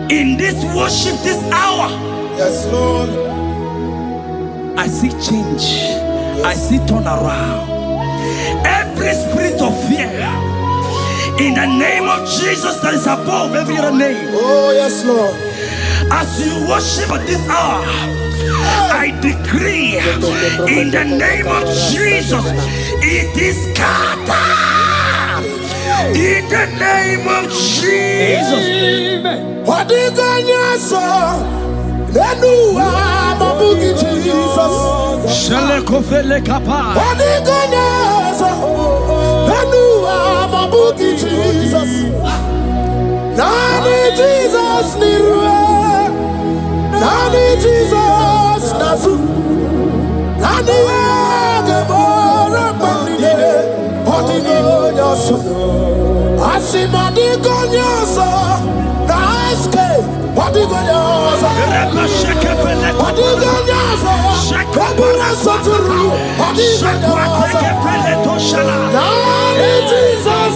In this worship, this hour, Yes, Lord. I see change. Yes. I see turnaround. Every spirit of fear, in the name of Jesus that is above every other name. Oh, yes, Lord. As you worship at this hour, I decree in the name of Jesus, it is scattered. In the name of Jesus. What do you got, sir? Then you are my boogie, Jesus. Shalekofele kapa. What do you got, sir? Then you are my boogie, Jesus. Nani Jesus, Nani Jesus, Nazu. Nani Agamora, Bandide. What do you got, sir? I see my digonyosa, Naske, what do you got? What do you got? Nani Jesus,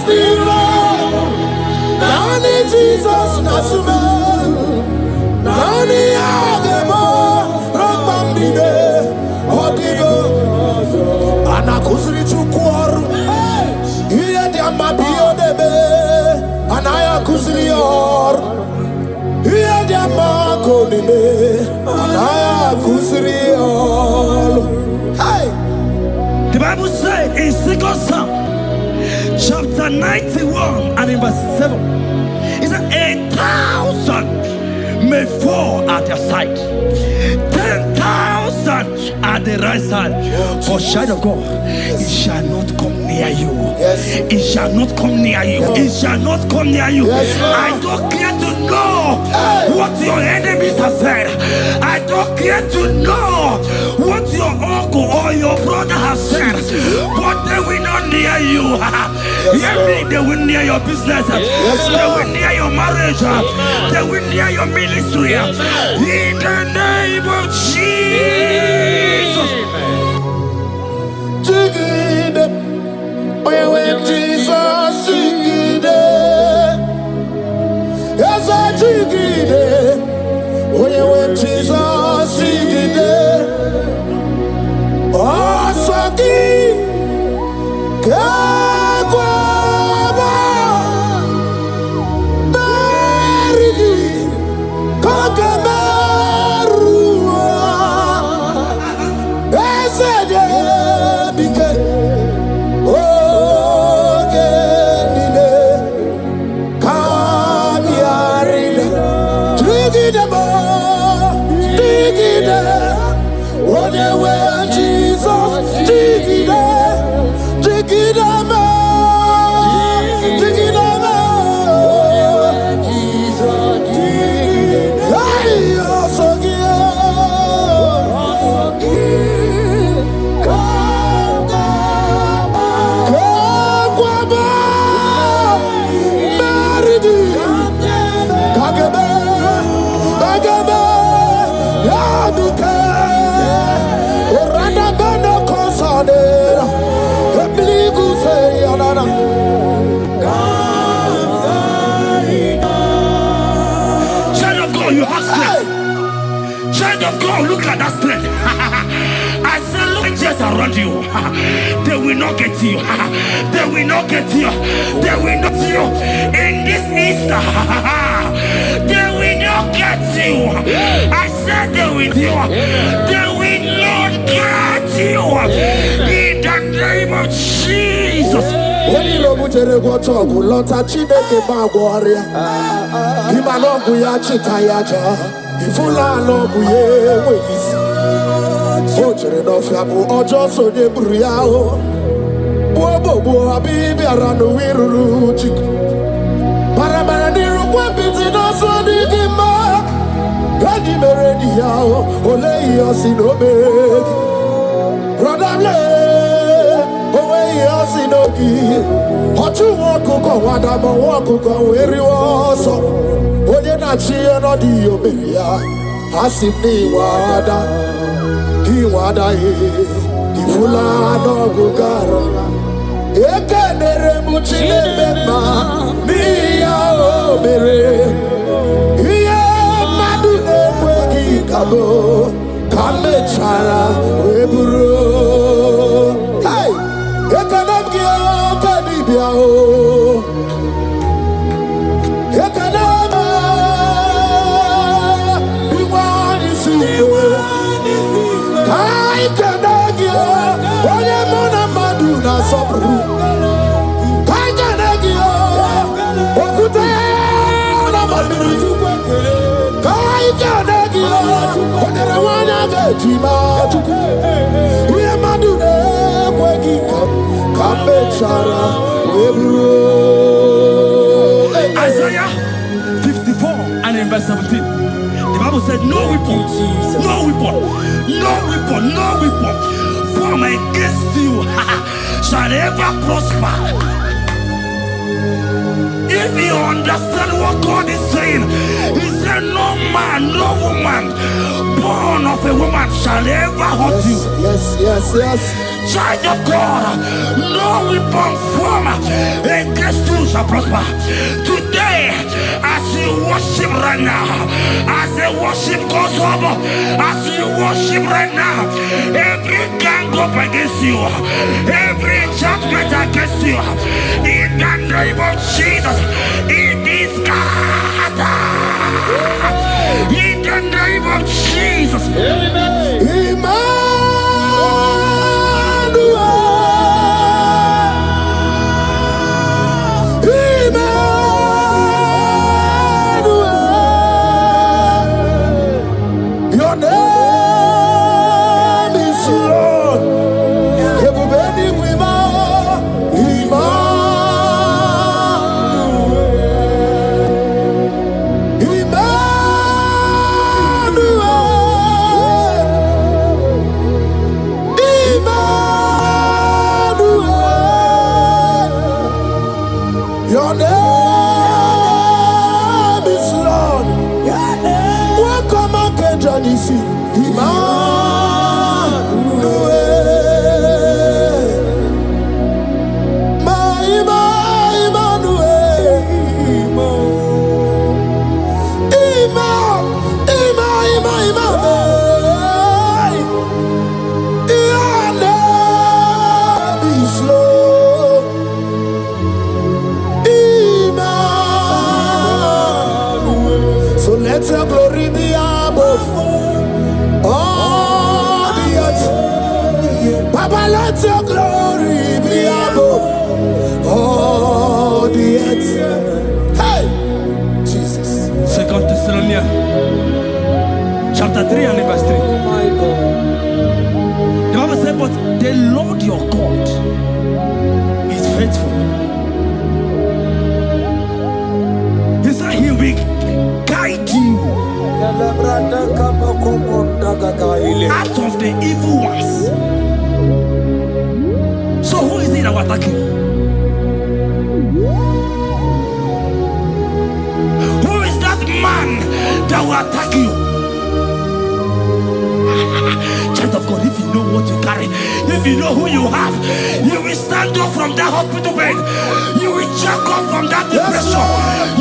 Nani Jesus, Nasume, Nani Agemo, Rambambide, what do you go? Anakuzri Chukwaru. Mabio debe, anaya kusrior. Iya dia mako debe, anaya kusrior. Hey, the Bible says in 2 Psalm, chapter 91 and in verse 7, it says 1,000 may fall at your side, 10,000 at the right side, but child of God, it shall not come near you. Yes. It shall not come near you. It shall not come near you. Yes, I don't care to know what your enemies have said. I don't care to know what your uncle or your brother has said, but they will not near you. They will near your business. They will near your marriage. They will near your ministry. In the name of Jesus. When Jesus singing, yes, I singing. When Jesus singing, oh, singing, Kagwaba, Mary, Kagamarua, yes, I did. Look at that strength. I say, look just around you. They will not get you. They will not get you. They will not get you. In this Easter, they will not get you. I said they will you. They will not get you. In the name of Jesus. When you know what you're going to talk, Lota Chineke Bagwaria, Himalogu Yachitayaja. Ifula lobu ye weyis Ojere no fiabu ojo so de buriao Bobo abibi aranu wiruru chiku Paramara niru kwa biti no so di gima Gadi meredi yao Ole yosi no begi Rodable Owe yosi no gi Ochu waku kwa wadamo waku kwa weri woso Oye na chiye no di oberia Asini wada Iwada Ifula no gugara Eke nere muchile bema Miya obere Iye Abo, Kamechara, Weburo. Hey, Ekanabia, Kanibia, Ekanaba, Iwani Sido, Kai Kanagia, Oyamona Maduna Sopru, Kai Kanagia, Okutana Maduru, Kai Kanagia, Onerewana Vejima, Uyamadune, Kwekika, Kamechara, Weburo. Isaiah 54 and in verse 17. The Bible said, no weapon, no weapon, no weapon, no weapon formed against you shall ever prosper. If you understand what God is saying, He said, no man, no woman born of a woman shall ever hurt you. Yes. Child of God, no weapon formed against you shall prosper. Today, as you worship right now, as the worship goes over, as you worship right now, every gang up against you, every judgment against you, in the name of Jesus, it is scattered. In the name of Jesus. Amen. Your name is Lord. Everybody we Your name is Lord. Welcome again, Johnny C. Let your glory be above all the earth. Papa, let your glory be above all the earth. Hey, Jesus. 2 Thessalonians chapter 3 and verse 3. The Bible said, but the Lord your God is faithful. He said he will guide you out of the evil ones. So who is it that will attack you? Who is that man that will attack you? Child of God, if you know what you carry, if you know who you have, you will stand up from that hospital bed. You will jack up from that depression.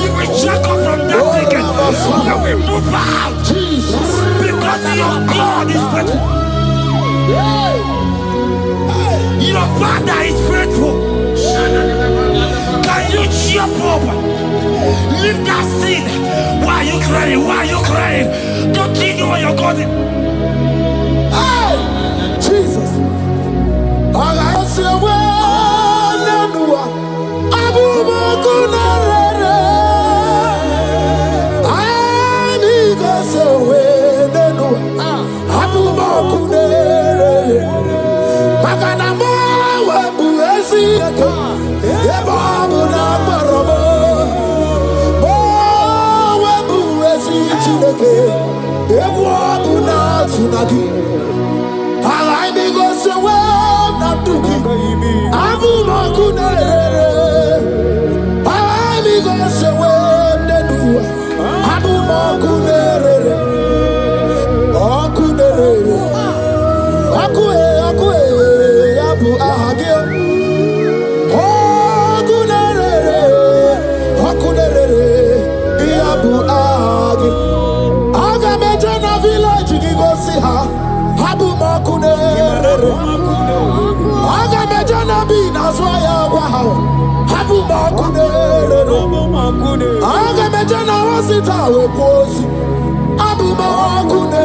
You will jack up from that ticket. You will move out. Because your God is faithful. Your Father is faithful. Can you jump up? Leave that seed. Why are you crying? Why are you crying? Don't you know what you're going? Jesus. I say, village Aga mejana bi na swaya wow. Habu makune. Aga mejana wasita we kosi. Abu makune.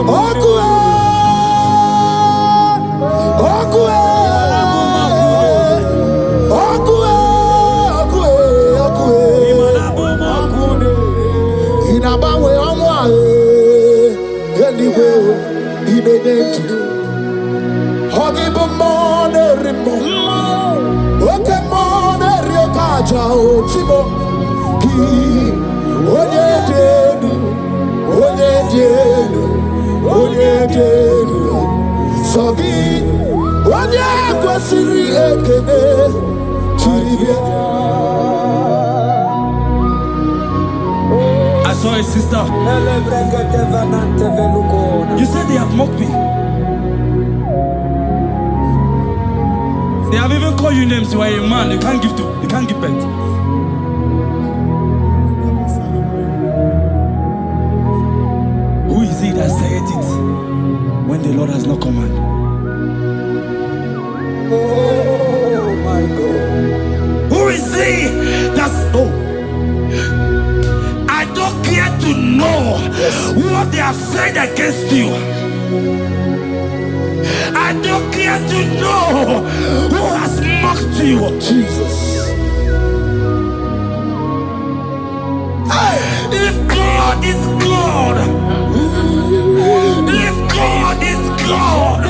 Okue. Okue. Okue. Okue. Inabawe amwa. Anyway, inenetu. Hogibu mone rimo. Oke mone riokaja ochimo. Ki onye denu, onye denu, onye denu. Sogi onye kwesiri ekene chiribia. I saw a sister. You said they have mocked me. They have even called you names. You are a man. You can't give birth. Who is it that said it when the Lord has not commanded? Oh my God. Who is he that's I don't care to know what they have said against you. I don't care to know who has mocked you. Jesus. If God is God, if God is God,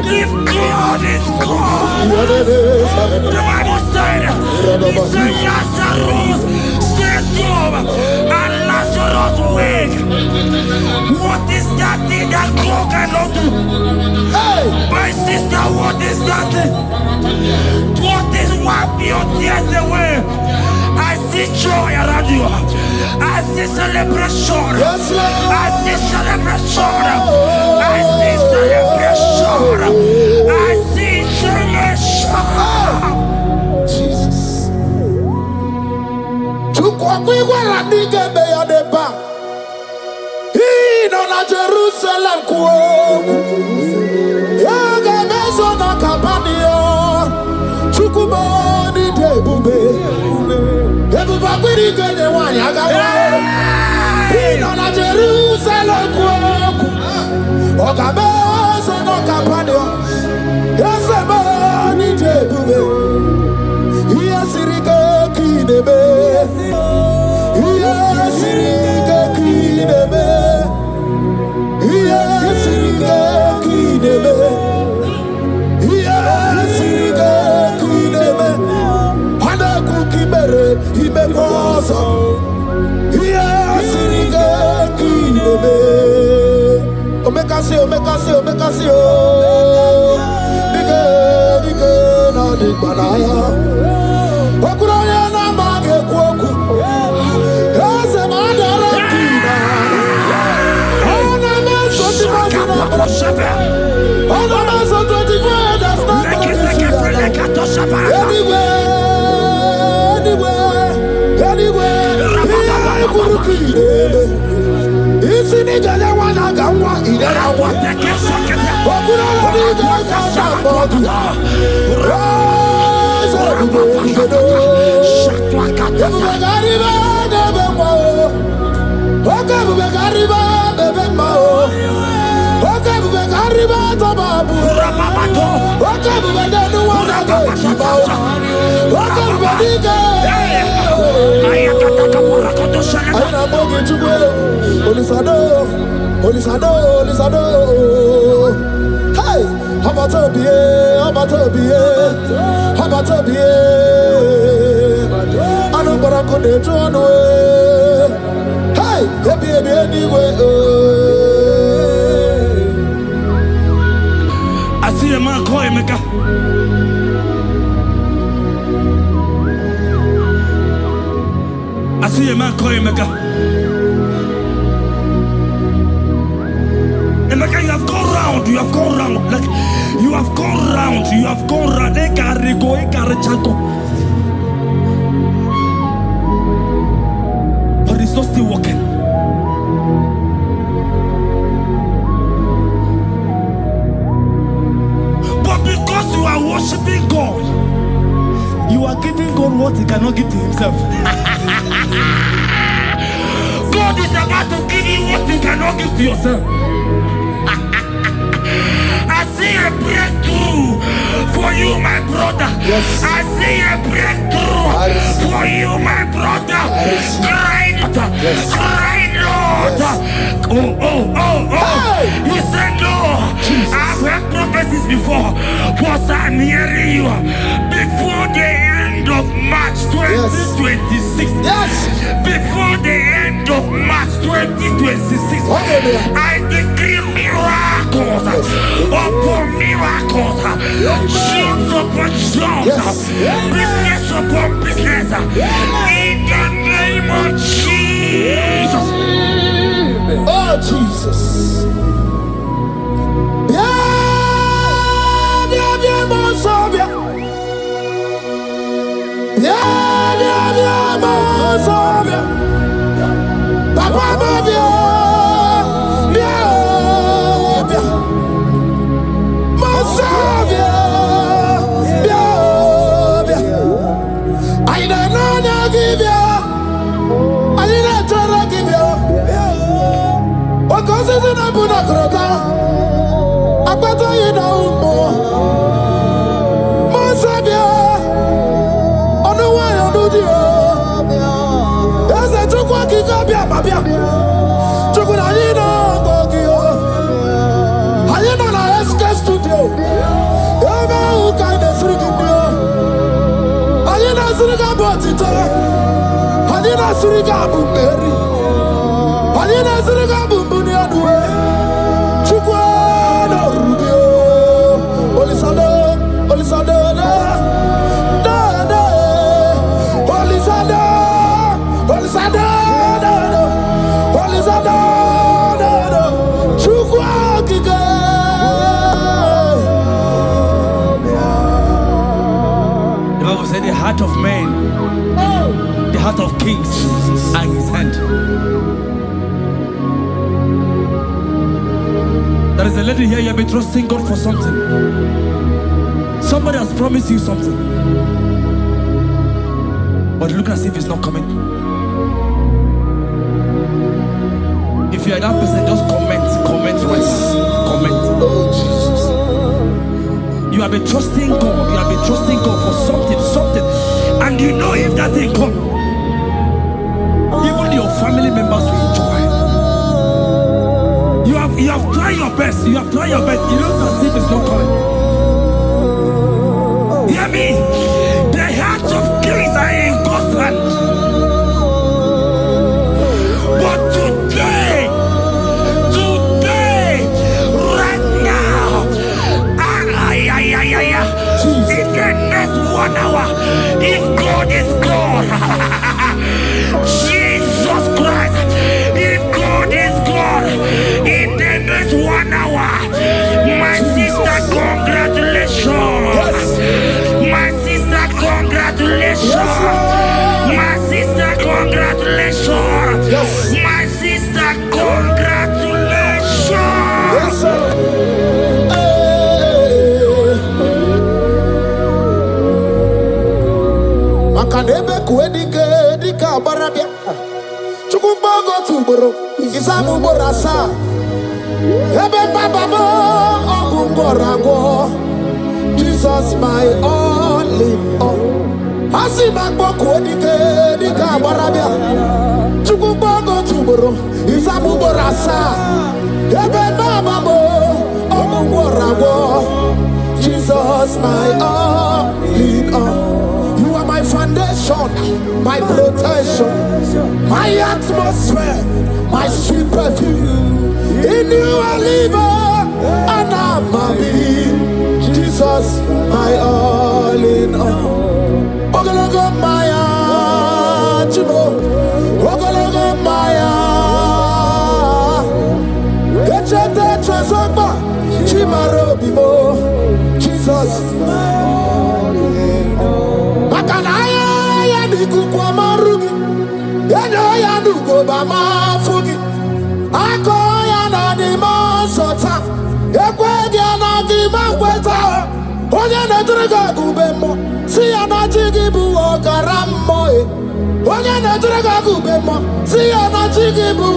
if God is God, the Bible said, he said Lazarus stayed up and Lazarus wake. What is that thing that God cannot do? My sister, what is that thing? What is wipe your tears away? I see joy around you. I see celebration. Yes, Lord. I see celebration. I see celebration. I see celebration. Jesus. Tukwakwiwa la nige beya deba. Ino na Jerusalem kuoku. Yaga meso na kapanio. Chukumoni debube. Ebuba kwiri kenye wanya gawa. Ino na Jerusalem kuoku. Oga meso na kapanio. Yasemani debube. Iyasirike kinebe. Iyasirike kinebe. Iyasirike kinebe. Iyasirike kinebe. Hana kukibere imekosa. Iyasirike kinebe. Omekasi, omekasi, omekasi o. Dike na dikbanaya. Okuraya na mage kwoku. Ese madara kina. Ona meso timazina. Ona meso 24 that's not anywhere. Kurukire. Isi ni jale wana gawa idera wate kesake. Okuraya ni jale bodu. Hey, how about I know what I could do on the way. Hey, baby, anyway. I see a man call him a guy. I see a man call him a guy. And like you have gone round, like you have gone round, but it's not still working. yourself. God is about to give you what you cannot give to yourself. I see a breakthrough for you, my brother. Yes. I see a breakthrough for you, my brother. Cry, Yes. cry, Lord. Yes. Oh. Hey. He said, no. Jesus. I've heard prophecies before, but I'm hearing you before the end of March 2026. Yes. Before the end of March 2026, I decree miracles upon miracles, jobs upon jobs, business upon business, in the name of Jesus. Oh, Jesus. The heart of man, the heart of kings are in his hand. There is a lady here, you have been trusting God for something. Somebody has promised you something, but look as if it's not coming. If you are that person, just comment right now. Comment. Oh, Jesus. You have been trusting God. You have been trusting God for something, and you know if that thing come, even your family members will enjoy. You have tried your best. You have tried your best. You know as if it's not coming. Hear me? The hearts of kings are in God's hand. But today, right now, in the next 1 hour, if God is God, Jesus Christ, if God is God, in the next 1 hour, my sister, congratulations. My sister, congratulations. My sister, congratulations. My sister, congratulations. Yes, sir. Makanebe kuedike dika barabia. Chukumbago tuboro. Isamu borasa. Ebe bababo ogungorago. Jesus my all in all. Asimagbo kuedike dika barabia. Chukumbago tuboro. Isamu borasa. Ebe bababo ogungorago. Jesus my all in all. You are my foundation, my protection, my atmosphere, my sweet perfume. In you I live and I'm happy. Jesus, my all in all. Ogologomaya, Chimo. Ogologomaya. Echete Chazamba, Chimarobimo. Jesus, my all in all. Makanaya ya niku kwa marugi, yano ya nuko ba mafugi. Ako ya na ni masota, ekwe ya na ki makweta. Onye na triga kubemo, si ya na chigi bu okarammo. Onye na-ejerega gubemo, si ya na chigi bụ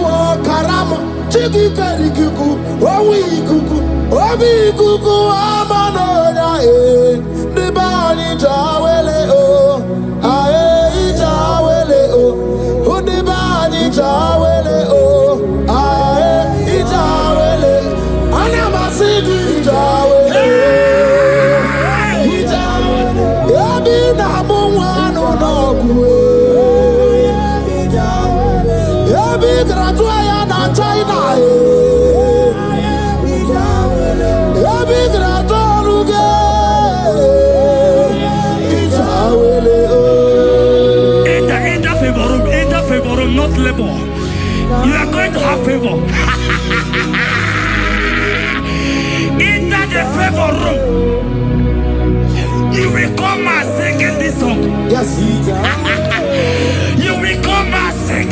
karama, chigi keri ikuku, owi ikuku, obi ikuku amano ya ndị be anyị jawele o, ae jawele o, ndị be anyị jawele o, ae jawele, ana masị gị jawele, ebi na mụ nwanụ n'ọgwụ Graduaya na China Ebi gradualuge Enter favor room, not labor. You are going to have favor. Enter the favor room. You will come and sing this song. Yes. You will come and sing.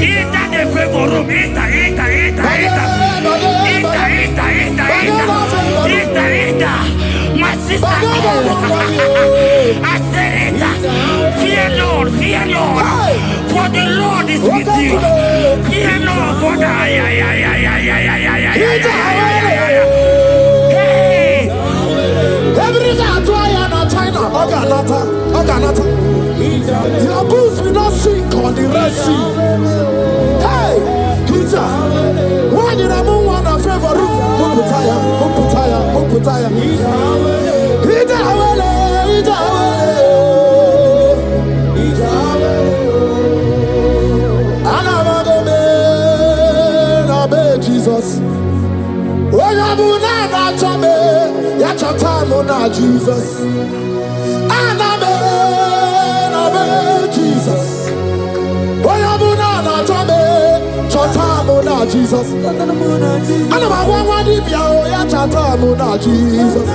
Enter the favor room. Enter. My sister, I said it. Fear Lord. For the Lord is with you. Fear Lord. For the Oganata. Your boots will not sink on the Red Sea. Hey, Hita. When you have one of favor room, Uputaya. Hita Jesus. When you have not me, yet your time on Jesus. Jesus. Jesus. And about one deep ya chatamuna Jesus.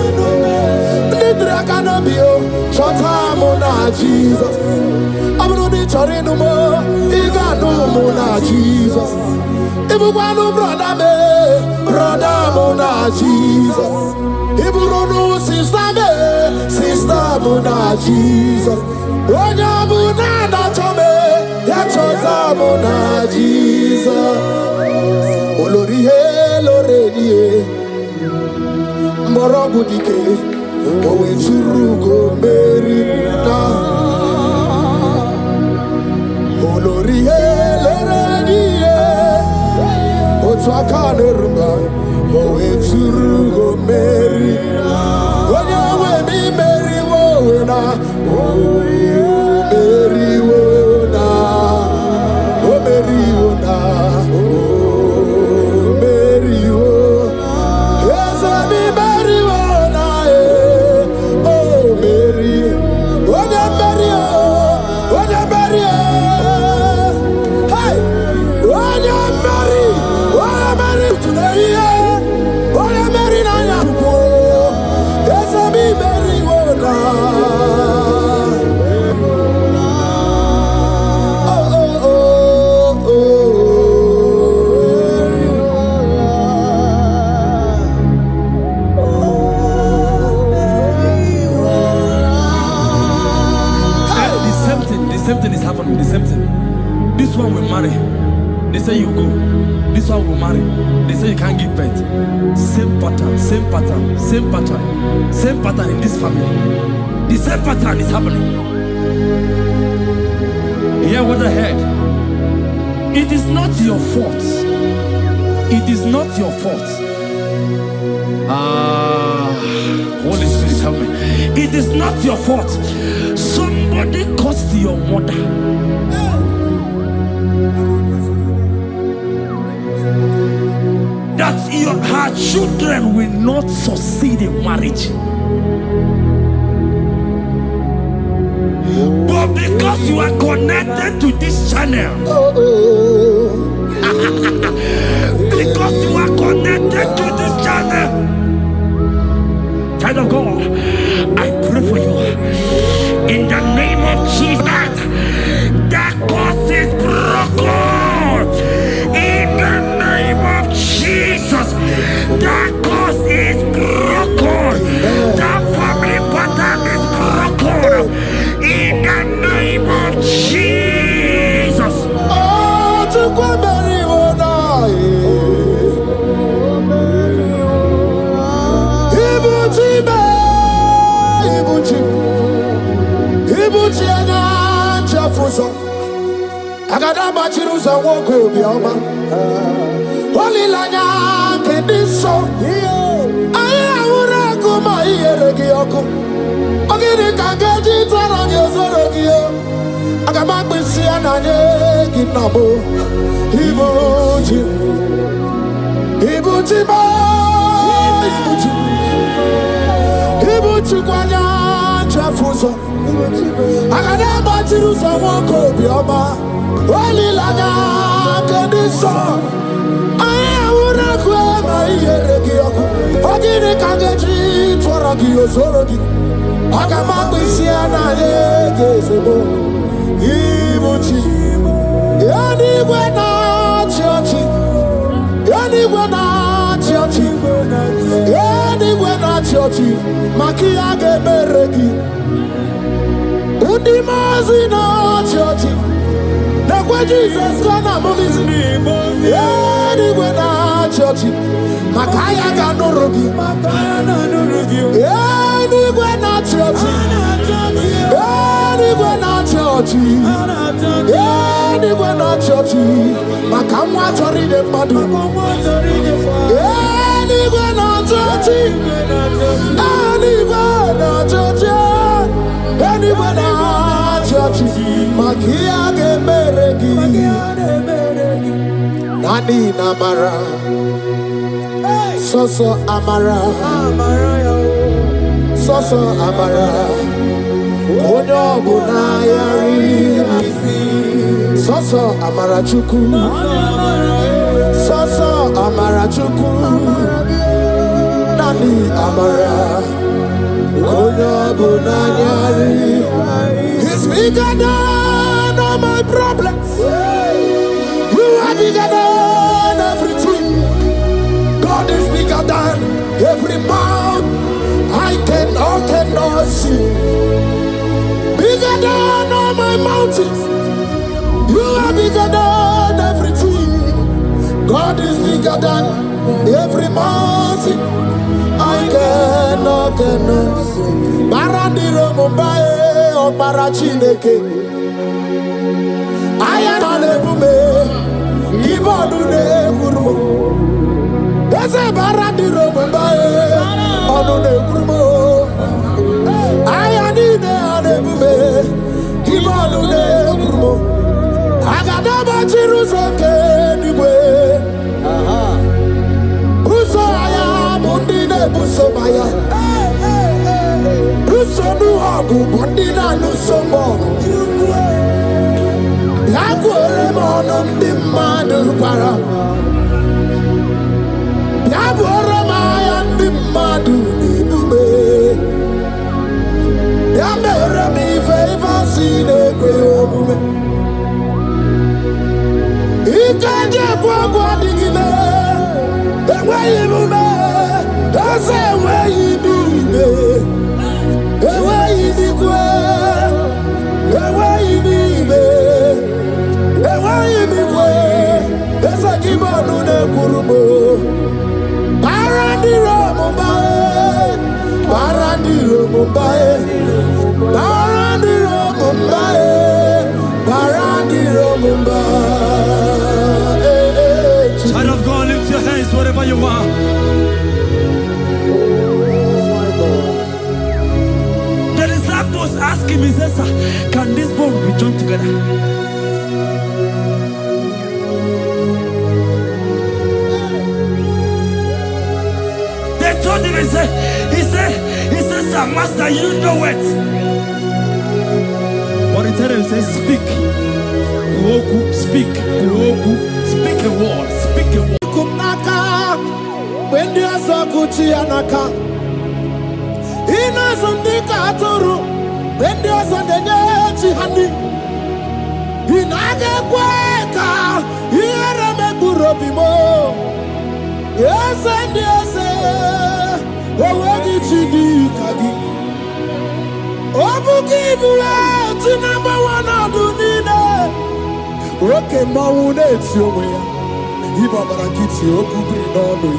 Lidra canabio, chatamuna Jesus. I'm not the Chorinumo, Iganumuna Jesus. Ibuano brother Mona Jesus. Iburonu sister Mona Jesus. Onyabuna natome, yachotamuna Jesus. Olorihe lorenie morogudike owe churugo merina Olorihe lorenie otwakanerma owe churugo merina onyawe mi meriwo na meriwo na This one will marry. They say you go. This one will marry. They say you can't give birth. Same pattern in this family. The same pattern is happening. Hear what I heard. It is not your fault. It is not your fault. Holy Spirit, help me. It is not your fault. Somebody caused your mother. That her children will not succeed in marriage. But because you are connected to this channel, because you are connected to this channel, child of God, I pray for you in the name of Jesus. That cause is broken in the name of Jesus. That cause is broken. That family pattern is broken in Jesus. Oh, to go bury one Ibuchi ana chafuso agada bachiruza woko bioma Holy lanya kediso aya ura kuma iyeregi oko ogiri kageji torogi ozorogi agaba gbisi ananye kinabo Ibuchi ba Ibuchi kwanya chafuso agada bachiruza woko bioma Holy lanya kediso aya ura kuma iyeregi oko ogiri kageji torogi ozorogi agaba gbisi ananye gezebo Ibuchi Anywhere na churchy Anywhere na churchy Anywhere na churchy Makia geberegi Udimazi na churchy Nekwe Jesus gonna move Anywhere na churchy Makaya ganorogi Anywhere na churchy Anywhere na churchy Anywhere na churchy Makamwa chori de madu Anywhere na churchy Anywhere na churchy Anywhere na churchy Makia gemeregi Nani namara Soso amara Soso amara Onyo bunayari Soso amarachuku Soso amarachuku Nani amara Onyo bunayari He's bigger than all my problems. You are bigger than everything. God is bigger than every mountain I cannot see. Bigger than all my mountains. You are bigger than everything. God is bigger than every mountain I cannot see. Barandiro Mumbai or Barachineke. I am on a bume. Give on to the Gurmo. There's a Barandiro Mumbai on the Gurmo. I am in the bume. Give on to the Gurmo. I got about Jerusalem anyway. Buso aya bundine buso maya. Buso nuhagu bundina nusomogu. Yakwere mono ndi madu para. Yakwere maya ndi madu nibube. Yamere mi favor sine kwe omume. Ikanje kwa digile ewe ibume ase ewe ibibe ewe ibikwe ewe ibibe ewe ibikwe ese kibonu ne kurubo barandiro mumbae barandiro mumbae barandiro mumbae barandiro mumbae. Child of God, lift your hands wherever you are. The disciples asked him, he says, "Sir, can this bone be joined together?" They told him, he said, "Sir, Master, you know it." But he told him, he says, "Speak. Kuoku, speak. Kuoku, speak a word. Speak a word." Kumnaka, when you are so good, Yanaka. Ina Sundika Turu, when you are so the honey. Inaga Quaka, here I make Burobimo. Yes, and yes, where did you do, Kagi? Obuki, to number one, I'll do oke mmanwụ na-eti onwe ya ịgbabara nkịtị okwu biri n'ọnụ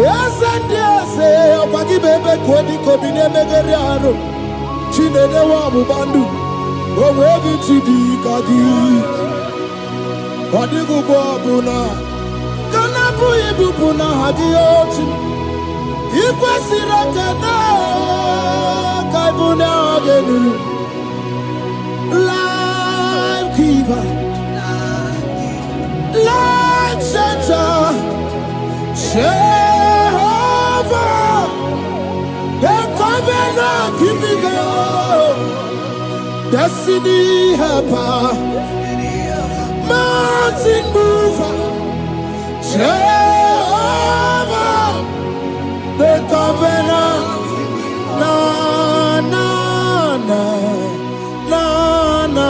ya eze ndị eze ọkwa gị bụ ebe ka dịka obi na-emegharị arụ chinedewe ọgbụgba ndụ o nwee gị chi dị ka gị ọ dịghị ugbo ọbụla ka na-abụghị ibupụ n'aha gị ochi ị kwesịrị ekene ka ịbụ n'aha gị elu life giver life changer Jehovah the covenant keeping God destiny helper mountain mover Jehovah the covenant na na na na na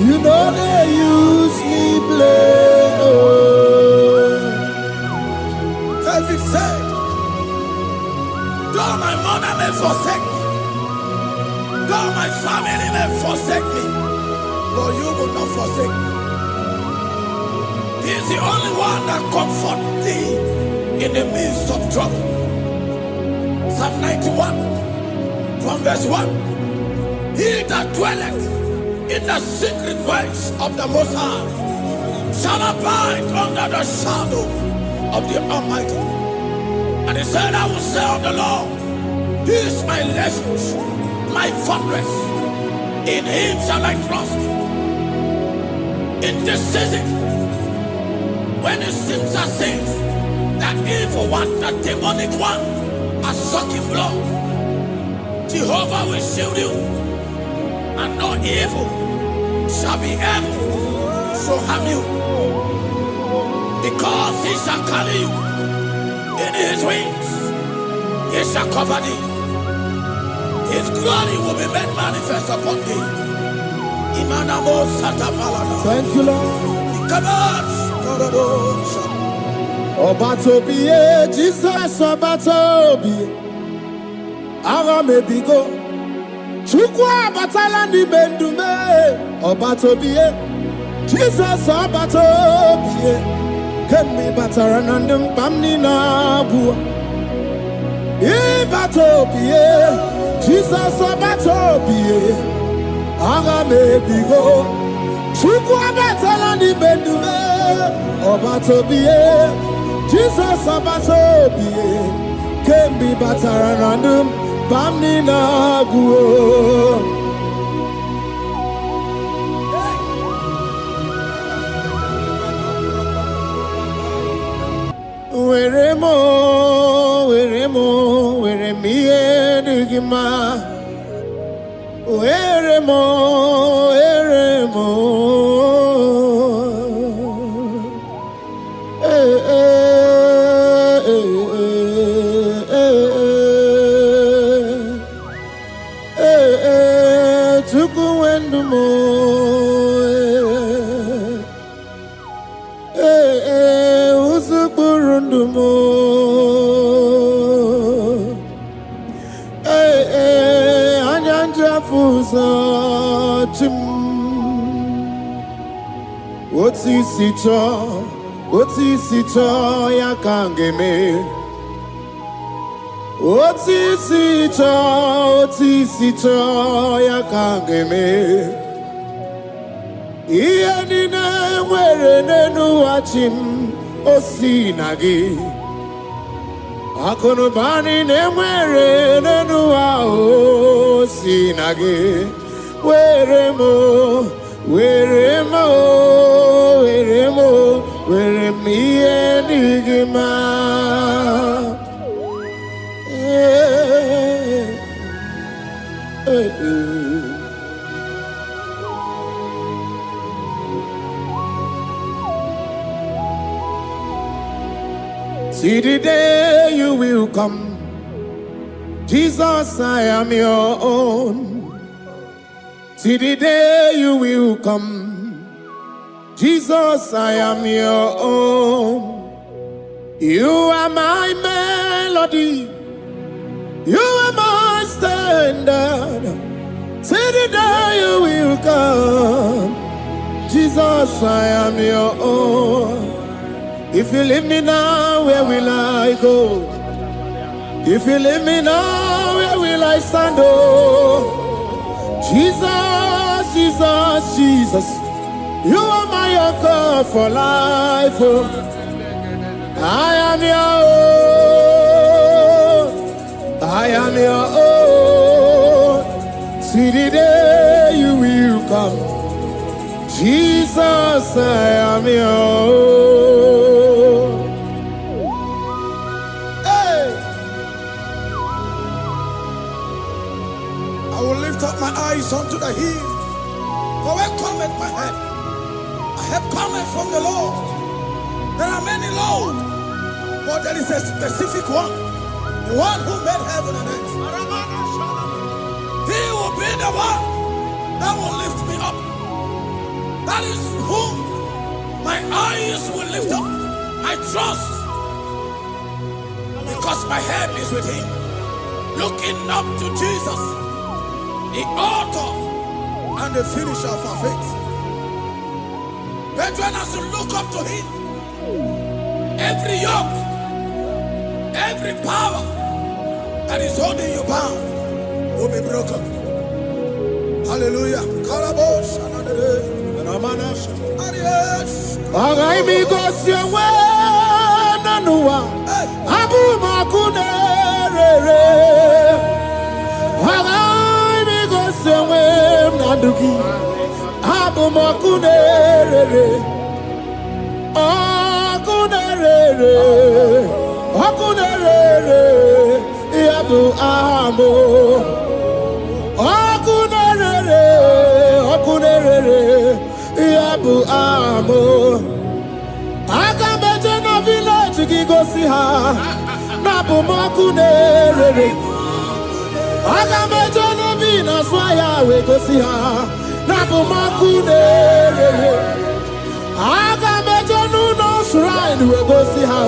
you know they use me play David said, though my mother may forsake me, though my family may forsake me, but you will not forsake me. He is the only one that comforts thee in the midst of trouble. Psalm 91, from verse 1. He that dwelleth in the secret place of the Most High shall abide under the shadow of the Almighty. And he said, I will say of the Lord, He is my refuge, my fortress. In Him shall I trust. In this season, when it seems as if that evil one, that demonic one, are sucking blood, Jehovah will shield you, and no evil shall be able to harm you, because He shall carry you in His wings. He shall cover thee. His glory will be made manifest upon thee. Thank you, Lord. Obatobiye, Jesus Obatobiye. Ara mebigo. Chukwa batala ni bendume. Obatobiye, Jesus Obatobiye. Kemi bataranandum bamni na bua. Ibatobiye, Jesus Obatobiye. Ara mebigo. Chukwa batala ni bendume. Obatobiye, Jesus Obatobiye, Kembi Bataranandum, Bamni Naguo. Weremo, weremiye digima. Weremo. Otisito ya kangeme. Otisito ya kangeme. Iye nina nwere nenu achim osinagi. Akonubani nemwere nenu osinagi. Weremo. Weremiye digima. See the day you will come, Jesus, I am your own. See the day you will come, Jesus, I am your own. You are my melody, you are my standard. See the day you will come, Jesus, I am your own. If you leave me now, where will I go? If you leave me now, where will I stand? Oh, Jesus, Jesus, Jesus, you are my anchor for life. Oh, I am your own. I am your own. See the day you will come. Jesus, I am your own. Hey! I will lift up my eyes unto the hill. For where cometh my help? My help cometh from the Lord. There are many Lord, but there is a specific one. The one who made heaven and earth. He will be the one that will lift me up. That is whom my eyes will lift up. I trust, because my help is with him. Looking up to Jesus, the author and the finisher of our faith. Brethren, as you look up to him, every yoke, every power that is holding you bound will be broken. Hallelujah. Karabosh, another Agaimigos yawe nanua Abu makunere Agaimigos yawe naduki Abu makunere Akunere Yabu amo Akunere Yabu amo Agameje na village gigosi ha Nabu makunere Agameje na vina swaya we gosi ha Nabu makunere Agameje no shrine we gosi ha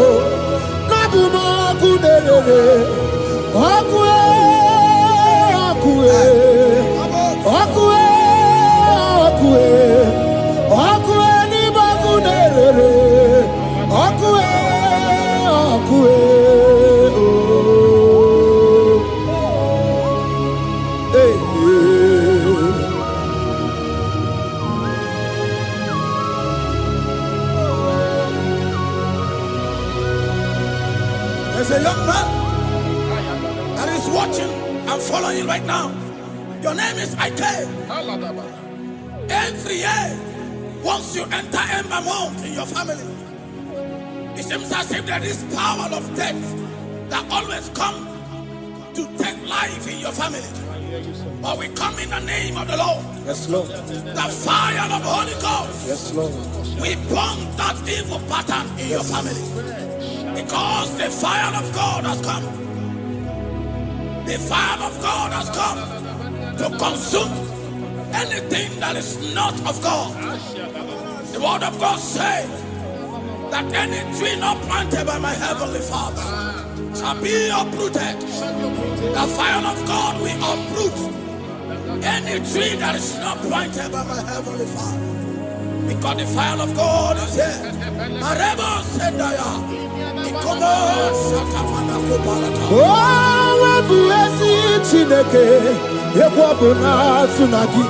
Nabu makunere There's a young man that is watching and following right now. Your name is Ike. Every year, once you enter Ember Mount in your family, it seems as if there is power of death that always come to take life in your family. But we come in the name of the Lord. Yes, Lord. The fire of the Holy Ghost. Yes, Lord. We burn that evil pattern in your family. Because the fire of God has come. The fire of God has come to consume anything that is not of God. The word of God says that any tree not planted by my heavenly Father shall be uprooted. The fire of God will uproot any tree that is not planted by my heavenly Father. Because the fire of God is here. Marebo Sendaya. Oh, Wabuesi Chineke, Ekwabuna Tsunagi.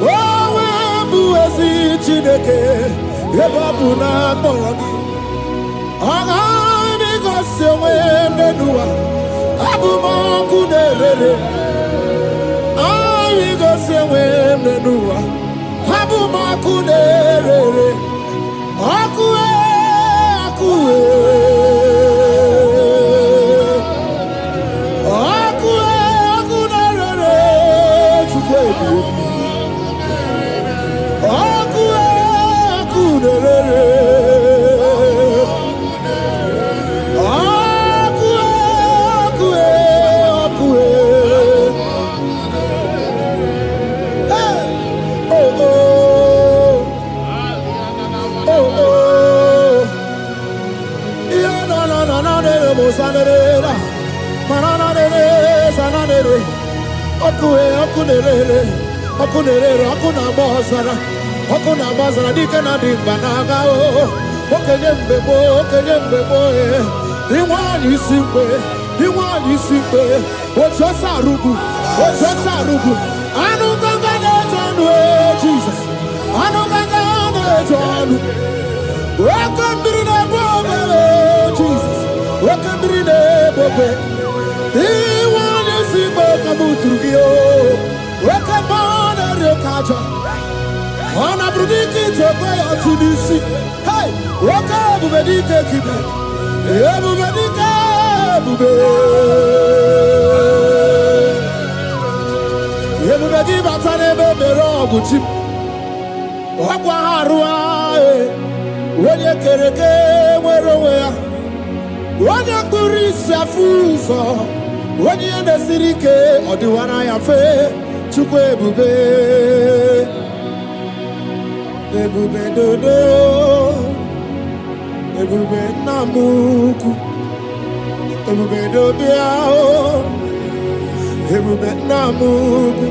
Oh, Wabuesi Chineke, Ekwabuna Boragi. Agami Gosewe Menua, Abuma Kunere. Agami Gosewe Menua, Abuma Kunere. Akue. Okuna bazara dike na dimba naga o. Okenye mbebo Iwani simpe Ochosa rugu Anu ganga ne jonu Jesus Anu ganga ne jonu Wakambiri ne bobe Jesus Wakambiri ne bobe Iwani simpe kabuturugio Wakambana rekaja Ona brudiki tobe ya tunisi Hey, wakabu bedike kibe Ebu bedike bube Ebu bedi batane bebero guchim Wakwa harua Wenye kereke mwerowe ya Wenye kurisi afuso Wenye ende sirike Odiwana ya fe Chukwe bube Ebube dodo, ebube namuku, ebube dobiao, ebube namuku,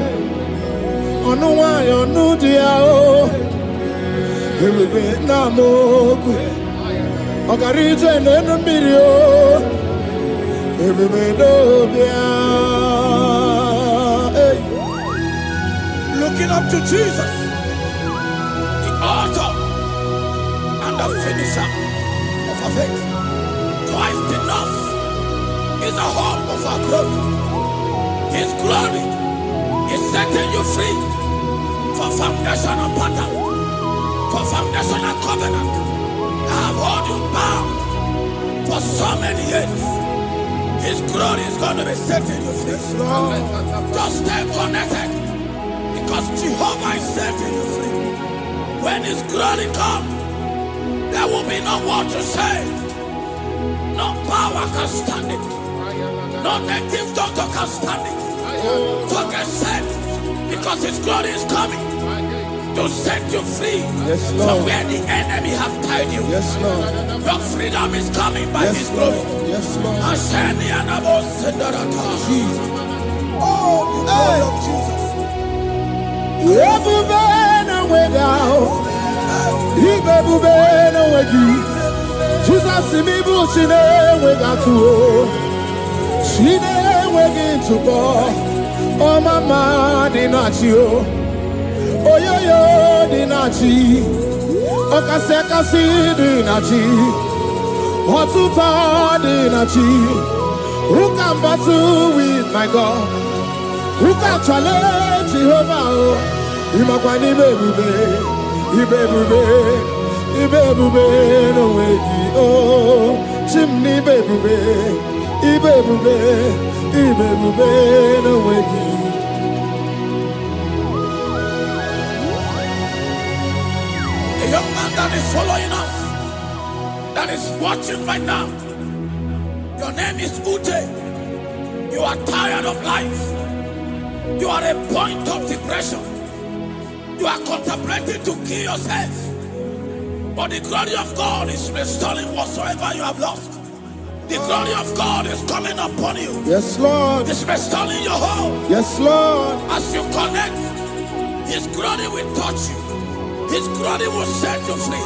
onuwa yonudiao, ebube namuku, ogarije nenu mirio, ebube dobiao. Looking up to Jesus, author and the finisher of our faith. Christ in us is the hope of our glory. His glory is setting you free for foundational pattern, for foundational covenant. I have held you bound for so many years. His glory is going to be setting you free. Just stay connected because Jehovah is setting you free. When His glory comes, there will be no word to say. No power can stand it. No native doctor can stand it. So get set, because His glory is coming to set you free from where the enemy have tied you. Yes, Lord. Your freedom is coming by His glory. Yes, Lord. Jesus. Oh, the glory of Jesus. Jesus imibu chine wegatu chine wegintu bo o mama dinachi o oyoyo dinachi o kasekasi dinachi otuta dinachi who can battle with my God, who can challenge Jehovah? Imakwani bebube, ibebube no wegi oh, chimney bebube, ibebube no wegi. A young man that is following us, that is watching right now. Your name is Ute. You are tired of life. You are a point of depression. You are contemplating to kill yourself. But the glory of God is restoring whatsoever you have lost. The glory of God is coming upon you. Yes, Lord. It's restoring your home. Yes, Lord. As you connect, His glory will touch you. His glory will set you free.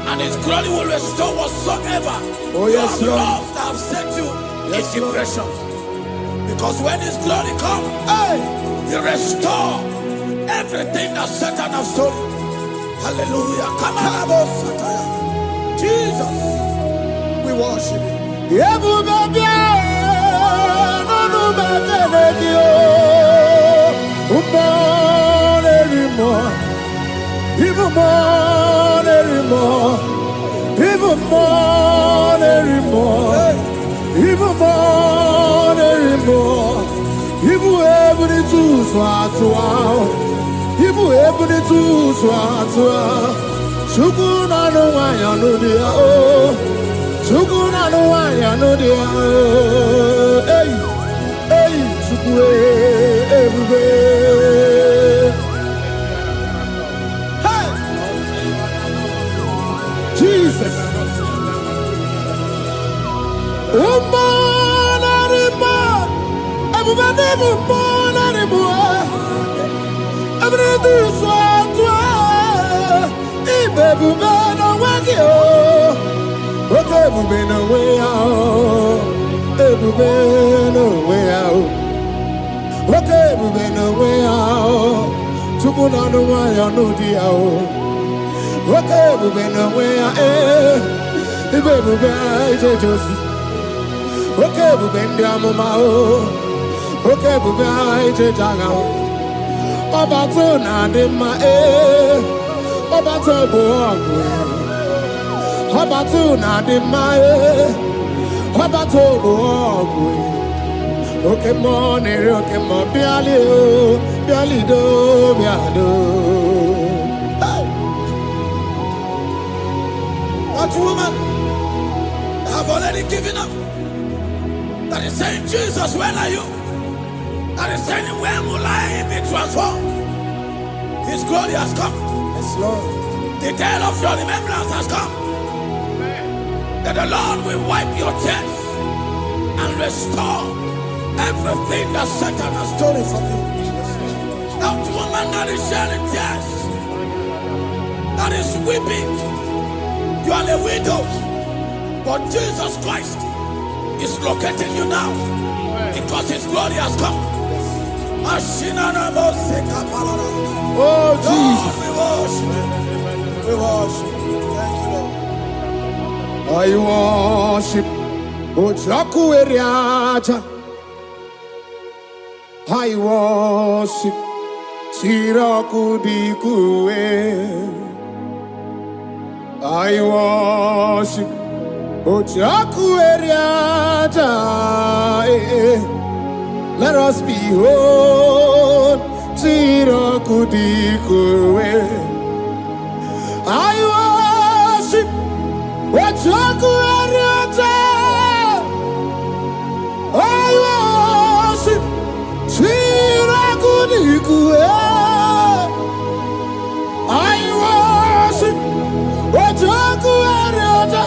And His glory will restore whatsoever you have lost that have set you in depression. Because when His glory comes, He restores everything that Satan has stolen. Hallelujah. Come on, Jesus, we worship You. Even more, even more, even more, even more, even more, even more. Even able to swat out, even able to swat out. Sukuna no one, I know the oh. Sukuna no one, I know the oh. Hey, hey, Sukwe, everywhere. Jesus. ebube n'onwe gị o. Oke ebube n'onwe ya o. Ebube n'onwe ya o. Oke ebube n'onwe ya o. Chukwu n'ọnụ nwayọ n'ụdị ya o. Oke ebube n'onwe ya ibe ebube ejeje ozi. Oke ebube ndị amụma o. Oke ebube ejeje agha o. Ọbata na-adị mma ọbata bụ ọgụ. Ọbata na-adị mma ọbata bụ ọgụ. Oke mmụọ na-eri oke mmụọ bịali o. Bịalido bịado. What woman have already given up? That is saying, Jesus, where are you? That is saying, when will I be transformed? His glory has come. Yes, Lord. The day of your remembrance has come. That the Lord will wipe your tears and restore everything that Satan has stolen from you. That woman that is shedding tears, that is weeping. You are a widow, but Jesus Christ is locating you now because His glory has come. Oh, Jesus. We worship. Thank you, Lord. I worship. Ojaku eriaja. I worship. Siraku dikue. I worship Ojaku eriaja. Let us behold Tiraku dikue. I worship Ojaku eriaja. I worship Tiraku dikue. I worship Ojaku eriaja.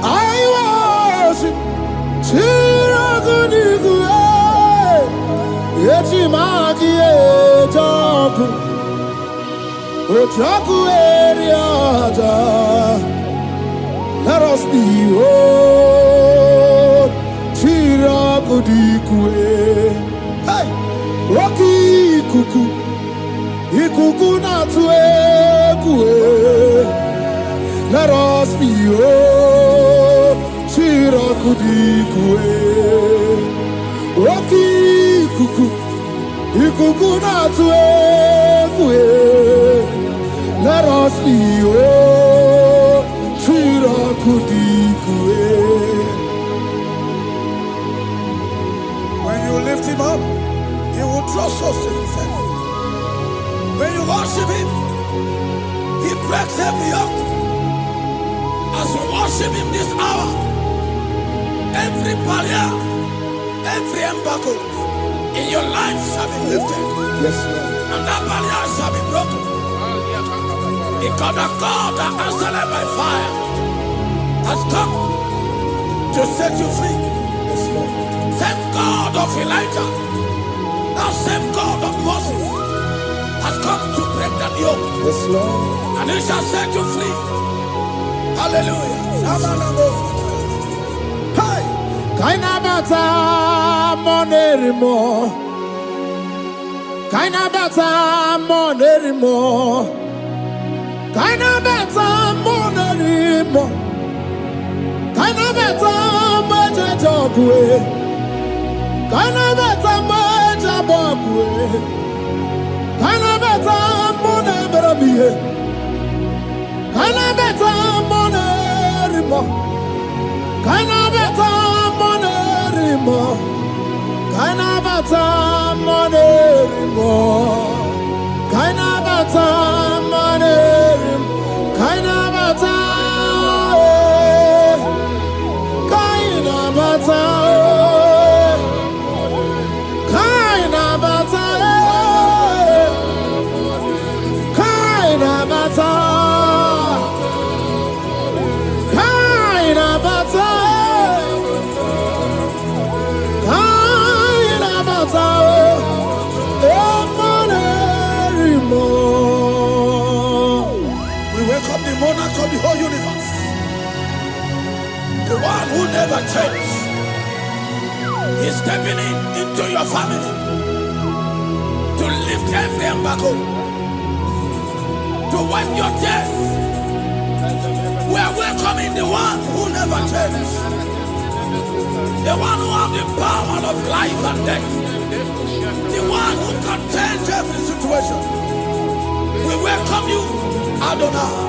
I worship Tiraku dikue. Eti magi ejaku Ojaku eriaja. Let us behold Tiraku dikue. Hey, Rocky kuku. Ikuku na tuekue. Let us behold Tiraku dikue. Rocky kuku. Ikuku na tuekue. Let us behold Tiraku dikue. When you lift Him up, He will draw souls to Himself. When you worship Him, He breaks every yoke. As we worship Him this hour, every barrier, every embargo in your life shall be lifted. Yes, Lord. And that barrier shall be broken. Because the God that answered by fire has come to set you free. Yes, Lord. Same God of Elijah, that same God of Moses has come to break that yoke. Yes, Lord. And He shall set you free. Hallelujah. Hey! Kaina bata monerimo. Kaina bata monerimo. Kaina bata monerimo. Kaina bata majajokwe. Kaina bata majabokwe. Kaina bata monebrabie. Kaina bata monerimo. Kaina bata monerimo. Kaina bata monerimo. Kaina bata monerimo. Kaina bata. Kaina bata. Kaina bata. Kaina bata. Kaina bata. Kaina bata. who never changed. He's stepping into your family to lift every embargo, to wipe your tears. We are welcoming the one who never changed, the one who has the power of life and death, the one who can change every situation. We welcome you, Adonai.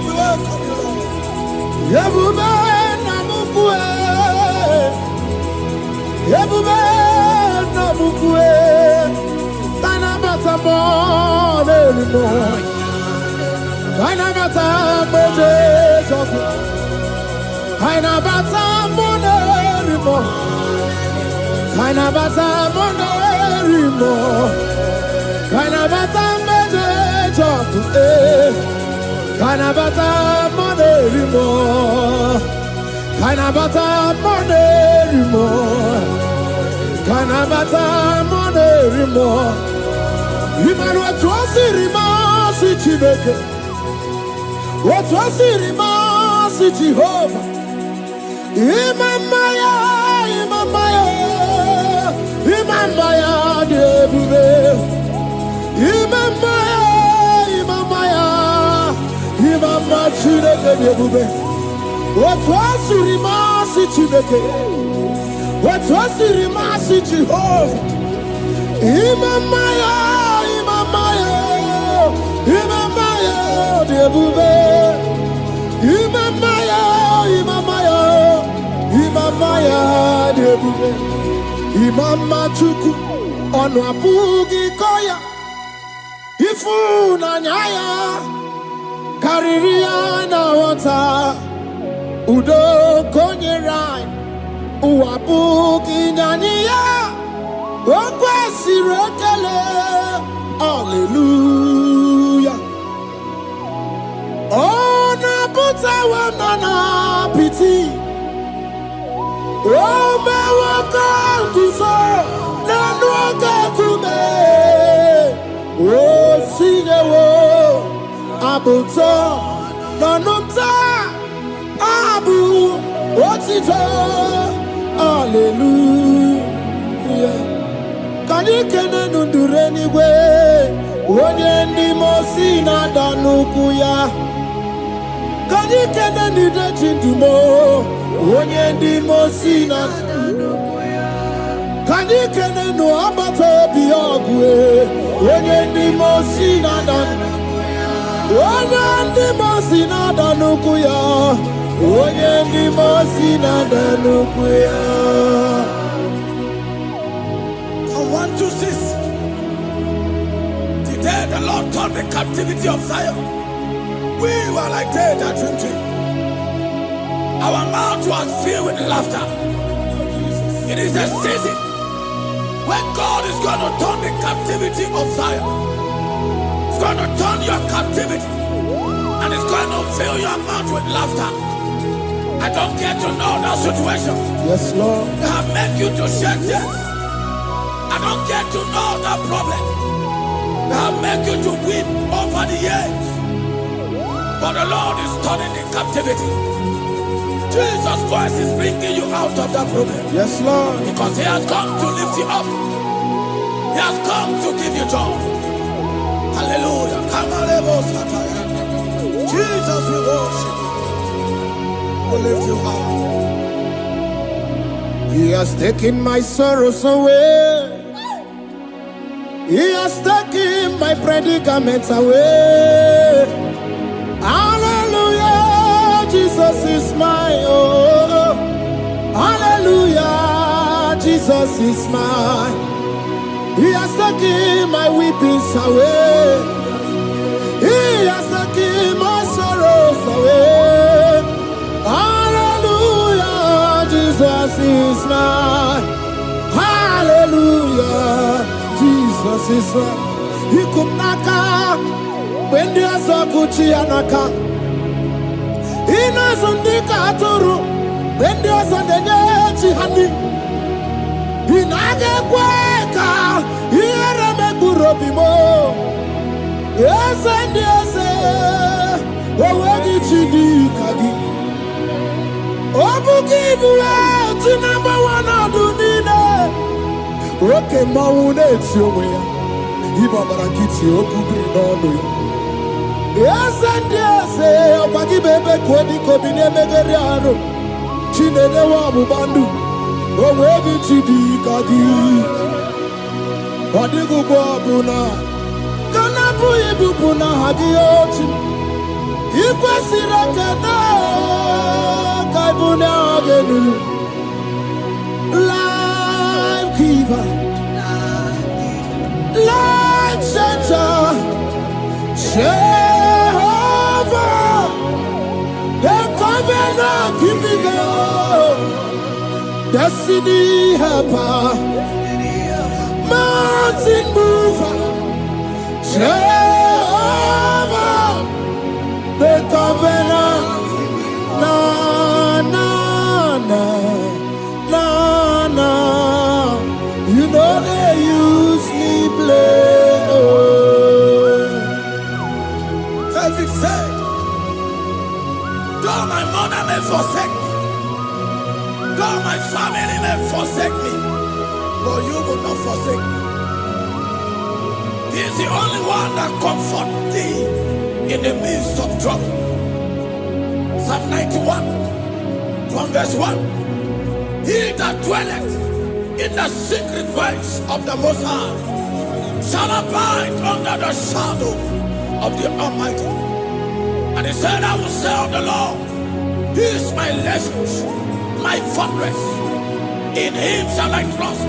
We welcome you, Lord. Yebube namukwe, Yebube namukwe, Tanabata monerimo, Tanabata monerimo, Tanabata monerimo, Tanabata monerimo, Tanabata monerimo. Kanabata monerimo, Kanabata monerimo, Kanabata monerimo. Imanu atwasirima si Chineke, atwasirima si Jehovah. Imamaya, Imamaya, Imamaya debube, Imamaya, Imamaya. Imama Chineke debube. Atwasirima si Chineke, atwasirima si Jehovah. Imamaya, Imamaya, Imamaya debube. Imamaya, Imamaya, Imamaya debube. Imama Chuku onu abugi koya. Ifu na nyaya. Kariria na wata udo konyerai uwabuki nyaniya okwesirekele hallelujah. Ona buta wanana piti ome waka kuso nanu akakume osinewo Abuja, Nanumta, Abu, Otito, hallelujah. Can you do anyway? When you mosina danukuya. Can you do the chintumo? When you mosina. Can you do abato biogwe? When you mosina danukuya. Onye mosina danukuya, onye mosina danukuya. From 1 to 6, today the Lord turned the captivity of Zion. We were like they that dream. Our mouth was filled with laughter. It is a season when God is going to turn the captivity of Zion. It's going to turn your captivity, and it's going to fill your mouth with laughter. I don't get to know that situation. Yes, Lord. That make you to shed tears. I don't get to know that problem. That make you to weep over the years. But the Lord is turning the captivity. Jesus Christ is bringing you out of that problem. Yes, Lord. Because He has come to lift you up. He has come to give you joy. Hallelujah. Jesus, we worship you. We lift you high. He has taken my sorrows away. He has taken my predicaments away. Hallelujah. Jesus is my oh. Hallelujah. Jesus is mine. He has taken my weepings away. He has taken my sorrows away. Hallelujah, Jesus is mine. Hallelujah, Jesus is mine. He could naka when there's a Gucci anaka. He knows on the Katuru when there's a Neji honey. He naga kweka. Yes, and yes, Owegi chidi kagi. Obuki bula ti number one adunine. Oke maune tiyowe. Iba barakiti okubri nono. Yes and yes, Obagi bebe kwedi kobine megeriano. Chinede wa bubandu. Owegi chidi kagi. Odigu kwa buna. Kana buibu buna hagiochi. Ikwesira kena kaibuna agenu. Life giver, life changer, Jehovah, the covenant keeping God, destiny helper, mountain mover, Jehovah, the covenant, na na na na na. You know they use me play. Oh. David said, though my mother may forsake me, though my family may forsake me, but you will not forsake me. He is the only one that comforts thee in the midst of trouble. Psalm 91, from verse 1. He that dwelleth in the secret place of the Most High shall abide under the shadow of the Almighty. And he said, I will say of the Lord, He is my refuge, my fortress. In Him shall I trust.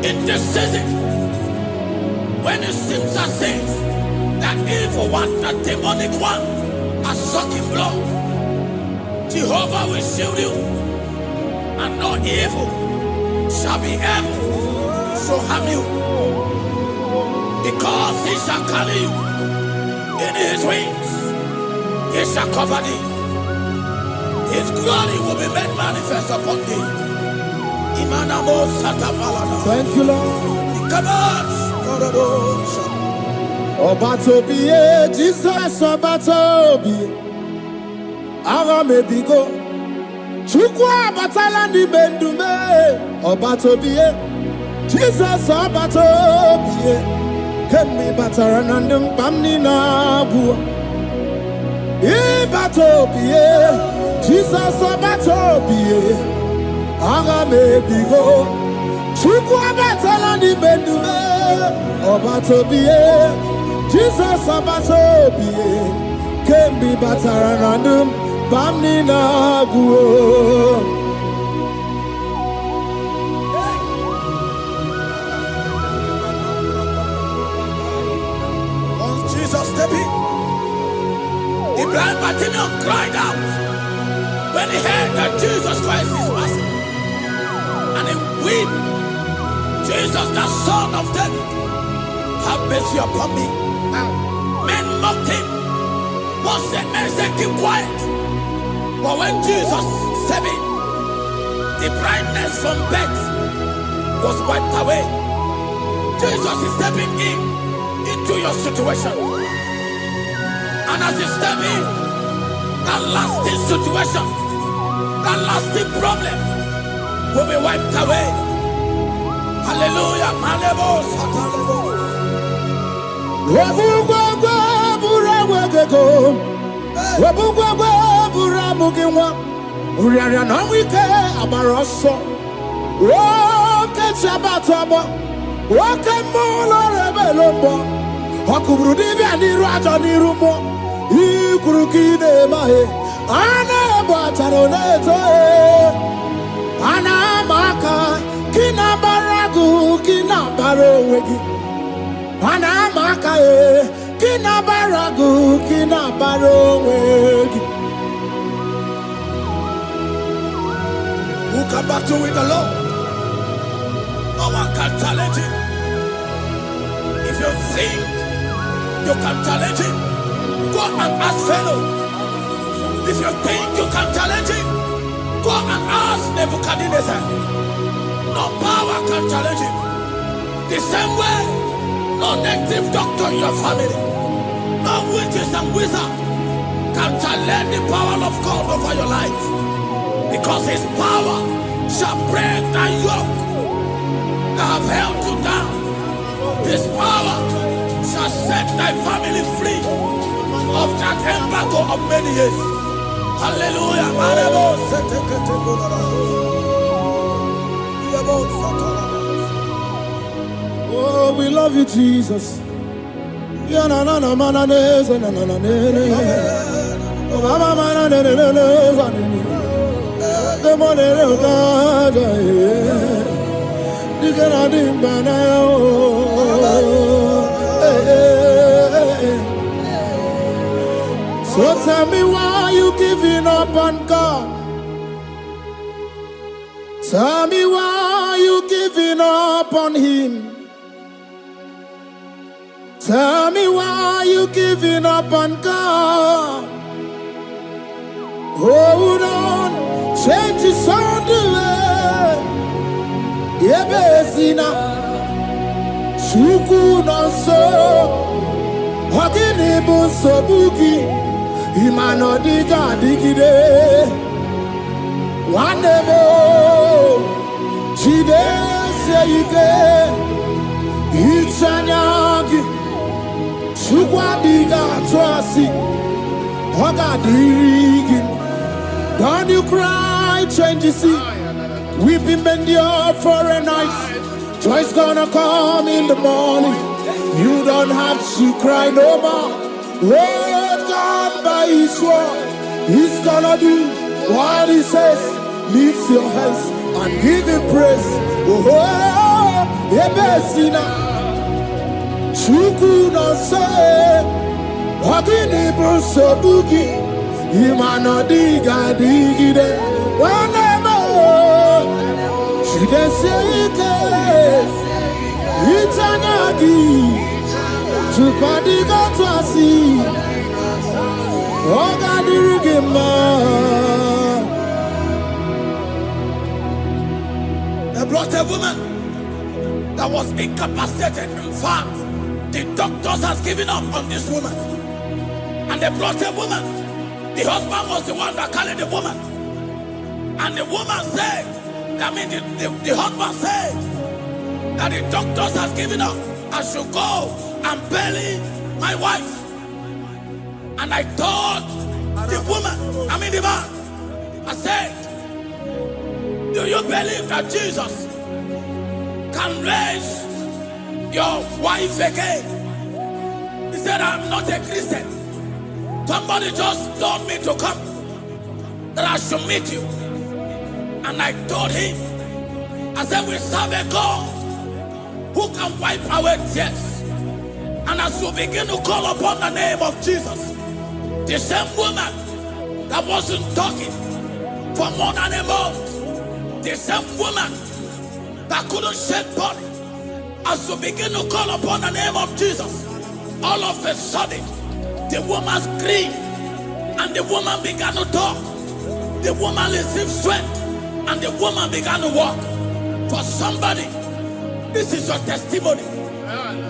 In this season, when it seems as if that evil one, that demonic one, are sucking blood, Jehovah will shield you, and no evil shall be able to harm you, because He shall carry you in His wings. He shall cover thee. His glory will be made manifest upon thee. Thank you, Lord. Obatobiye, Jesus Obatobiye. Aramebigo. Chukwa batala ni bendume. Obatobiye, Jesus Obatobiye. Kemi bataranandum bamni na bua. Ibatobiye, Jesus Obatobiye. Aramebigo. Chukwa batala ni bendume. Obatobiye, Jesus Obatobiye. Kemi bataranandum bamni na bua. Step in. The blind Bartimaeus cried out when he heard that Jesus Christ is passing, and he wept. Jesus, the Son of David, have mercy upon me. Men mocked him. Once the men said, keep quiet. But when Jesus said it, the brightness from birth was wiped away. Jesus is stepping into your situation. And as you step in, that lasting situation, that lasting problem will be wiped away. Hallelujah. Ana bataroneto ana maka kina baragu kina barowegi ana maka kina baragu kina barowegi. Who can battle with the Lord? No one can challenge him. If you think you can challenge him, go and ask fellow. If you think you can challenge him, go and ask Nebuchadnezzar. No power can challenge him. The same way, no native doctor in your family, no witches and wizards can challenge the power of God over your life, because his power shall break that yoke that have held you down. His power shall set thy family free of that embargo of many years. Hallelujah. Oh, we love you, Jesus. So tell me, why you giving up on God? Tell me, why you giving up on him? Tell me, why you giving up on God? Hold on, change is on the way. Yebezina, Shuku no so, Hagini bunso buki, Imano diga digide, Wandebo, Chide seyike, Ichanyagi, Shukwa diga twasi, Hoga digin. Don't you cry, change you see. Weeping endure for a night. Joy's gonna come in the morning. You don't have to cry no more. Lord God by his word, he's gonna do what he says. Lift your hands and give him praise. Oh, Ebesina, Chuku no say, Wakini Bruso Bugi. Imano diga digide, whenever she can say it, it's an agi to Kadiga Twasi. Oh, God, they brought a woman that was incapacitated. In fact, the doctors has given up on this woman, and they brought a woman. The husband was the one that carried the woman. And the woman said, the husband said that the doctors has given up. I should go and bury my wife. And I told the man, I said, do you believe that Jesus can raise your wife again? He said, I'm not a Christian. Somebody just told me to come, that I should meet you. And I told him, I said, we serve a God who can wipe away tears. And as we begin to call upon the name of Jesus, the same woman that wasn't talking for more than a month, the same woman that couldn't shed blood, as we begin to call upon the name of Jesus, all of a sudden, the woman screamed, and the woman began to talk. The woman received strength, and the woman began to walk. For somebody, this is your testimony.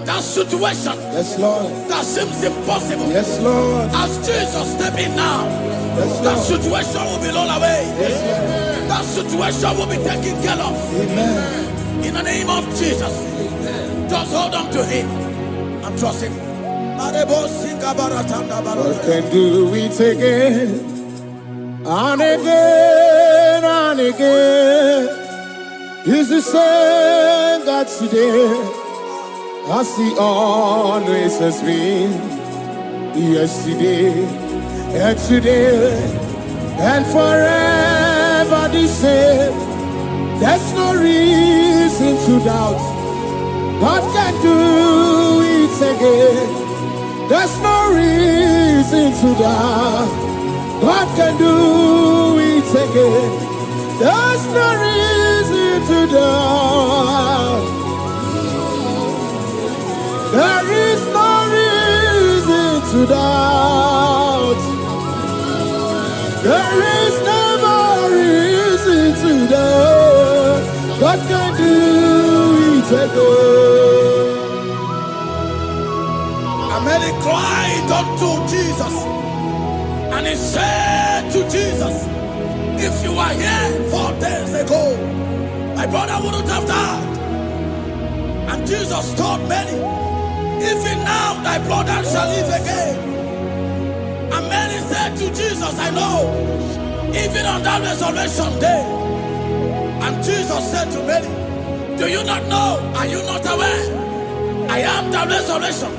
That situation, yes, Lord, that seems impossible, yes, Lord, as Jesus step in now, yes, that situation will be rolled away. Yes, that situation will be taken care of. Amen. In the name of Jesus, just hold on to him and trust him. God can do it again and again and again. He's the same God today as he always has been. Yesterday and today and forever the same. There's no reason to doubt. God can do it again. There's no reason to doubt. God can do it again. There's no reason to doubt. There is no reason to doubt. There is never reason to doubt. God can do it again. America cried unto Jesus, and he said to Jesus, if you were here 4 days ago, my brother wouldn't have died. And Jesus told many, even now thy brother shall live again. And many said to Jesus, I know, even on that resurrection day. And Jesus said to many, do you not know? Are you not aware? I am the resurrection,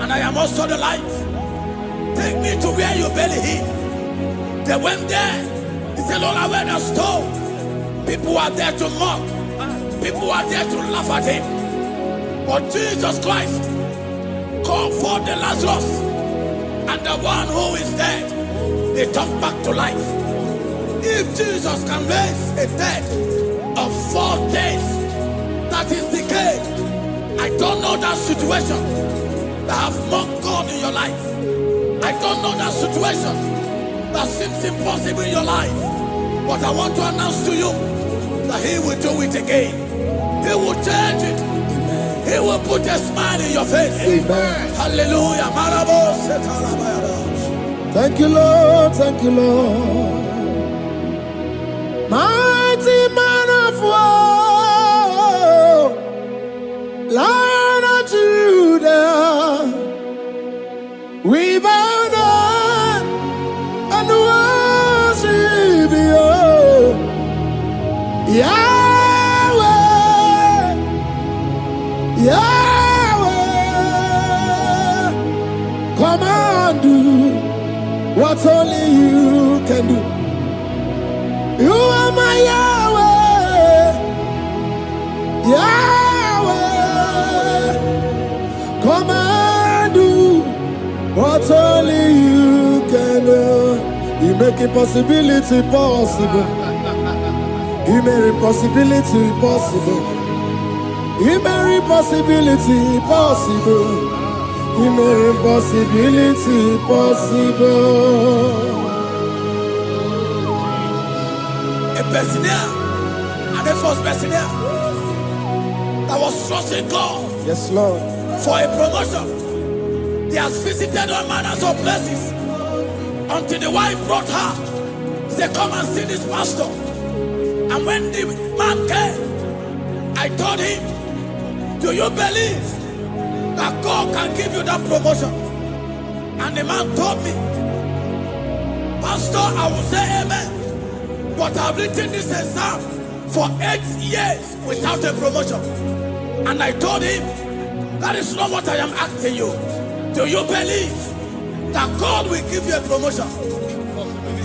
and I am also the life. Take me to where you bury him. They went there. He said, Lord, I wear the stone. People are there to mock. People are there to laugh at him. But Jesus Christ called for the Lazarus, and the one who is dead, they come back to life. If Jesus can raise a dead of 4 days that is decayed, I don't know that situation that have mocked God in your life. I don't know that situation that seems impossible in your life. But I want to announce to you that he will do it again. He will change it. He will put a smile in your face. Amen. Hallelujah. Thank you, Lord. Thank you, Lord. Mighty man of war, Lion of Judah, we bow down and worship you, Yahweh, Yahweh. Come and do what only you can do. You are my Yahweh, Yahweh. Come and do what only you can do. You make impossibility possible. You make impossibility possible. You make impossibility possible. You make impossibility possible. A Bessenia, and the first Bessenia that was trusting God, Yes, Lord. for a promotion. He has visited all manners of places until the wife brought her. He said, come and see this pastor. And when the man came, I told him, do you believe that God can give you that promotion? And the man told me, Pastor, I will say amen, but I've written this exam for 8 years without a promotion. And I told him, that is not what I am asking you. Do you believe that God will give you a promotion?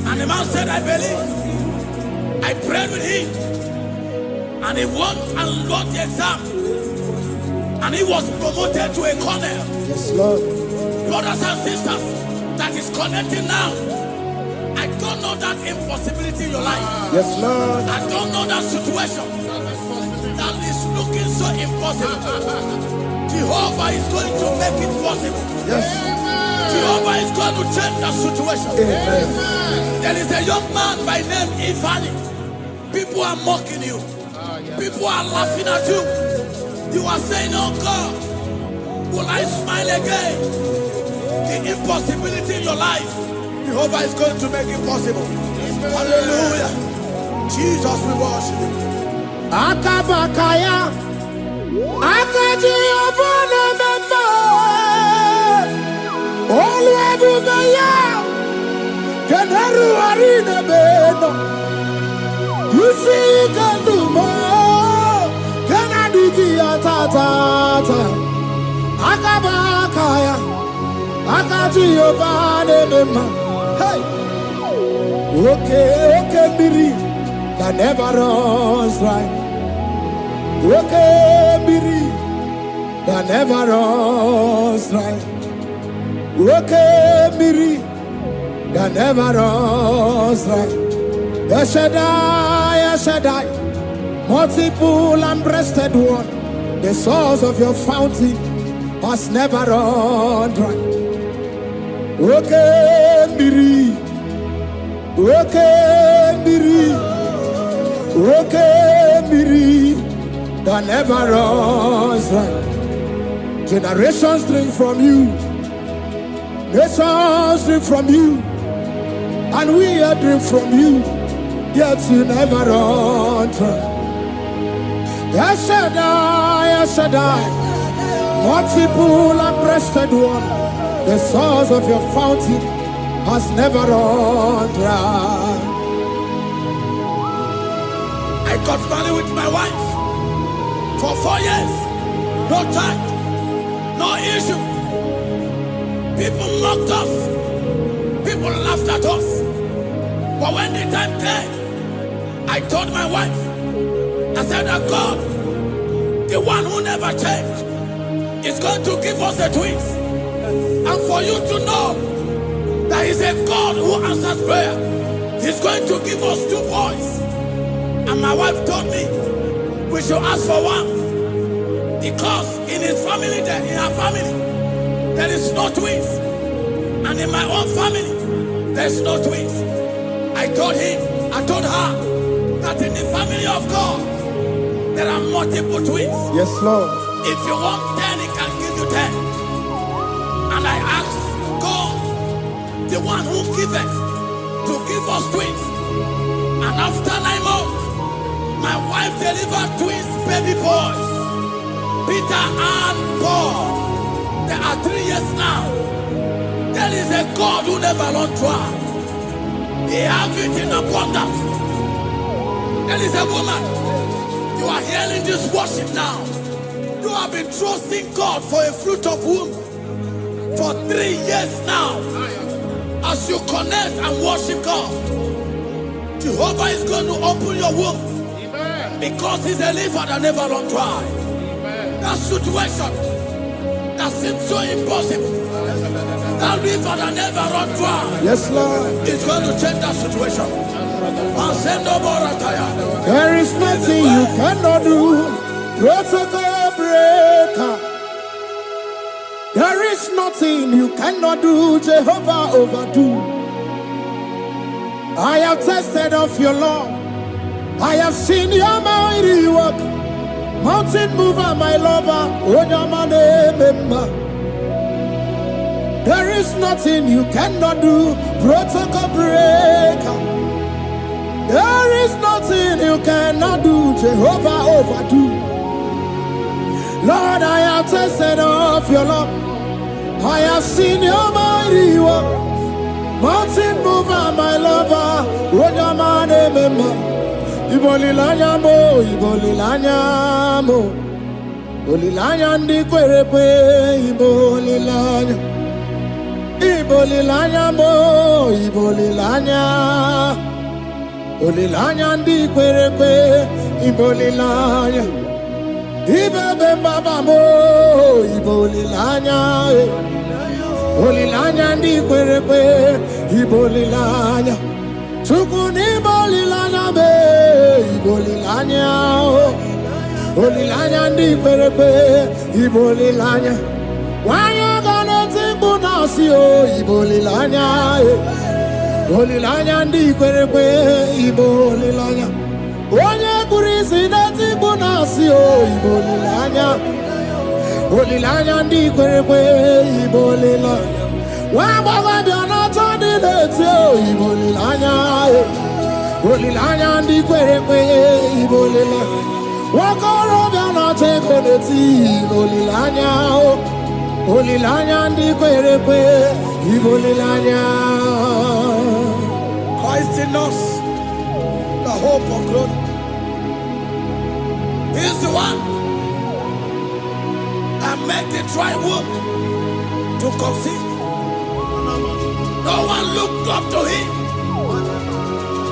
And the man said, I believe. I prayed with him, and he went and wrote the exam, and he was promoted to a colonel. Yes, Lord. Brothers and sisters, that is connecting now. I don't know that impossibility in your life. Yes, Lord. I don't know that situation that is looking so impossible. Jehovah is going to make it possible. Yes. Jehovah is going to change the situation. Amen. There is a young man by name Ifani. People are mocking you. People are laughing at you. You are saying, oh God, will I smile again? The impossibility in your life, Jehovah is going to make it possible. Hallelujah. Jesus, we worship you. Akabakaya, Akaji Obana Memba, Olwebugaya, Kenaru Arina Beno. You see, you can do more. Kanadiki Atata, Akabakaya, Akaji Obana Memba. Hey, okay, Biri. That never runs dry. Okay, Biri, that never runs dry. Okay, Biri, that never runs dry. Shaddai, multiple and breasted one, the source of your fountain has never run dry. Okay, Biri, okay, Biri. Okay, Miri, that never runs dry. Generations drink from you, Nations drink from you, and we are drink from you, yet you never run dry. Yes, Shaddai, multiple and breasted one, the source of your fountain has never run dry. I got married with my wife for 4 years. No child, no issue. People mocked us. People laughed at us. But when the time came, I told my wife, I said that God, the one who never changed, is going to give us a twins. And for you to know that He's a God who answers prayer, He's going to give us 2 boys. And my wife told me we should ask for one, because in her family, there is no twins, and in my own family, there's no twins. I told her that in the family of God, there are multiple twins. Yes, Lord. If you want 10, He can give you 10. And I asked God, the one who giveth, to give us twins. And after 9 months, my wife delivered twins, baby boys, Peter and Paul. There are 3 years now. There is a God who never runs dry. He has it in abundance. There is a woman. You are hearing this worship now. You have been trusting God for a fruit of womb for 3 years now. As you connect and worship God, Jehovah is going to open your womb, because He's a river that never runs dry. That situation that seems so impossible, that river that never runs dry, Yes, Lord. is going to change that situation. There is nothing you cannot do. Protocol breaker. There is nothing you cannot do. Jehovah overdo. I have tasted of your love. I have seen your mighty work. Mountain mover, my lover. There is nothing you cannot do. Protocol breaker. There is nothing you cannot do. Jehovah overdo. Lord, I have tasted of your love. I have seen your mighty work. Mountain mover, my lover. Ibolilanya mo, ibolilanya mo. Ibolilanya ndi kwerepe, ibolilanya. Ibolilanya mo, ibolilanya. Ibolilanya ndi kwerepe, ibolilanya. Ibebe baba mo, ibolilanya. Ibolilanya ndi kwerepe, ibolilanya. Chukuni ibolilanya be, ibolilanya. Ibolilanya ndi kwerepe, ibolilanya. Wanya gana tibu nasi o, ibolilanya. Ibolilanya ndi kwerepe, ibolilanya. Wanya kurisi na tibu nasi o, ibolilanya. Ibolilanya ndi kwerepe, ibolilanya. Wamba biana tandi leti o, ibolilanya. Ibolilanya ndi kwerepe, ibolilanya. Wakoro biana teko leti, ibolilanya. Ibolilanya ndi kwerepe, ibolilanya. Christ in us, the hope of glory. He is the one that made the dry womb to conceive. No one looked up to Him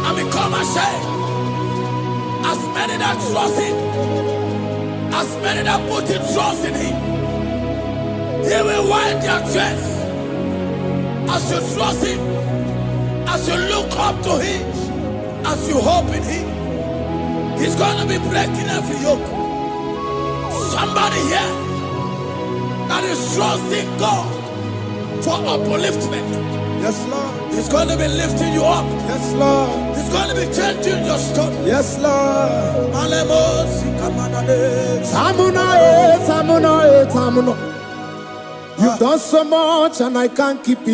and become ashamed. As many that trust Him, as many that put in trust in Him, He will wipe their tears. As you trust Him, as you look up to Him, as you hope in Him, He's going to be breaking every yoke. Somebody here that is trusting God for upliftment. Yes, Lord. He's going to be lifting you up. Yes, Lord. He's going to be changing your story. Yes, Lord. Alemos, Ikamanade. Tamuna, Tamuna, Tamuna. You've done so much and I can't keep it.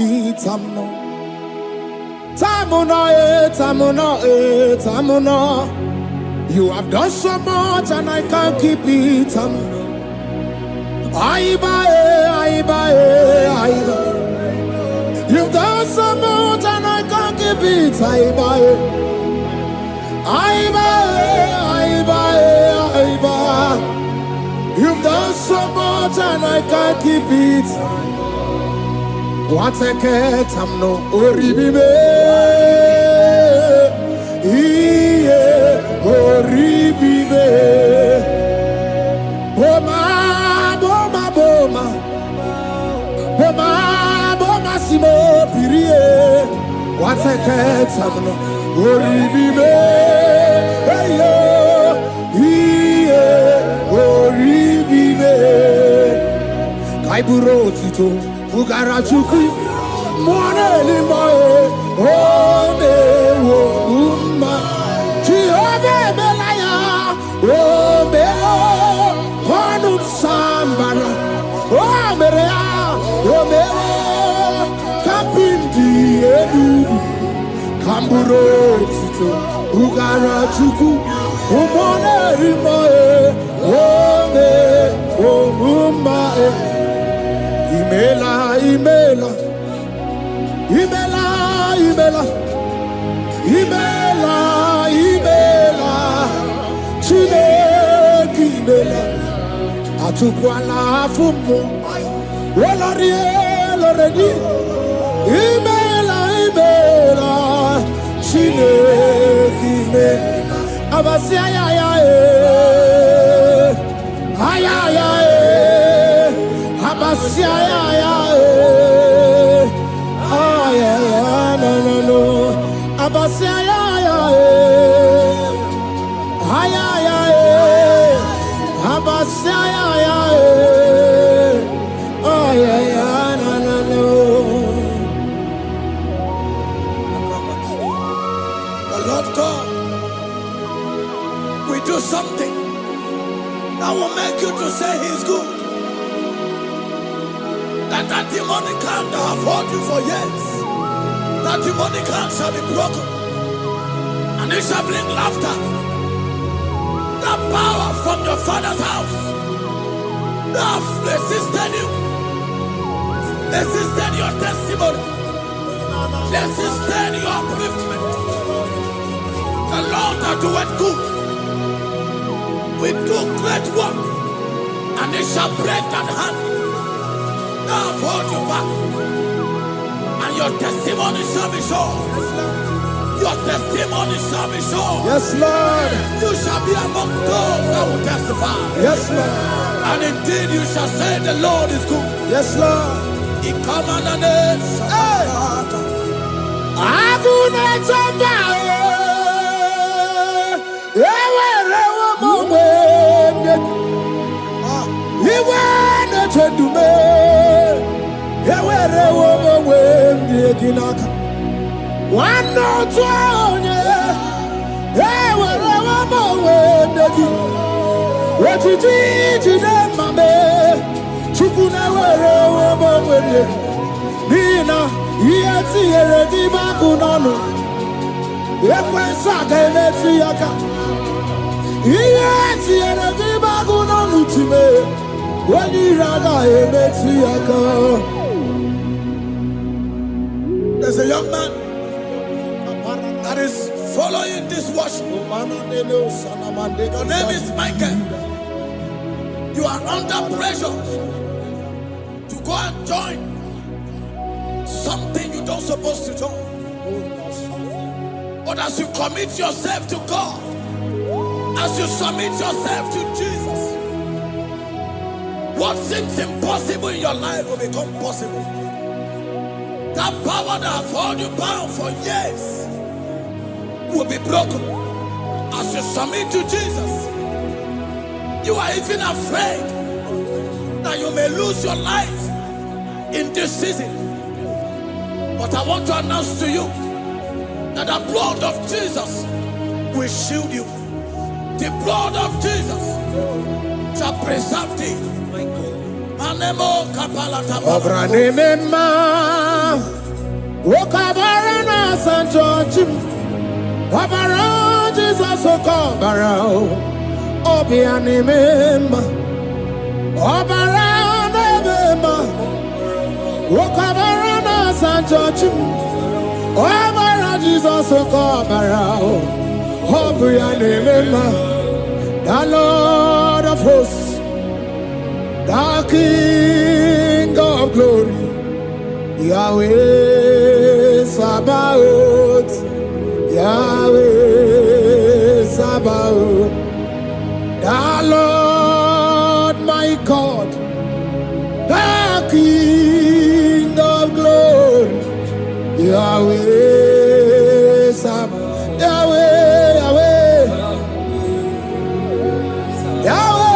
You have done so much and I can't keep it. You've done so much and I can't keep it. You've done so much and I can't keep it. What a cat, I'm no oribibe. Oribibe. Boma, boma, boma. Boma, boma, simo, pirie. What a cat, I'm no oribibe. Hey, yo. Oribibe. Kaiburo tito. Ugarachuku, Mone Limae, Ome Woma, Chiove Belaya, Ome Ponu Sambara, Omerea, Ome Kapindi Edu, Kamburo Tito, Ugarachuku, Mone Limae, Ome Woma. Imela, Imela, Imela, Imela, Imela, Imela, Chineke Imela, Atukwala Fumo, Olarie, Loredi, Imela, Imela, Chineke Imela, Abasia, Ayaya, Abasia, no. Abasia, Abasia, no. The Lord God will do something that will make you to say He's good. That demonic hand that have held you for years, that demonic hand shall be broken, and it shall bring laughter. That power from your father's house that have resisted you, resisted your testimony, resisted your upliftment. The Lord that doeth good will do great work, and it shall break that hand. I've hold you back, and your testimony shall be sure. Your testimony shall be sure. Yes, Lord. You shall be among those that will testify. Yes, Lord. And indeed you shall say the Lord is good. Yes, Lord. He come on the name. There's a young man that is following this worship. Your name is Michael. You are under pressure to go and join something you don't supposed to join. But as you commit yourself to God, as you submit yourself to Jesus, what seems impossible in your life will become possible. That power that has held you bound for years will be broken as you submit to Jesus. You are even afraid that you may lose your life in this season. But I want to announce to you that the blood of Jesus will shield you. The blood of Jesus shall preserve thee. And Obranema, Wokabarana San George, Wabara Jesus Okobara, Obianimema, Obaranema, Wokabarana San George, Wabara Jesus Okobara, Obianimema, the Lord of hosts, the King of glory, Yahweh Sabaoth, Yahweh Sabaoth, the Lord my God, the King of glory, Yahweh Sabaoth, Yahweh, Yahweh, Yahweh.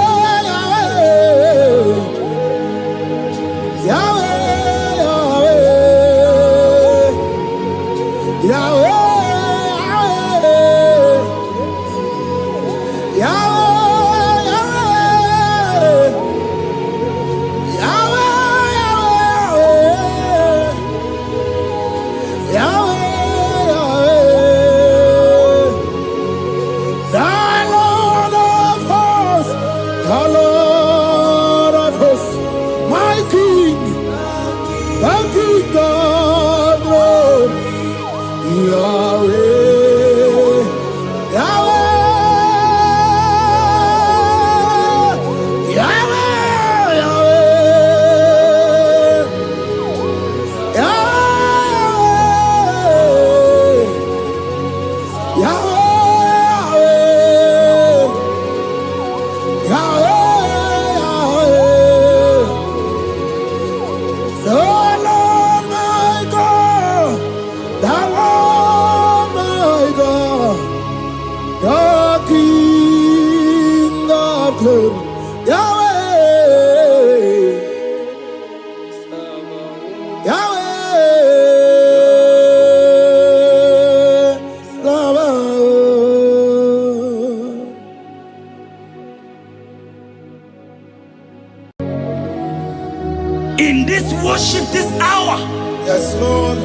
In this worship, this hour, yes, Lord,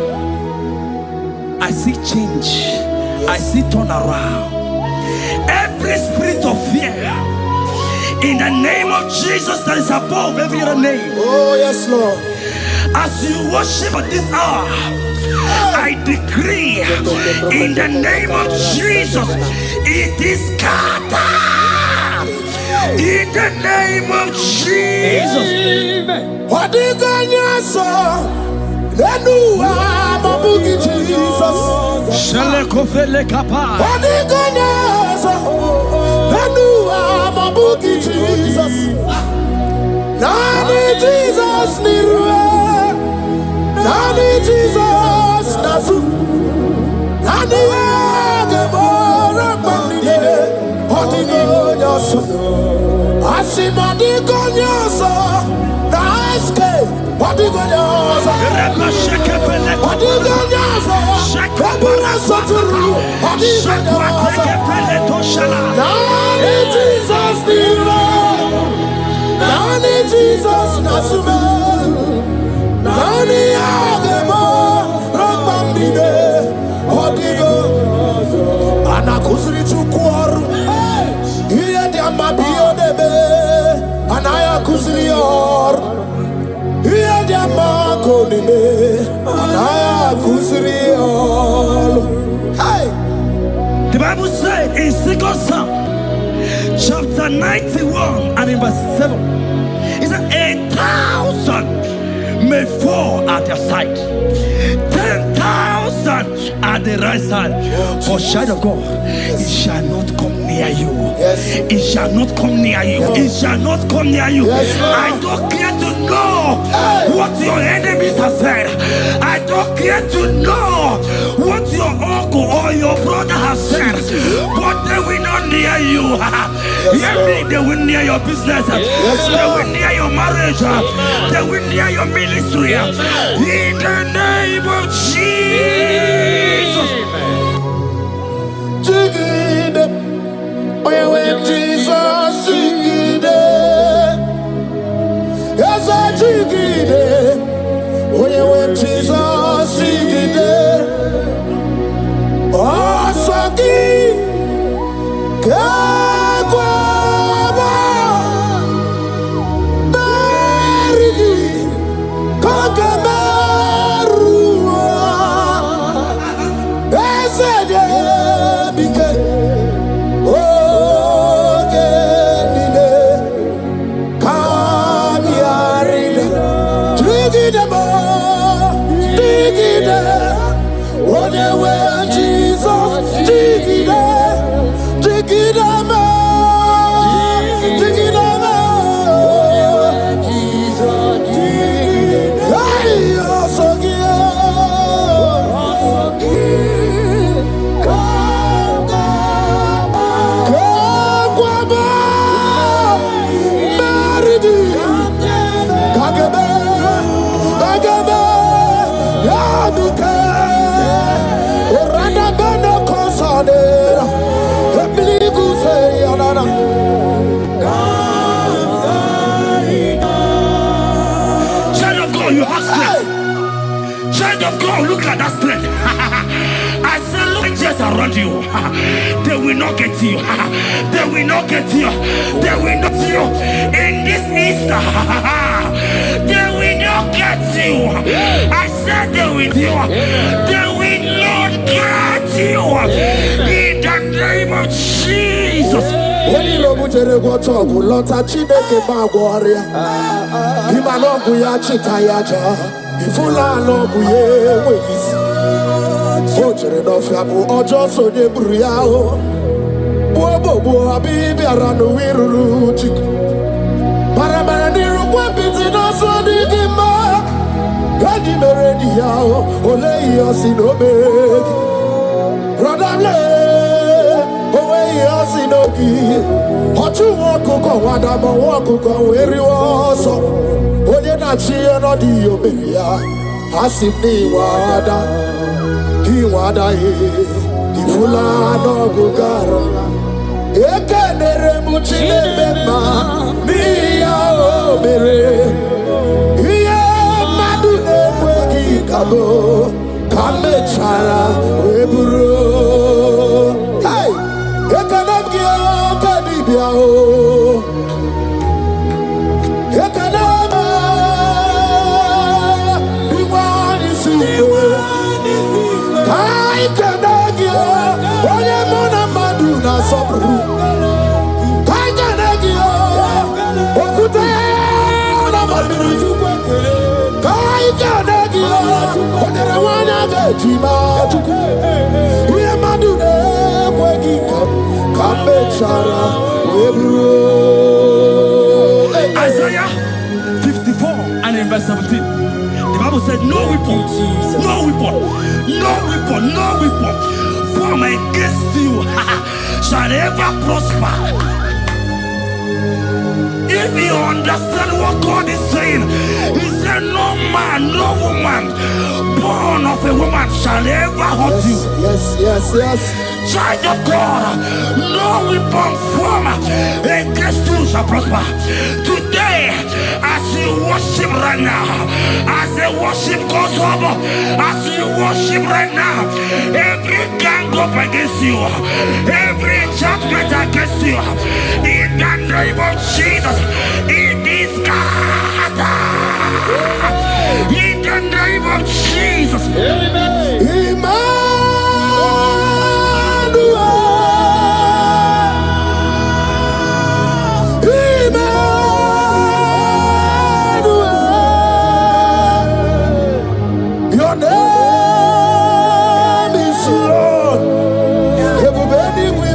I see change. Yes. I see turnaround. Every spirit of fear, in the name of Jesus that is above every other name. Oh, yes, Lord. As you worship at this hour, I decree in the name of Jesus, it is scattered. In the name of Jesus. What did God say? Then you are Babuki Jesus. What did God say? Then you are Babuki Jesus. Nani Jesus Nirwe. Nani Jesus Nasu. Nani Agemora Bandide. What did God say? Asimadi God say. What do you want? What do you The Bible said in 2 Psalm chapter 91 and in verse 7, it said 1,000 may fall at their side, 10,000 at the right side, for child of God, it shall not come near you. It shall not come near you. It shall not come near you. I don't care to know what your enemies have said. I don't care to know what your uncle or your brother has said, but they will not near you. They will near your business. They will near your marriage. They will near your ministry. In the name of Jesus. Jesus, Jesus igide osagi kakwaba berigi kagamerua ezede bike ogenine kamiarida digidema digide onewe Jesus digide digidema digidema Jesus digide hey osogie kakwaba maridi kagebe kagebe yaduke orada beno konsadera ebligu se yanana Child of God, you have strength. Child of God, look at that strength. I say, look angels around you. They will not get you. They will not get you. They will not get you. In this Easter, they will not get you. I said they will you. They will not get you. In the name of Jesus. Oni robu jere gotogu lota Chineke bagwaria Imanogu ya chita ya ja Ifula logu ye wegisi Ojere nofya bu ojo sonye buru ya o Buobo abibi aranu wiruru chiku Paramara niru kwa piti no so digima Gadi meredi ya o Ole iyo sinobegi Rodamle Sinogi, Hotu Wakuko, Wadamo Wakuko, where you also. Oyenachi and Odio Beria, Hasibni Wada, Hiwada, Ifula no Gugara, Ekanere Muchile Bema, Mia Obere, Ia Madune Wegi Kabo, Kame Chara, Weburu. Hey! Ekanamgia kadibiao Ekanama Iwani siwe Kai kanagia Onye mona madu na sobru Kai kanagia Okute na madu Kai kanagia Onye rawana vejima tuku Iye madu ne kwegika Isaiah 54 and in verse 17, the Bible said, no weapon, no weapon, no weapon, no weapon formed against you shall ever prosper. If you understand what God is saying, He said, no man, no woman born of a woman shall ever hurt you. Yes. Child of God, no weapon formed against you shall prosper. Today, as you worship right now, as the worship goes over, as you worship right now, every gang up against you, every judgment against you, in the name of Jesus, it is God. In the name of Jesus. Amen. Your name is Lord. Everybody we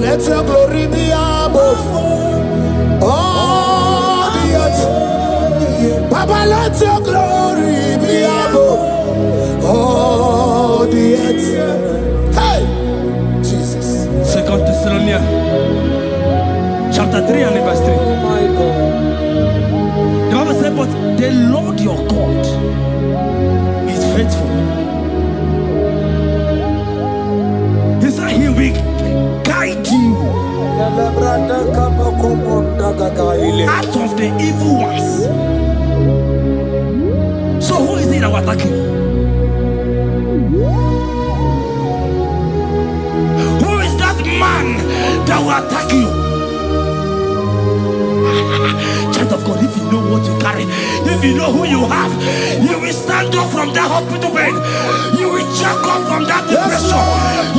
let your glory be above all the earth. Papa, let your glory be above all the earth. Hey, Jesus. 2 Thessalonians chapter 3 and verse 3. Oh my God. The Bible said, but the Lord your God is faithful. He said he will guide you out of the evil ones. So who is it that will attack you? Who is that man that will attack you? Child of God, if you know what you carry, if you know who you have, you will stand up from that hospital bed. You will check up from that depression.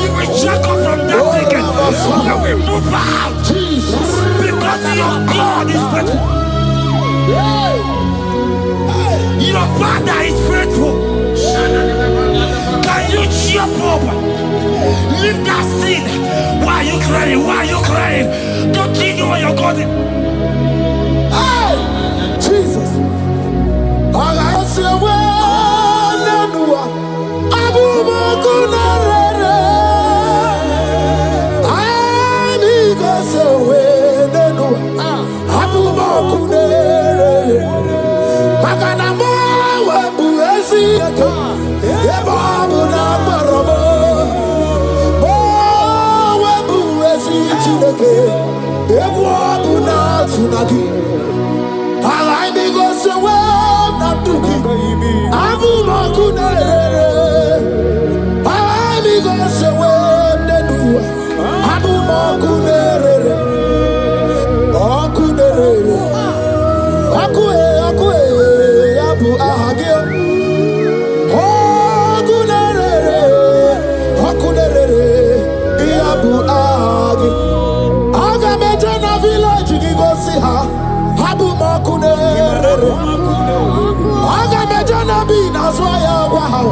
You will check up from that ticket. You will move out. Because your God is faithful. Your Father is faithful. Can you cheer up? Leave that seed. Why are you crying? Why are you crying? Don't you know what you're going? Hey, Jesus. I see a way. Abuja kunarere. I need to see a way. Abuja kunarere. Magana mo webu esi eka. Eba abuna marobo. Mo webu esi chineke. Ebu abuna tunagi. I need to see a way. Natuki. Abuja kunarere. I need to see a way. Abuja kunarere. Kunarere. Akue, Abu Ahagio. Oh, Kunarere, Abu Ahagi. Aga Mejana village, you go see her. Abu Makunere. Aga Mejana bin, that's why I wow.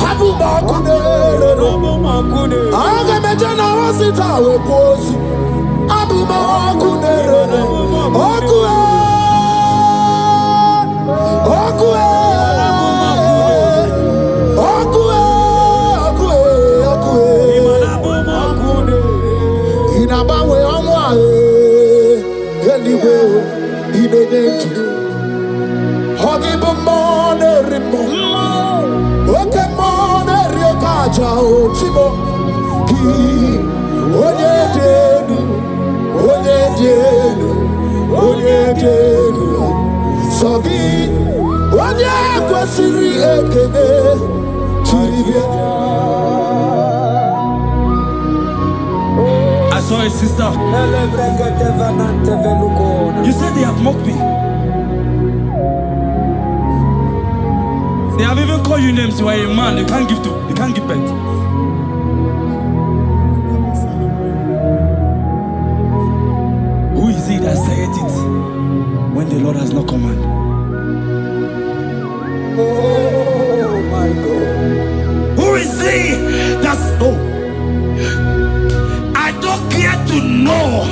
Abu Makunere. Aga Mejana was it our cozy. Abu Makunere. I saw a sister. You said they have mocked me. They have even called you names. You are a man. You can't give birth. Who is it that said it when the Lord has not commanded? Oh my God. Who is he that's I don't care to know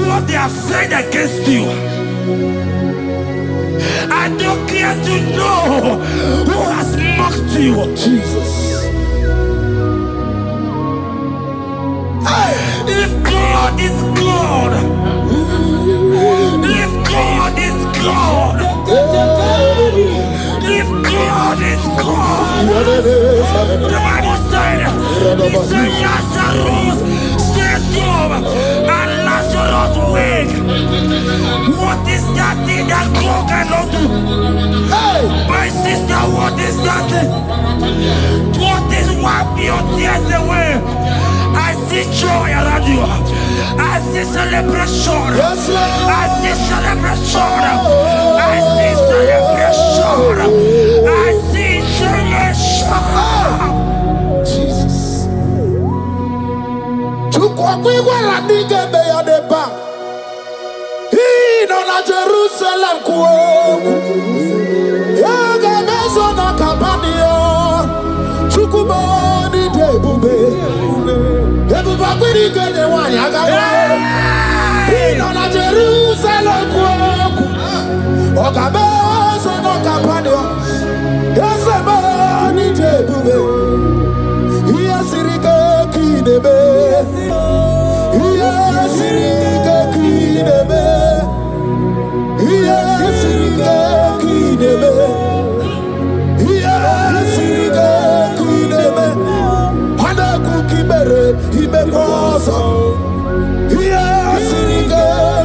what they have said against you. I don't care to know who has mocked you. Jesus. If God is God, if God is God, if God is God, the Bible said, he said Lazarus stayed up and Lazarus wake. What is that thing that God cannot do? Hey, my sister, what is that thing? What is wiping your tears away? I see joy around you. I see celebration. Yes, Lord. I see celebration. I see celebration. I see celebration. Jesus. Tukwakwiwala nigebe ya deba. Ino na Jerusalem kuoku. Yaga mezo na kapadio. Chukuboni debube. Ebuba kwiri genye wanya gawa. Kapanio. Yes, a man in Jebube. Yes, Rika Kidebe. Yes, Rika Kidebe. Yes, Rika Kidebe. Yes, Rika Kidebe. Hana Kukibere, Ibekosa. Yes, Rika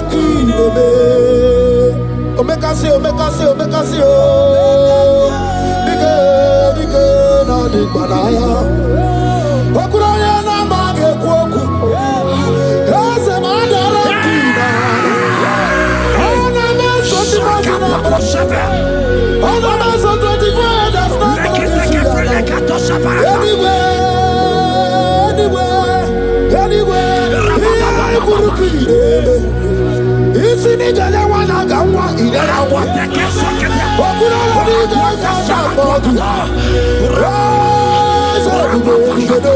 Kidebe. Omekasi, Omekasi, Omekasi, Dike, Dike, na Dikbanaya. Okuraya na Mage Kwoku. Yes, Madara Kina. Ona Maso Timazina. Ona Maso 24, that's not anywhere. Isi ni jale wana gawa idara wate kesake. Okura ni gaga bodu. Raza budo.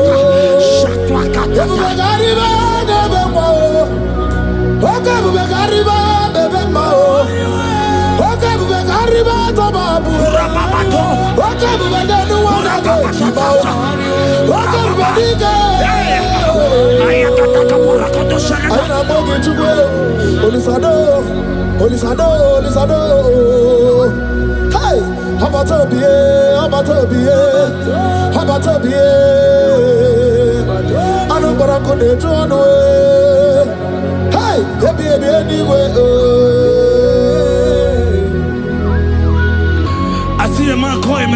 Shakwa kata. Gariba bebe mo. Oka bebe gariba bebe mo. Oka bebe gariba tobabu. Rababato. Oka bebe denu wana gawa. Oka bebe diga. Ayakata kapura koto shaka. Ayana mogi chukwe. Olisado, Olisado, Olisado. Hey, Habatobie, Habatobie, Habatobie. I know what I could do on the way. Hey, baby, anyway. I see a man call him.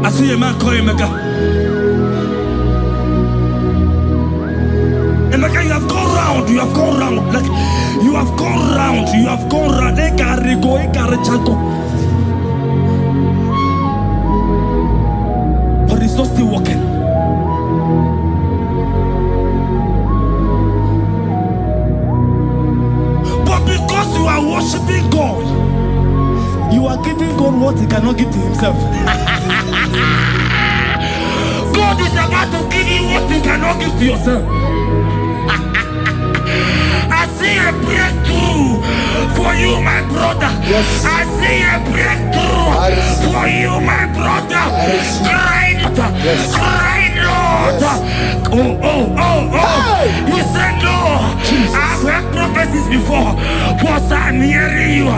I see a man call him. And like you have gone round, like you have gone round, but it's not still working. But because you are worshiping God, you are giving God what he cannot give to himself. God is about to give you what you cannot give to yourself. I see a breakthrough for you, my brother. Yes. I see a breakthrough for you, my brother. Cry, Yes. cry, Lord. Yes. Oh. Hey. You said no. Jesus. I've heard prophecies before, but I'm hearing you.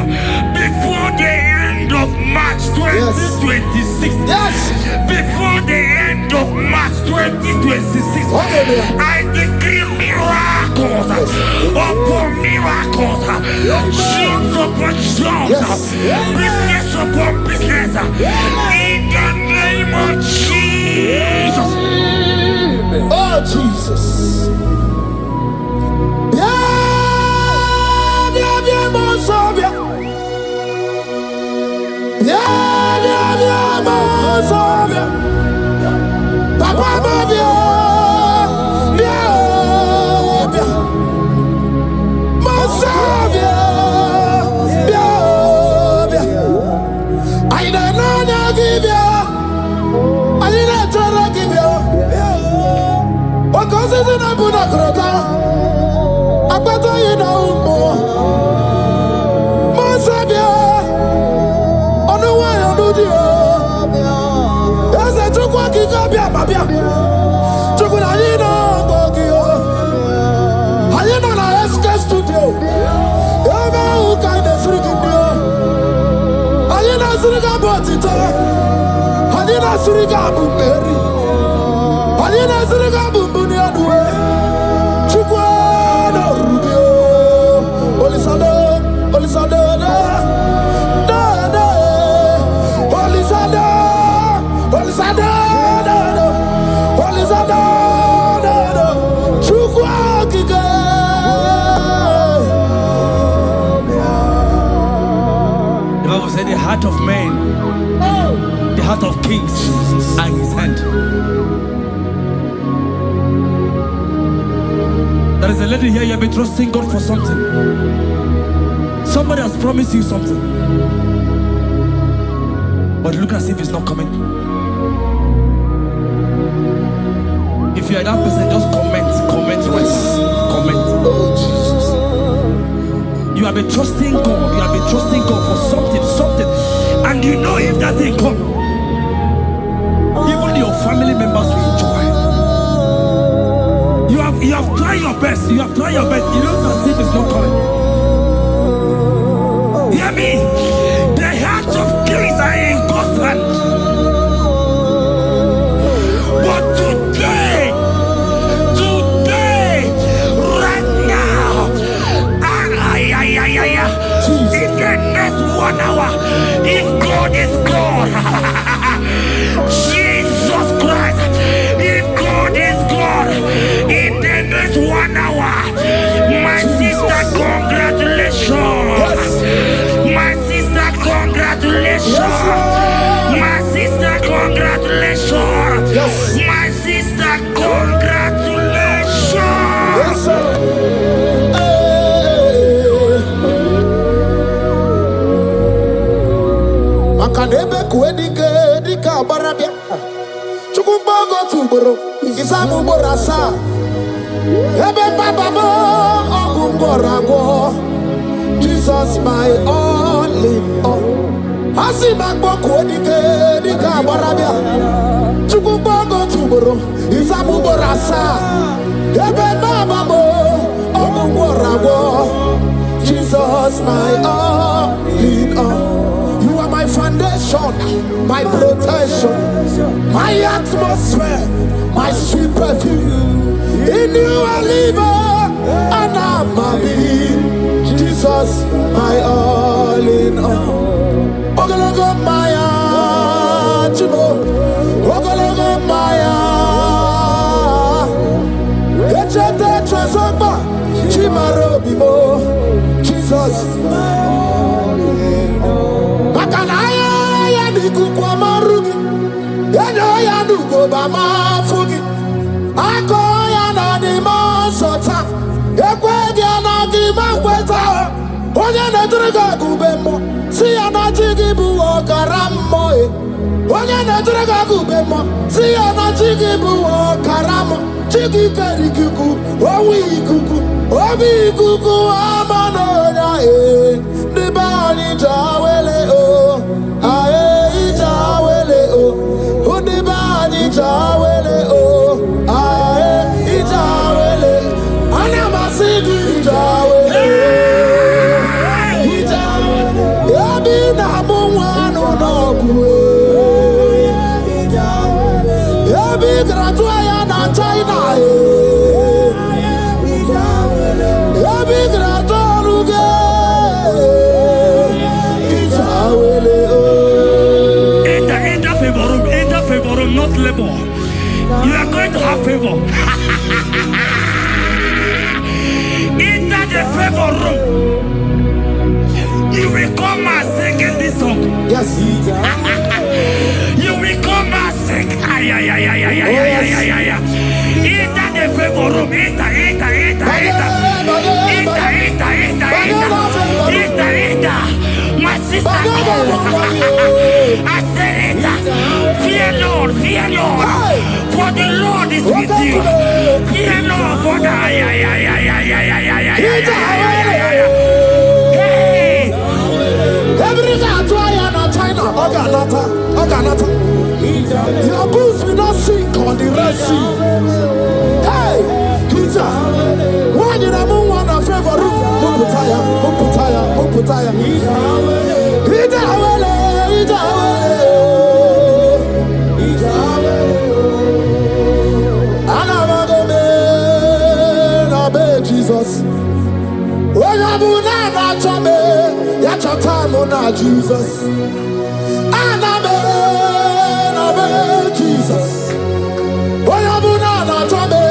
Before the end of March 2026. Yes. Before the end of March 2026. Okay, I decree miracles upon miracles, jobs upon jobs, Yes. business upon business, in the name of Jesus. Oh, Jesus. Yeah, Monsovia. Yeah, Monsovia. Papa, Mavia. I don't know, give you. I didn't try to give you. What goes in a Buddha? I better you know more. Monsavia. On the way, on the deal. There's a took walking up here, Babia. Took what I know, Bogio. I didn't know I escaped studio. Who kind of freaking deal? I didn't Suriga Botita. I didn't Suriga Bumberi. I didn't Suriga Bumbunia. Chukwano Rubio. Olisado, Olisado, Olisado, Olisado, Olisado, Chukwakika. The Bible said the heart of man, the heart of kings are in his hand. There is a lady here, you have been trusting God for something. Somebody has promised you something, but look as if it's not coming. If you are that person, just comment, comment. Oh, Jesus. You have been trusting God. You have been trusting God for something. And you know if that thing come, even your family members will enjoy. You have tried your best. You have tried your best. You know as if it's not coming. Hear me? The hearts of kings are in God's hand. But today, right now, in the next 1 hour, if God is God, Jesus Christ, if God is God, in the next 1 hour, my sister, congratulations. My sister, congratulations. My sister, congratulations. My sister, congratulations. Yes, sir. Makanebe kuedike dika barabia. Chukumbago tuboro. Isamu borasa. Ebe baba mo ogungorago. Jesus my all in all. Asibagbo kuedike dika barabia. Chukumbago tuboro. Isamu borasa. Ebe baba mo ogungorago. Jesus my all in all. You are my foundation, my protection, my atmosphere, my sweet perfume. In you I live and I'm a being. Jesus, my all in all. Ogologo maya, chibo. Ogologo maya. Echete trezogba, chimaro bimo. Jesus, Makanaya ya dikuku amarugi, ya ya dugo bama fugi. Ako ya na di masota, ekwe ya na di makweta. Onye netrega gubemo, si ya na chigi buwo karamo. Onye netrega gubemo, si ya na chigi buwo karamo. Chigi kerikuku, owi kuku, obi kuku amanoya Nibani jawele o, ae jawele o. Nibani jawele o, ae jawele. Anamasidi jawele. Yabi na mumwanu nogwe. Yabi gratua ya na China Yabi gratua ruge. Enter favor room, not labor. You are going to have favor. Enter the favor room. You will come and sing in this song. Yes. You will come and sing. Enter the favor room. Enter. My sister, I said it. Fear Lord. For the Lord is with you. Fear Lord, for the hey. Every China, Oganata. Your boots will not sink on the Red Sea. Hey, Peter, why did I move on a favor room? Muputaya. Jesus. When I'm not chame, yachatamuna Jesus. Anabe Jesus. When I'm not chame,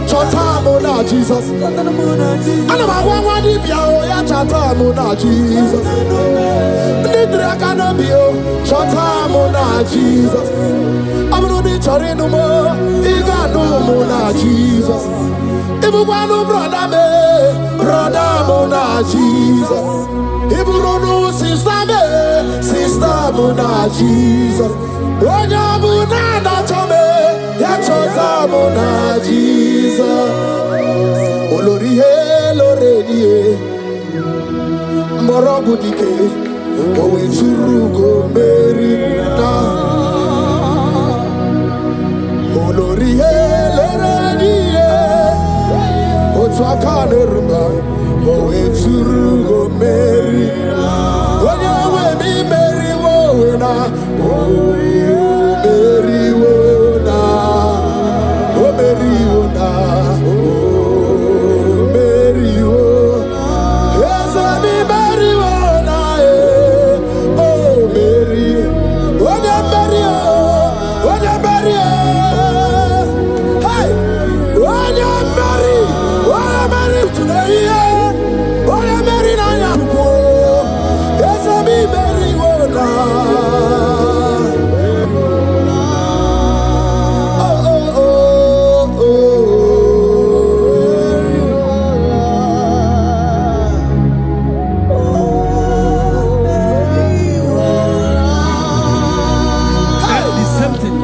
chatamuna Jesus. Anamawadi biao yachatamuna Jesus. Nidra kanabio chatamuna Jesus. Amruni charinumo iganumuna Jesus. Ibuwanu brother muna Jesus. Iburonu sister muna Jesus. Onya muna na chome ya chota muna Jesus. Olori he loredi he. Morogudike, Owe Turugo Merida, Olorie, Loradie, Otwakanerba, Owe Turugo Merida, Oyawe mi Meri Wona, Meri Wona, Meri Wona, Meri Wona, yes, mi Meri Wona, oh Meri, Oya Meri, Oya Meri, hey, Oya Meri, Oya Meri today, Oya Meri na yaku, yes, mi Meri Wona.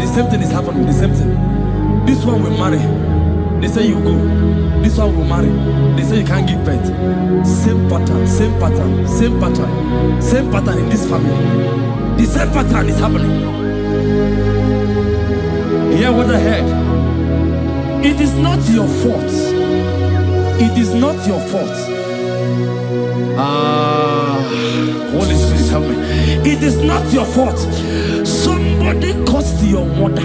The same thing is happening. The same thing. This one will marry. They say you go. This one will marry. They say you can't give birth. Same pattern, same pattern, same pattern, same pattern in this family. The same pattern is happening. Hear what I heard. It is not your fault. It is not your fault. Holy Spirit, help me. It is not your fault. Somebody caused your mother.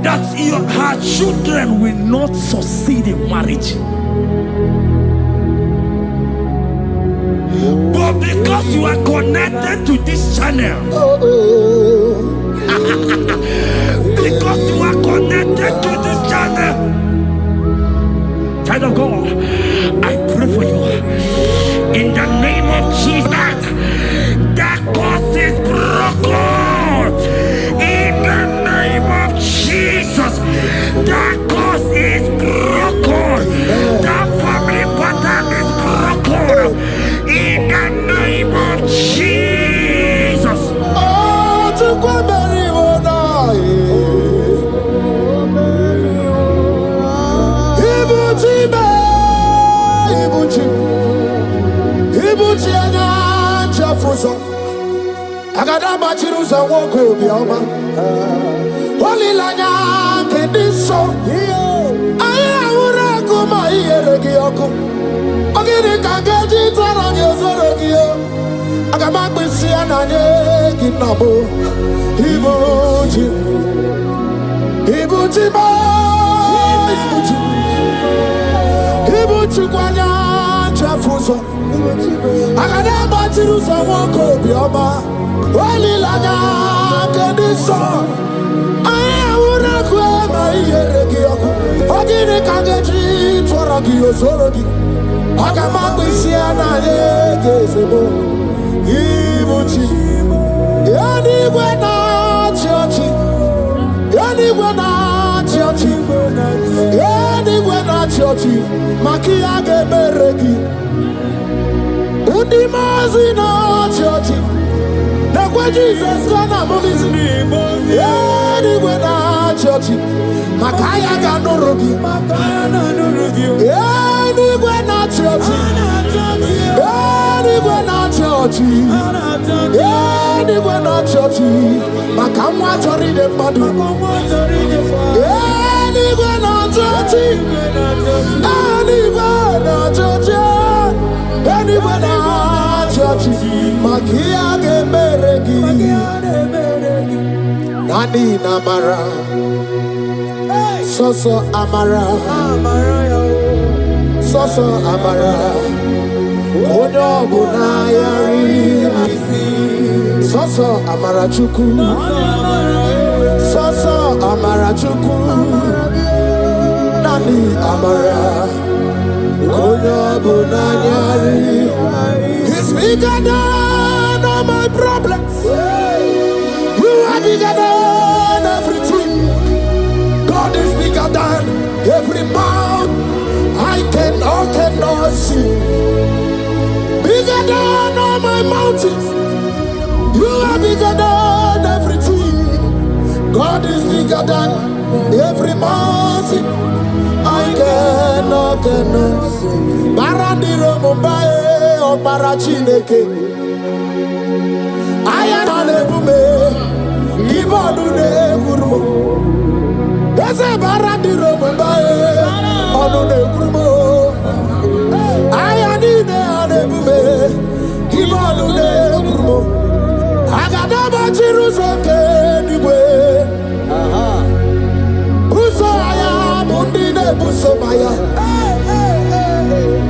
That her children will not succeed in marriage. But because you are connected to this channel, because you are connected to this channel, child of God, I pray for you in the name of Jesus. That cause is broken in the name of Jesus. That cause is broken. That family pattern is broken in the name of Jesus. Oh, to go marry Ibuchi anya chafuso agada machiruza woko bioma olilanya kediso aya ura kuma iyeregi oku ogiri kangeji tara nyozorogi agama kwisi ananye kinabo Ibuchi ba Ibuchi kwanya chafuso agada machiruza woko bioma olilanya kediso aya ura kuma iyeregi oku ogiri kangeji tara nyozorogi agama kwisi ananye kezebo Ibuchi anywhere na church makia gebereki undimazi na church na kwa Jesus kana movizi anywhere na church makaya ganorogi anywhere na church anywhere na church anywhere na church makamwa chori de madu anywhere na church anywhere na church anywhere na church makia gemeregi nani namara soso amara soso amara onyo bunayari soso amara chuku soso amara chuku nani amara onyo bunayari. He's bigger than all my problems. You are bigger than everything. God is bigger than every mountain I cannot see. Bigger than all my mountains. You are bigger than everything. God is bigger than every mountain I can Kenos, Barandiro Mumbai, or Barachineke. I am on a bume, give on the Gurmo. There's a Barandiro Mumbai, on the Gurmo. I am in the bume, give on the Gurmo. I got a Jerusalem anyway. Busaya, Bundina, Busomaya.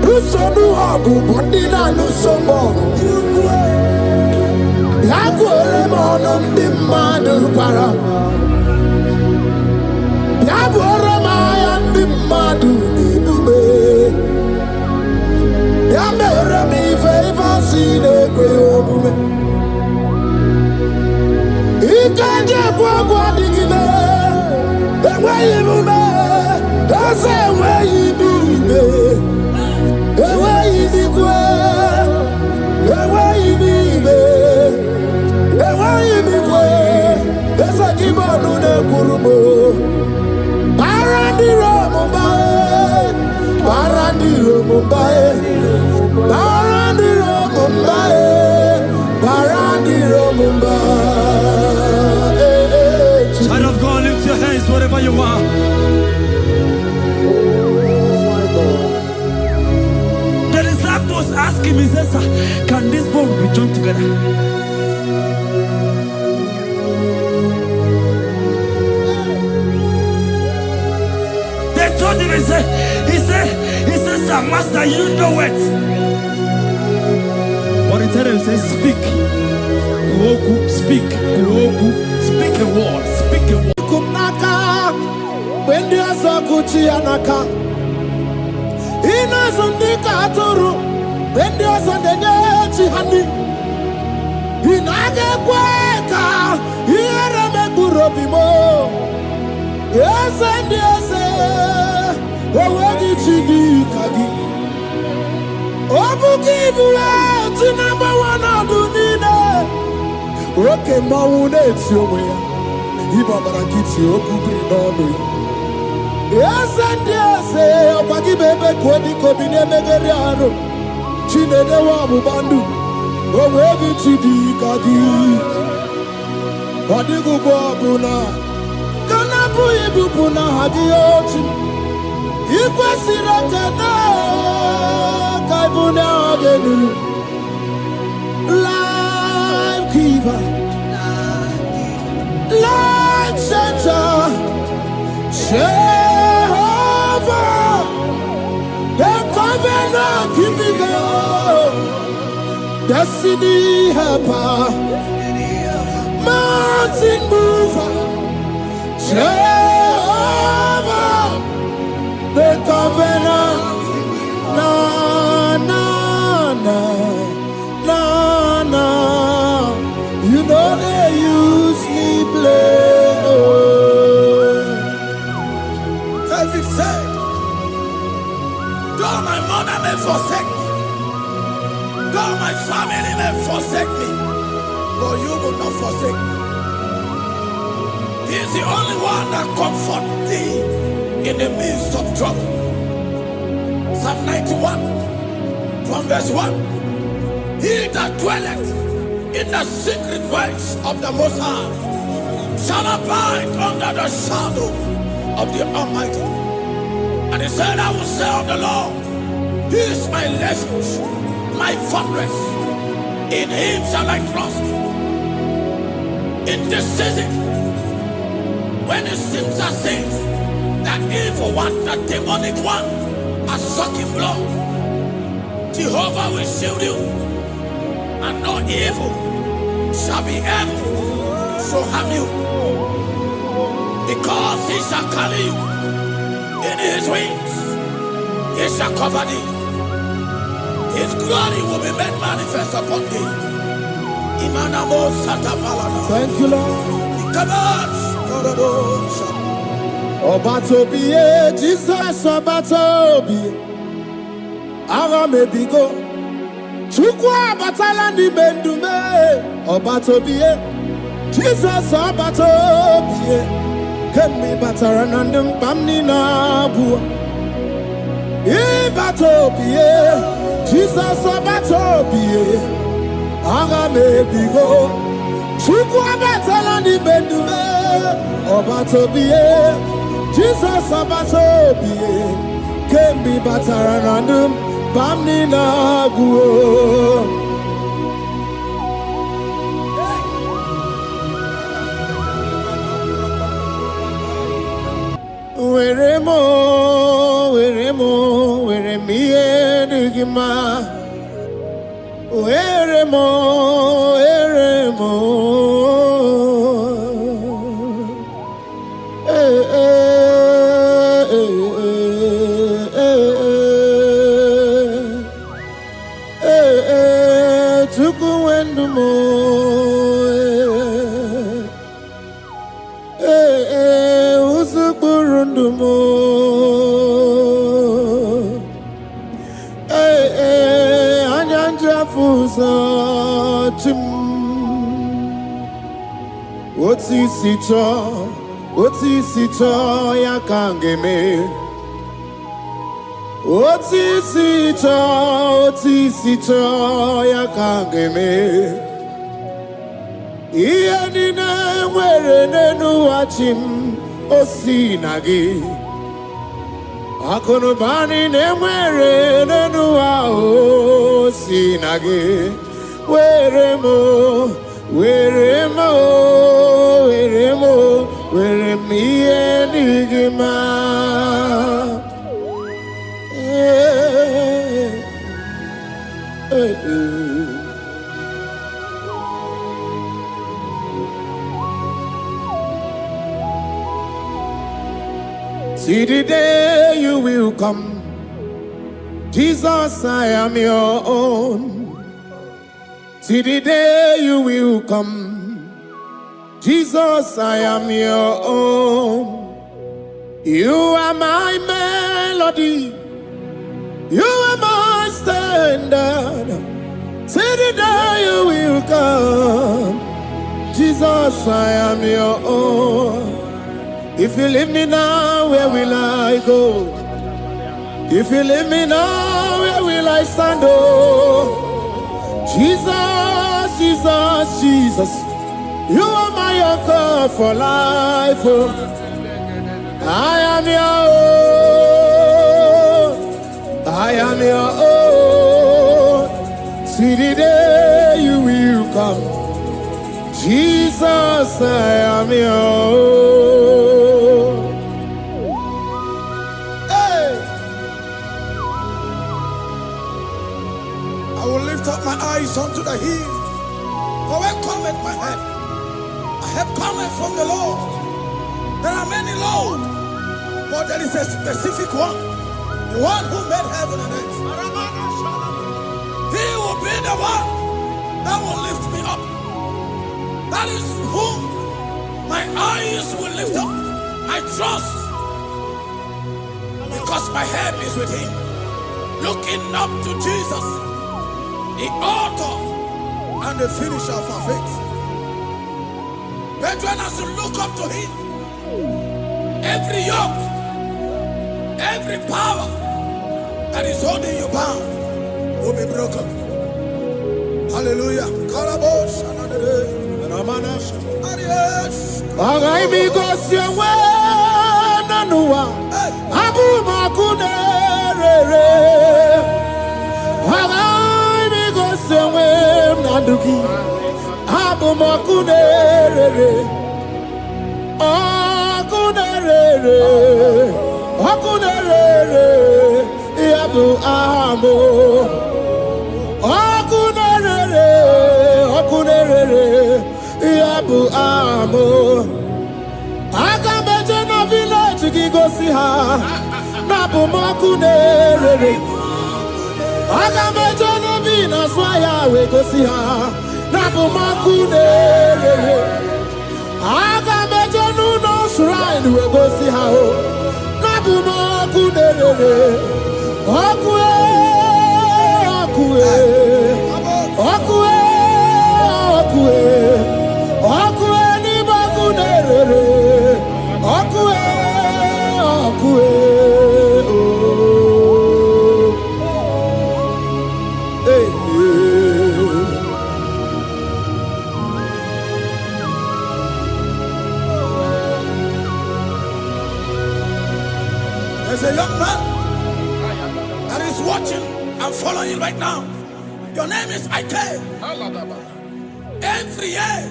Busonu Abu, Bundina, Nusomo. Yagueremon on the Madu Para. Yagueremay and the Madu Nidube. Yameremi favor see the Great. Ikanje kwa digime, ewe ibume, ese ewe ibibe, ewe ibikwe, ewe ibibe, ewe ibikwe, ese kibonu ne kurumo. Barandiro Mumbai, Barandiro Mumbai, Barandiro Mumbai, Barandiro Mumbai. Child of God, lift your hands wherever you are. The disciples asked him, he says, can this bone be joined together? They told him, he said, sir, master, you don't know it. But he told him, he says, speak. Speak. Speak a word. Speak a word. Kumnaka, when you are so good, Yanaka. Inazundika Turu, when you are so the honey. Inage Quaka, Yerame Burobimo. Yes, and yes, what did you do, Kagi? Obu give you out to number one of the Oke mawune etiyowe ya, iba barakiti okubri n'ọnụ. Yese ndị eze, ọkwagi bebe kwodi kobine megeri arụ. Chinede wa bubandu, owe gị chidi kadi. Ọdịgụgụ ọbụla, kanapụ ibupụ na ha gị ochi. Ikwesịrị ekene, ka ibu na ọgenu. Giver, light changer, Jehovah, the covenant keeping God, destiny helper, mountain mover, Jehovah, the covenant, you know they use me play. David said, though my mother may forsake me, though my family may forsake me, but you will not forsake me. He is the only one that comforts thee in the midst of trouble. Psalm 91, from verse 1. He that dwelleth in the secret place of the Most High shall abide under the shadow of the Almighty. And he said, I will say of the Lord, He is my refuge, my fortress. In Him shall I trust. In this season, when it seems as if that evil one, that demonic one, are sucking blood, Jehovah will shield you, and no evil shall be able to harm you, because He shall carry you in His wings. He shall cover thee. His glory will be made manifest upon thee. Thank you, Lord. Obatobiye, Jesus Obatobiye. Aramebigo. Chukwa batala ni mendume. Obatobiye. Jesus Obatobiye. Kemi bataranandum pamni na bua. Ibatopie, Jesus Obatopie, Anga mebigo, Chuku Abatala ni Bendume, Obatopie, Jesus Obatopie, Kembi Bataranandum, Bamni Naguo. Where me Digima. Where more. Otisito ya kangeme. Otisito ya kangeme. Iya nina mwere nenu wachim osinagi. Akono bani ne mwere nenu wa osinagi. Where me Digima. See the day you will come, Jesus, I am your own. See the day you will come, Jesus, I am your own. You are my melody, you are my standard. See the day you will come, Jesus, I am your own. If you leave me now, where will I go? If you leave me now, where will I stand? Oh, Jesus, Jesus, Jesus, you are my anchor for life. Oh, I am your own. I am your own. See the day you will come, Jesus, I am your own. Hey, I will lift up my eyes unto the hill. For where cometh my help? My help cometh from the Lord. There are many Lord, but there is a specific one, the one who made heaven and earth. He will be the one that will lift me up. That is whom my eyes will lift up. I trust, because my help is with him. Looking up to Jesus, the author and the finisher of our faith. Brethren, as you look up to him, every yoke, every power that is holding you bound will be broken. Hallelujah. right now. Your name is Ike. Every year,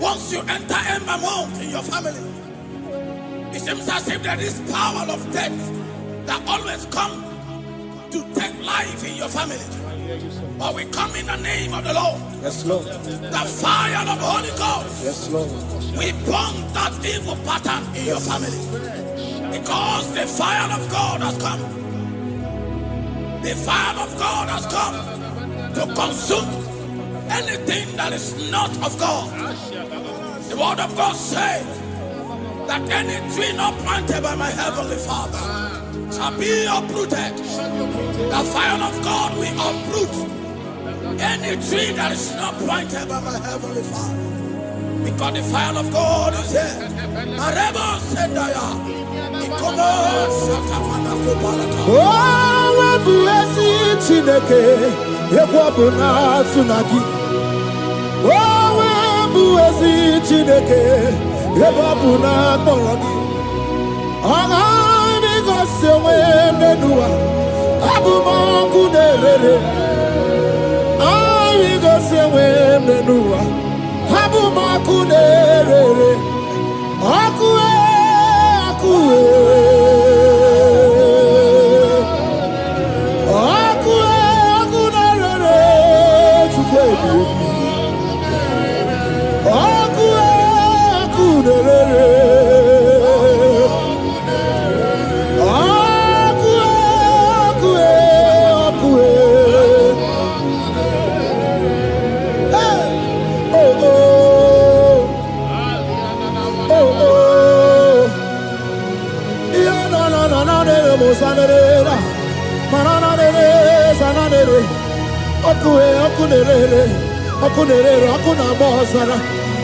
once you enter Ember Month in your family, it seems as if there is power of death that always come to take life in your family. But we come in the name of the Lord. Yes, Lord. The fire of the Holy Ghost. Yes, Lord. We burn that evil pattern in your family. Because the fire of God has come. The fire of God has come to consume anything that is not of God. The word of God says that any tree not planted by my heavenly Father shall be uprooted. The fire of God will uproot any tree that is not planted by my heavenly Father. Because the fire of God is here. Marebo Sendaya. Oh, Abuesi Chineke, Ekwabuna Tsunagi. Oh, Abuesi Chineke, Ekwabuna Tsunagi. Agami Gosewe Menua, Abumaku Nerere. Agami Gosewe Menua, Abumaku Nerere. Akue, Akue.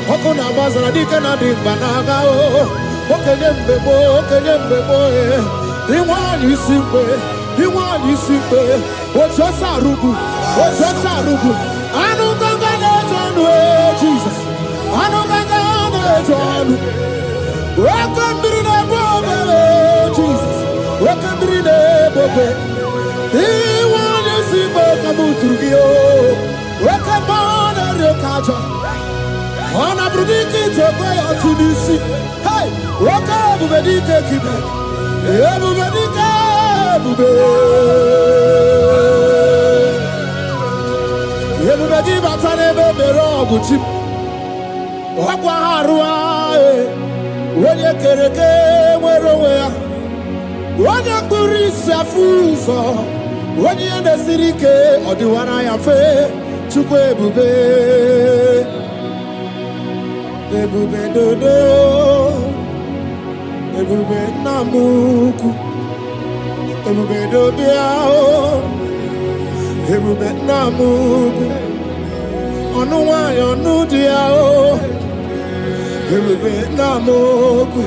Okuna bazara dikana dimbanaga o okenye mbebo iwani simbe ojosa rugu anu ganga na jonu Jesus anu ganga na jonu wakambiri na bobe Jesus wakambiri na bobe iwani simbe kabuturugio wakambana rekaja Ona brudiki tokwe atudisi. Hey, waka bubedike kibe. Bubedike bube. Bubedi batane bebero buchim. Wakwa harua. Wenye kereke mwerowea. Wenye kurisa fuso. Wenye nesirike odiwana yafe. Chukwe bube. Ebube dodo, ebube namuku, ebube dobiao, ebube namuku, onuwa yonudiao, ebube namuku,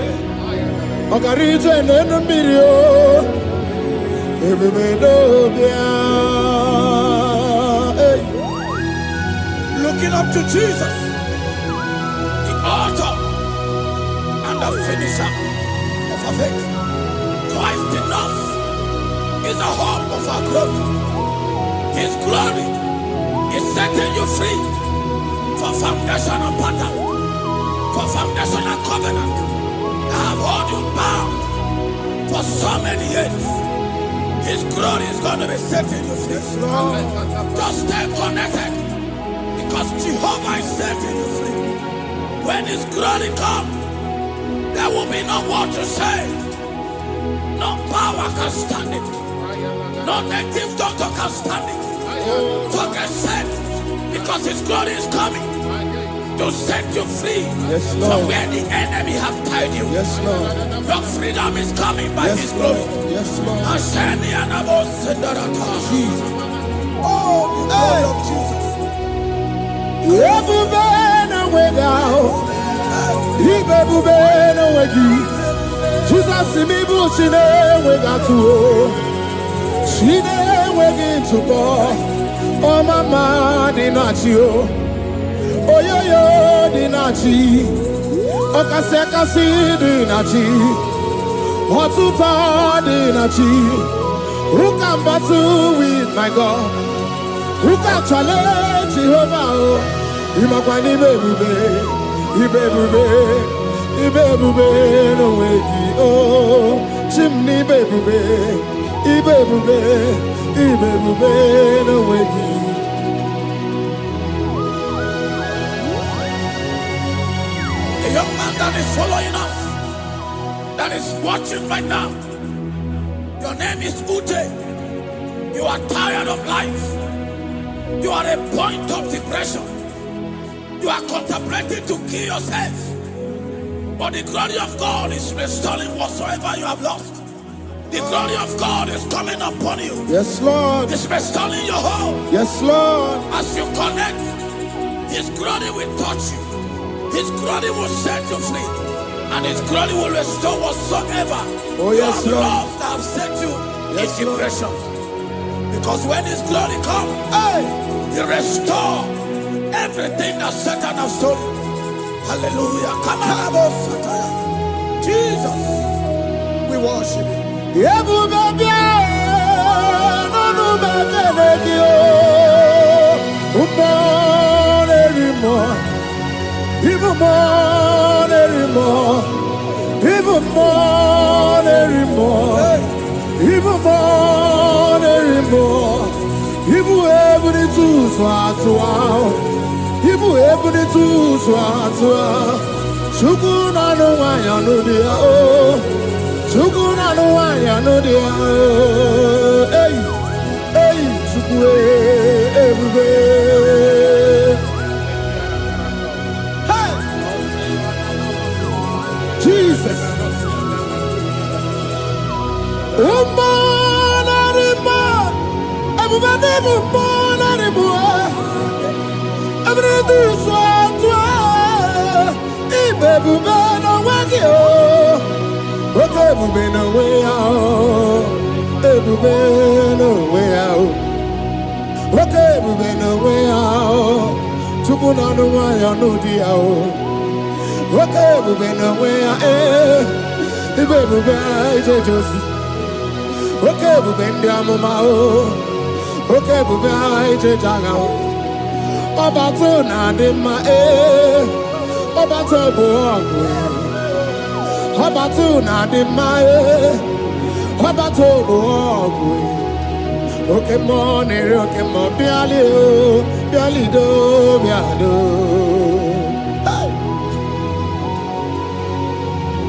okarije nenumirio, ebube dobiao. Looking up to Jesus, author and the finisher of our faith. Christ in us is the hope of our glory. His glory is setting you free for foundational pattern, for foundational covenant that have held you bound for so many years. His glory is going to be setting you free. Just stay connected because Jehovah is setting you free. When His glory comes, there will be no more to say. No power can stand it. No native doctor can stand it. So get set, because His glory is coming to set you free from where the enemy have tied you. Yes, Lord. Your freedom is coming by His glory. Yes, Lord. Jesus. Oh, the glory of Jesus. Jesus mi bu chine we gatu chine we gitu bo o mama dinachi o oyoyo dinachi o kase dinachi otuta dinachi who can battle with my God Who can challenge Jehovah? Imakwani bebube, ibebube no way. Oh, chimney bebube, ibebube no way. A young man that is following us, that is watching right now. Your name is Ute. You are tired of life. You are a point of depression. You are contemplating to kill yourself. But the glory of God is restoring whatsoever you have lost. The glory of God is coming upon you. Yes, Lord. It's restoring your home. Yes, Lord. As you connect, His glory will touch you. His glory will set you free. And His glory will restore whatsoever you have Lord. Lost that have set you in depression. Because when His glory comes, He restores everything that Satan has stolen. Hallelujah. Come on, Jesus, we worship you. Jesus.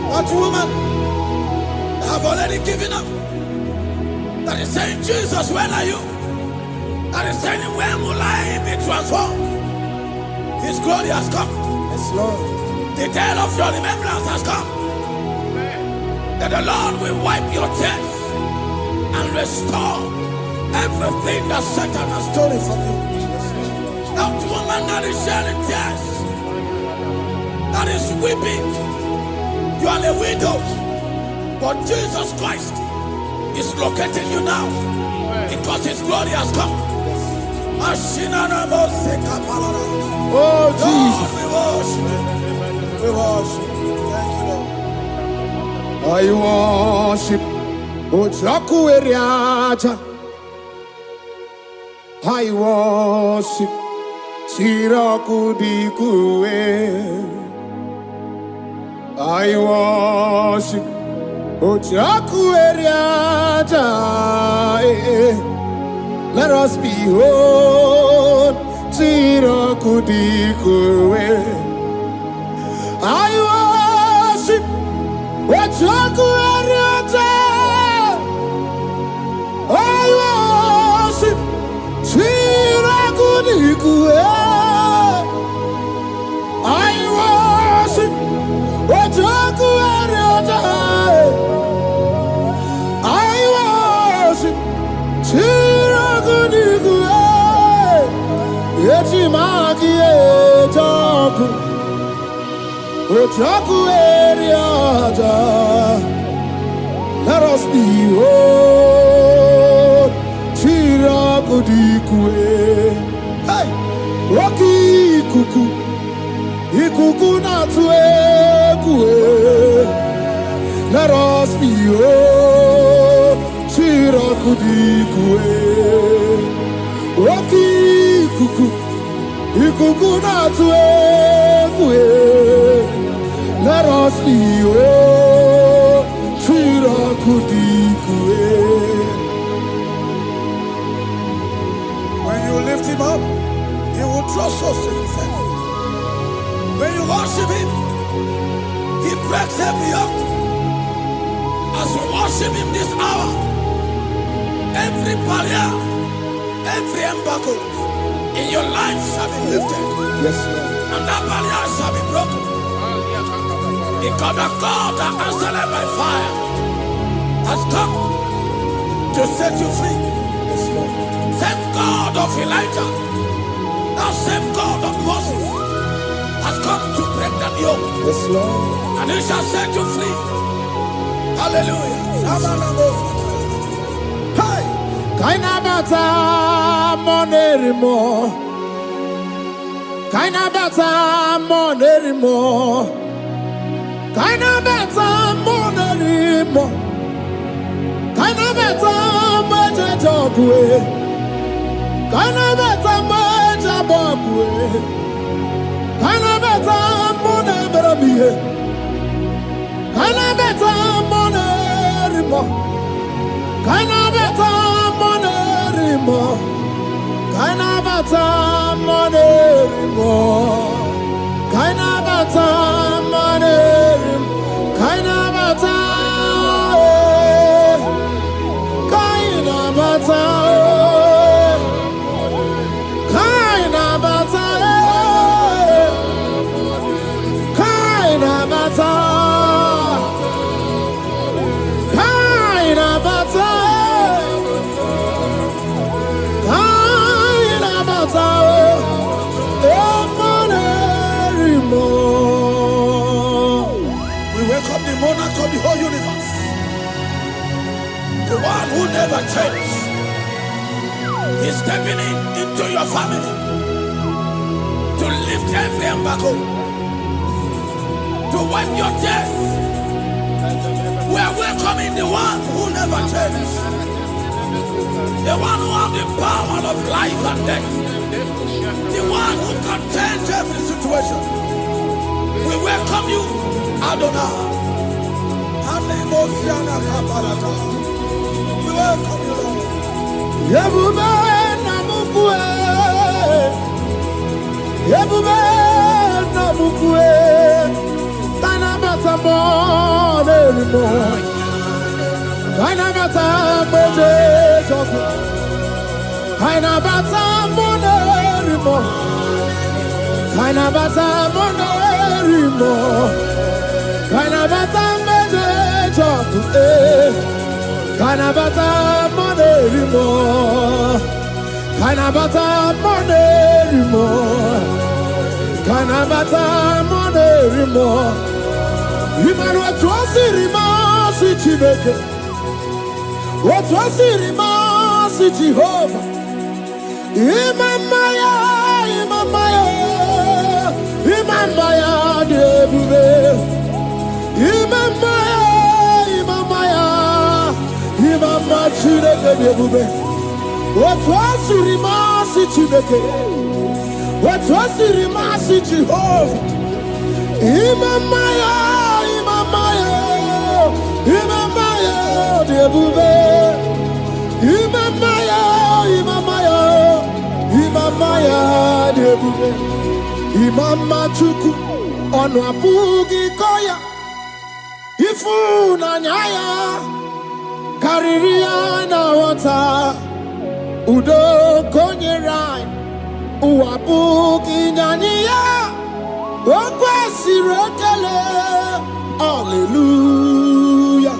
What woman have already given up? That is saying, Jesus, when are you? That is saying, when will I be transformed? His glory has come. Yes, Lord. The day of your remembrance has come. That the Lord will wipe your tears and restore everything that Satan has stolen from you. That woman that is shedding tears, that is weeping. You are a widow, but Jesus Christ is locating you now because His glory has come. Oh, Jesus. We worship. Thank you, Lord. I worship Ojaku Eriaja. I worship Siraku Dikue. I worship Ojaku Eriaja. Let us behold Siraku Dikue. I worship Ojaku Eriaja. I worship Siraku Dikue. I worship Ojaku Eriaja. I worship Siraku Dikue. Echimaki Ejaku Ojaku Eriaja. Let us behold Siraku Dikue. Hey, Rocky Kuku, Ikuku Natuekue. Let us behold Siraku Dikue. Oki kuku, ikuku na tuwe. Let us be Chira kudikue. When you lift him up, he will draw souls to himself. When you worship him, he breaks every yoke. As we worship him this hour, every barrier, every embargo in your life shall be lifted. Yes, Lord. And that barrier shall be broken. Because the God that answered by fire has come to set you free. Yes, Lord. Same God of Elijah, that same God of Moses has come to break that yoke. Yes, Lord. And he shall set you free. Hallelujah. Hey! Kaina bata monerimo. Kaina bata monerimo. Kaina bata monerimo. Kaina bata majajokwe. Kaina bata majabokwe. Kaina bata moneberamiye. Kaina bata monerimo. Kaina bata monerimo. Kaina bata monerimo. Kaina bata monerimo. Kaina bata. Kaina bata. Kaina bata. Kaina bata. Kaina bata. Kaina bata. We welcome the monarch of the whole universe, the one who never changed. He's stepping into your family to lift every embargo, to wipe your tears. We are welcoming the one who never changed, the one who has the power of life and death, the one who can change every situation. We welcome you, Adonai. We welcome you, Lord. Yebube namukwe. Yebube namukwe. Kaina bata monerimo. Kaina bata monerimo. Kaina bata monerimo. Kaina bata monerimo. Kaina bata monerimo. Kaina bata monerimo. Kaina bata monerimo. Kaina bata monerimo. Imanu atwasirima si Chineke. Atwasirima si Jehovah. Imamaya, imamaya, imamaya debube. Imamaya, imamaya, imamaya Chineke debube. Atwasirima si Chineke. Atwasirima si Jehovah. Imamaya, imamaya, imamaya debube. Imamaya, imamaya, imamaya debube. Imama chuku onu abugi koya. Ifu na nyaya kariria na wata. Udo konye rai uabugi nyaniya. Okwesi rekele. Hallelujah.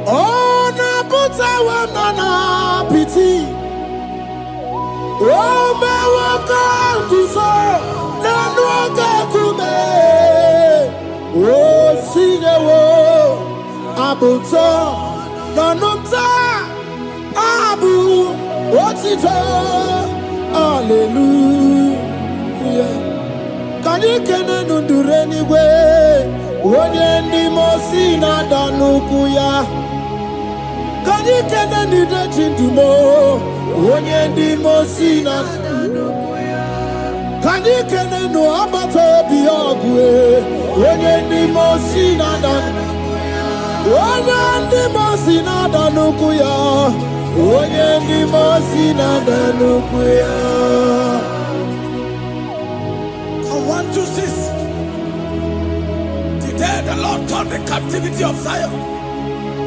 Ona buta wanana piti. Ome waka kuso nanuaka kume. O sinewo abuta nanumta abu otito. Hallelujah. Kanikene nundureni we. Onye ndi mosi na danukuya. Kanikene nide chindumo. onye ndi mosina kanikene no abato bi ogwe onye ndi mosina dan onye ndi mosina danuku ya onye ndi mosina danuku ya. From 1 to 6, today the Lord turned the captivity of Zion.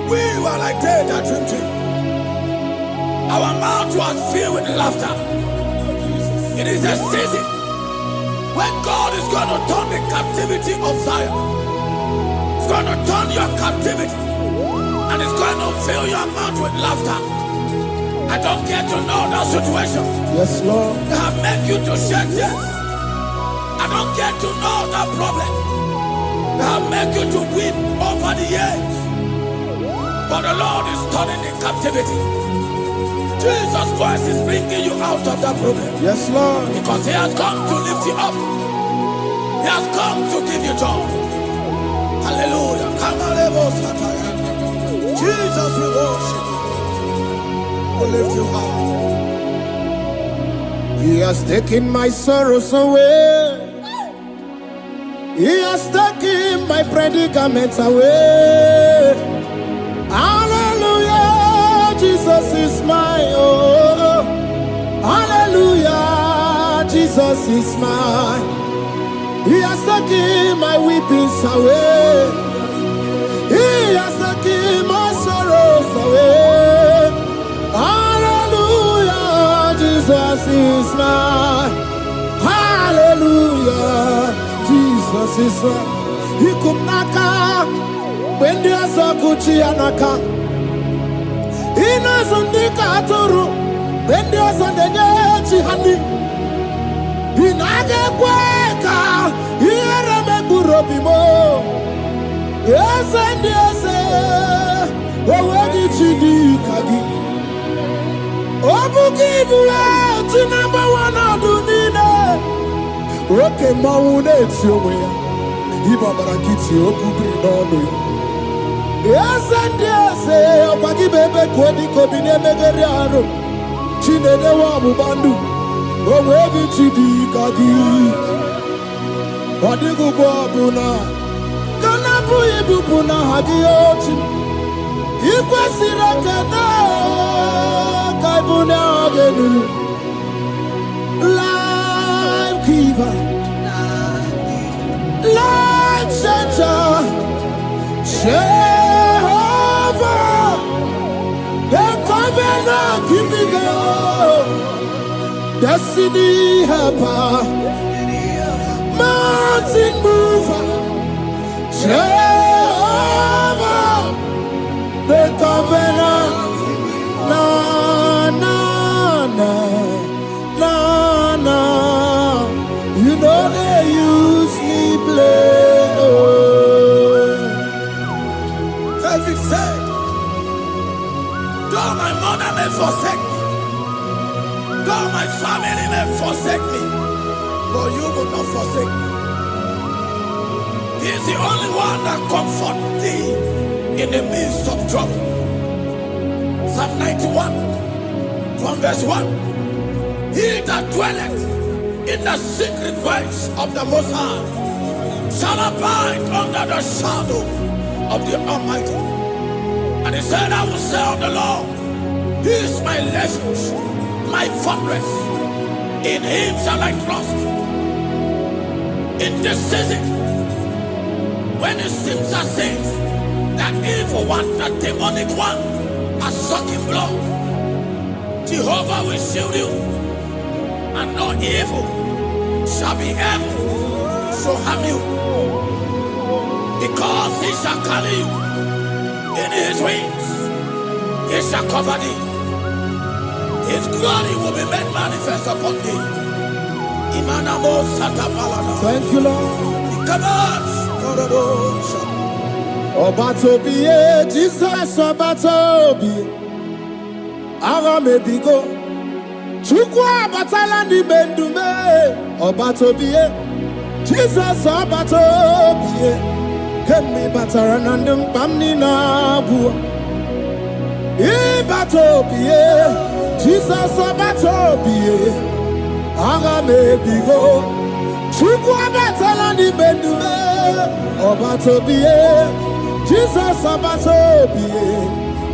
We were like they that dreamed. Our mouth was filled with laughter. It is a season when God is going to turn the captivity of Zion. It's going to turn your captivity, and it's going to fill your mouth with laughter. I don't get to know that situation. Yes, Lord. They have made you to shed tears. I don't get to know that problem. They have made you to weep over the years. But the Lord is turning the captivity. Jesus Christ is bringing you out of that problem. Yes, Lord. Because He has come to lift you up. He has come to give you joy. Hallelujah. Jesus will worship you. Will lift you up. He has taken my sorrows away. He has taken my predicaments away. Hallelujah, Jesus is mine. Oh, hallelujah, Jesus is mine. He has taken my weepings away. He has taken my sorrows away. Hallelujah, Jesus is mine. Hallelujah, Jesus is mine. He could not come. When there's a Gucci anaka, he knows on the Katuru. When there's a Neji honey, he naga kweka, he remember Robimo. Yes, and yes, where did she do Kagi? Obu give you to number one of Dunina. Okay, Maune, it's your way. Ibabarakiti okubri n'ọnụ. Yes and yes, ọgbagi bebe kwedi kobine megeri arụ. Chinede wa bubandu, onwe gị chidi ka gị. Ọdịgụgụ ọbụna, kana bụ ibupụ na ha gị ochi. Ikwesịrị ekene ka ịbụ na ọ ga-enu. Life giver, life changer, Jehovah, the covenant keeping God, destiny helper, mountain mover, Jehovah, the covenant, na na na na na, you know they use me play. David said, though my mother may forsake me, though my family may forsake me, but you will not forsake me. He is the only one that comforts thee in the midst of trouble. Psalm 91, from verse 1. He that dwelleth in the secret place of the Most High shall abide under the shadow of the Almighty. And he said, I will say of the Lord, He is my refuge, my fortress. In Him shall I trust. In this season, when it seems as if that evil one, that demonic one, are sucking blood, Jehovah will shield you, and no evil shall be able to harm you. Because He shall carry you in His wings, He shall cover thee. His glory will be made manifest upon thee. Thank you, Lord. Obatobiye, Jesus Obatobiye. Aramebigo. Chukwa batala ni bendume. Obatobiye, Jesus Obatobiye. Kemi bataranandum pamni na bua. Ibatobiye, Jesus Obatobie, Aga Mebigo, Chuku Abatala ni Bendume, Obatobie, Jesus Obatobie,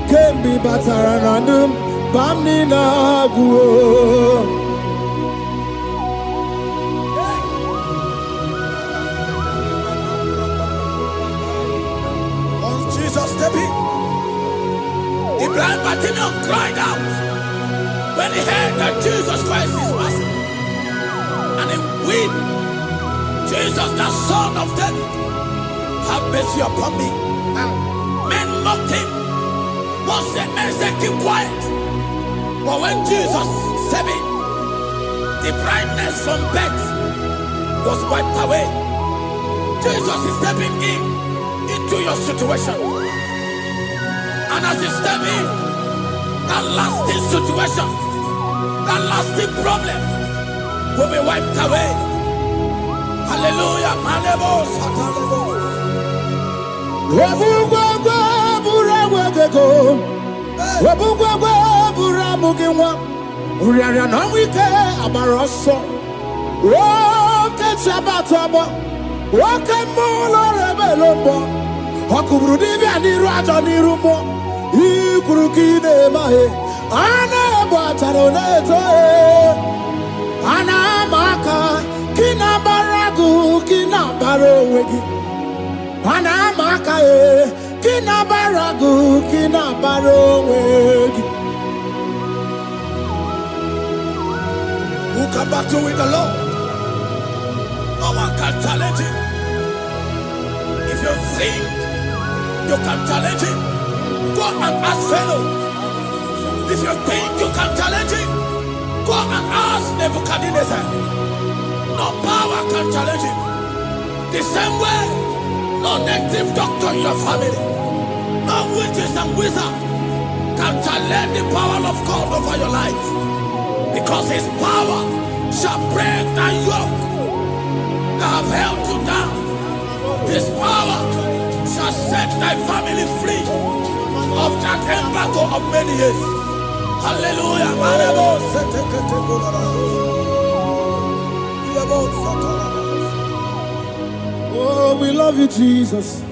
Kembi Bataranandum, Bamni Naguo. The blind Bartimaeus cried out when he heard that Jesus Christ is passing, and he wept. Jesus, the Son of David, have mercy upon me. Men mocked him. Once the men said, keep quiet. But when Jesus said it, the brightness from birth was wiped away. Jesus is stepping into your situation. And as you step in, that lasting situation, that lasting problem will be wiped away. Hallelujah. Ana bataroneto ana maka kina baragu kina barowegi ana maka kina baragu kina barowegi. Who can battle with the Lord? No one can challenge him. If you think you can challenge him, go and ask fellow. If you think you can challenge him, go and ask Nebuchadnezzar. No power can challenge him. The same way, no native doctor in your family, no witches and wizards can challenge the power of God over your life. Because his power shall break that yoke that have held you down. His power shall set thy family free of that embargo of many years. Hallelujah. Oh, we love you, Jesus.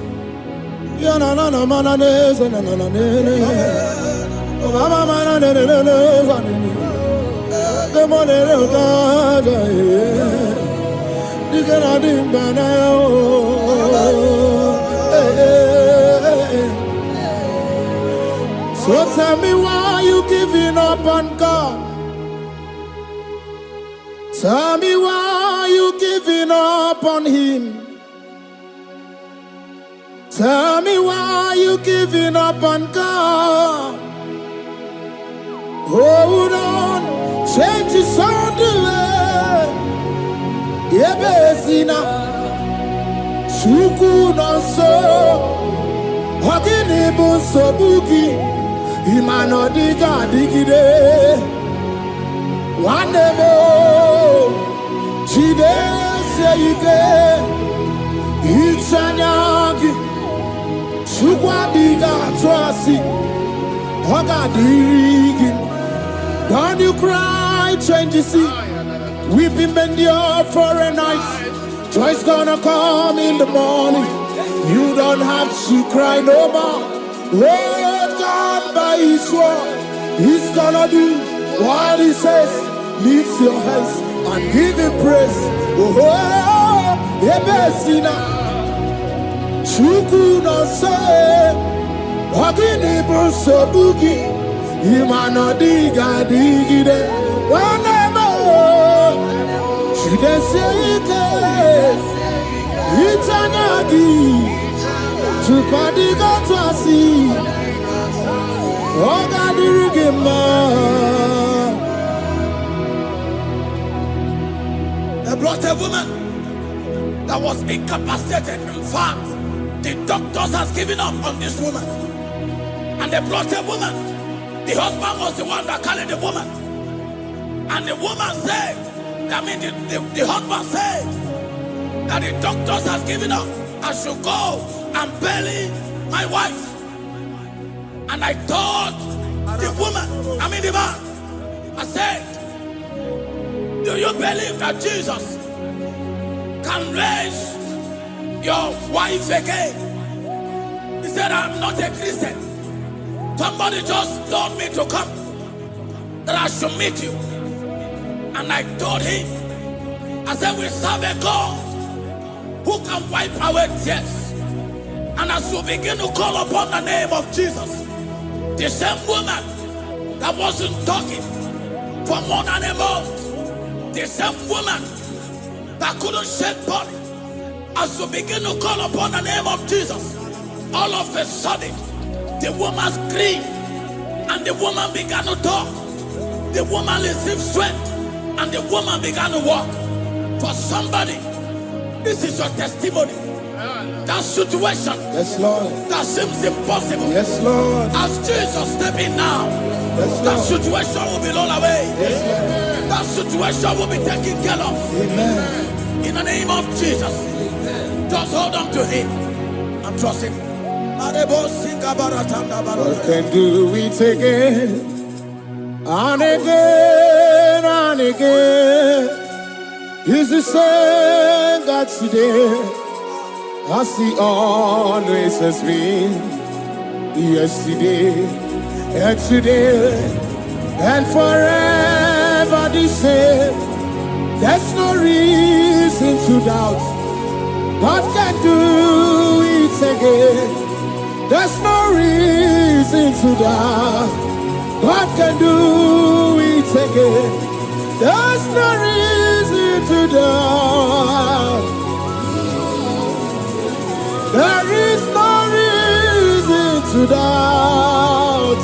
So tell me why you giving up on God. Tell me why you giving up on him. Tell me why you giving up on God. Hold on, change is on the way. Yebesina, Chuku no so, Hagini bunso bugi. Imano diga digide Wandemo Chide seyike Ichanyagi Chukwa diga twasi Hoga dirigi. Don't you cry, change you see. Weeping bend your for a night. Joy's gonna come in the morning. You don't have to cry no more. Lord God by his word, he's gonna do what he says. Lift your hands and give him praise. Oh, Ebesina Chuku no say Wagini Bruso Bugi Imano diga digide Wanemo Shide Seike Itanagi Chukadiga Twasi Ogadirigima. They brought a woman that was incapacitated. In fact, the doctors has given up on this woman. And they brought a woman. The husband was the one that carried the woman. And the woman said, the husband said that the doctors has given up. I should go and bury my wife. And I told the woman, the man, I said, do you believe that Jesus can raise your wife again? He said, I'm not a Christian. Somebody just told me to come, that I should meet you. And I told him, I said, we serve a God who can wipe away tears. And as you begin to call upon the name of Jesus, the same woman that wasn't talking for more than a month, the same woman that couldn't shed blood, as you begin to call upon the name of Jesus, all of a sudden, the woman screamed and the woman began to talk. The woman received strength and the woman began to walk. For somebody, this is your testimony. That situation, Yes, Lord. that seems impossible, Yes, Lord. as Jesus step in now, Yes, that Lord. situation will be rolled away. Yes, That situation will be taken care of. Lord. Amen. In the name of Jesus, just hold on to him and trust him. God can do it again and again and again. He's the same God today as he always has been. Yesterday and today and forever the same. There's no reason to doubt. God can do it again. There's no reason to doubt. God can do it again. There's no reason to doubt. There is no reason to doubt.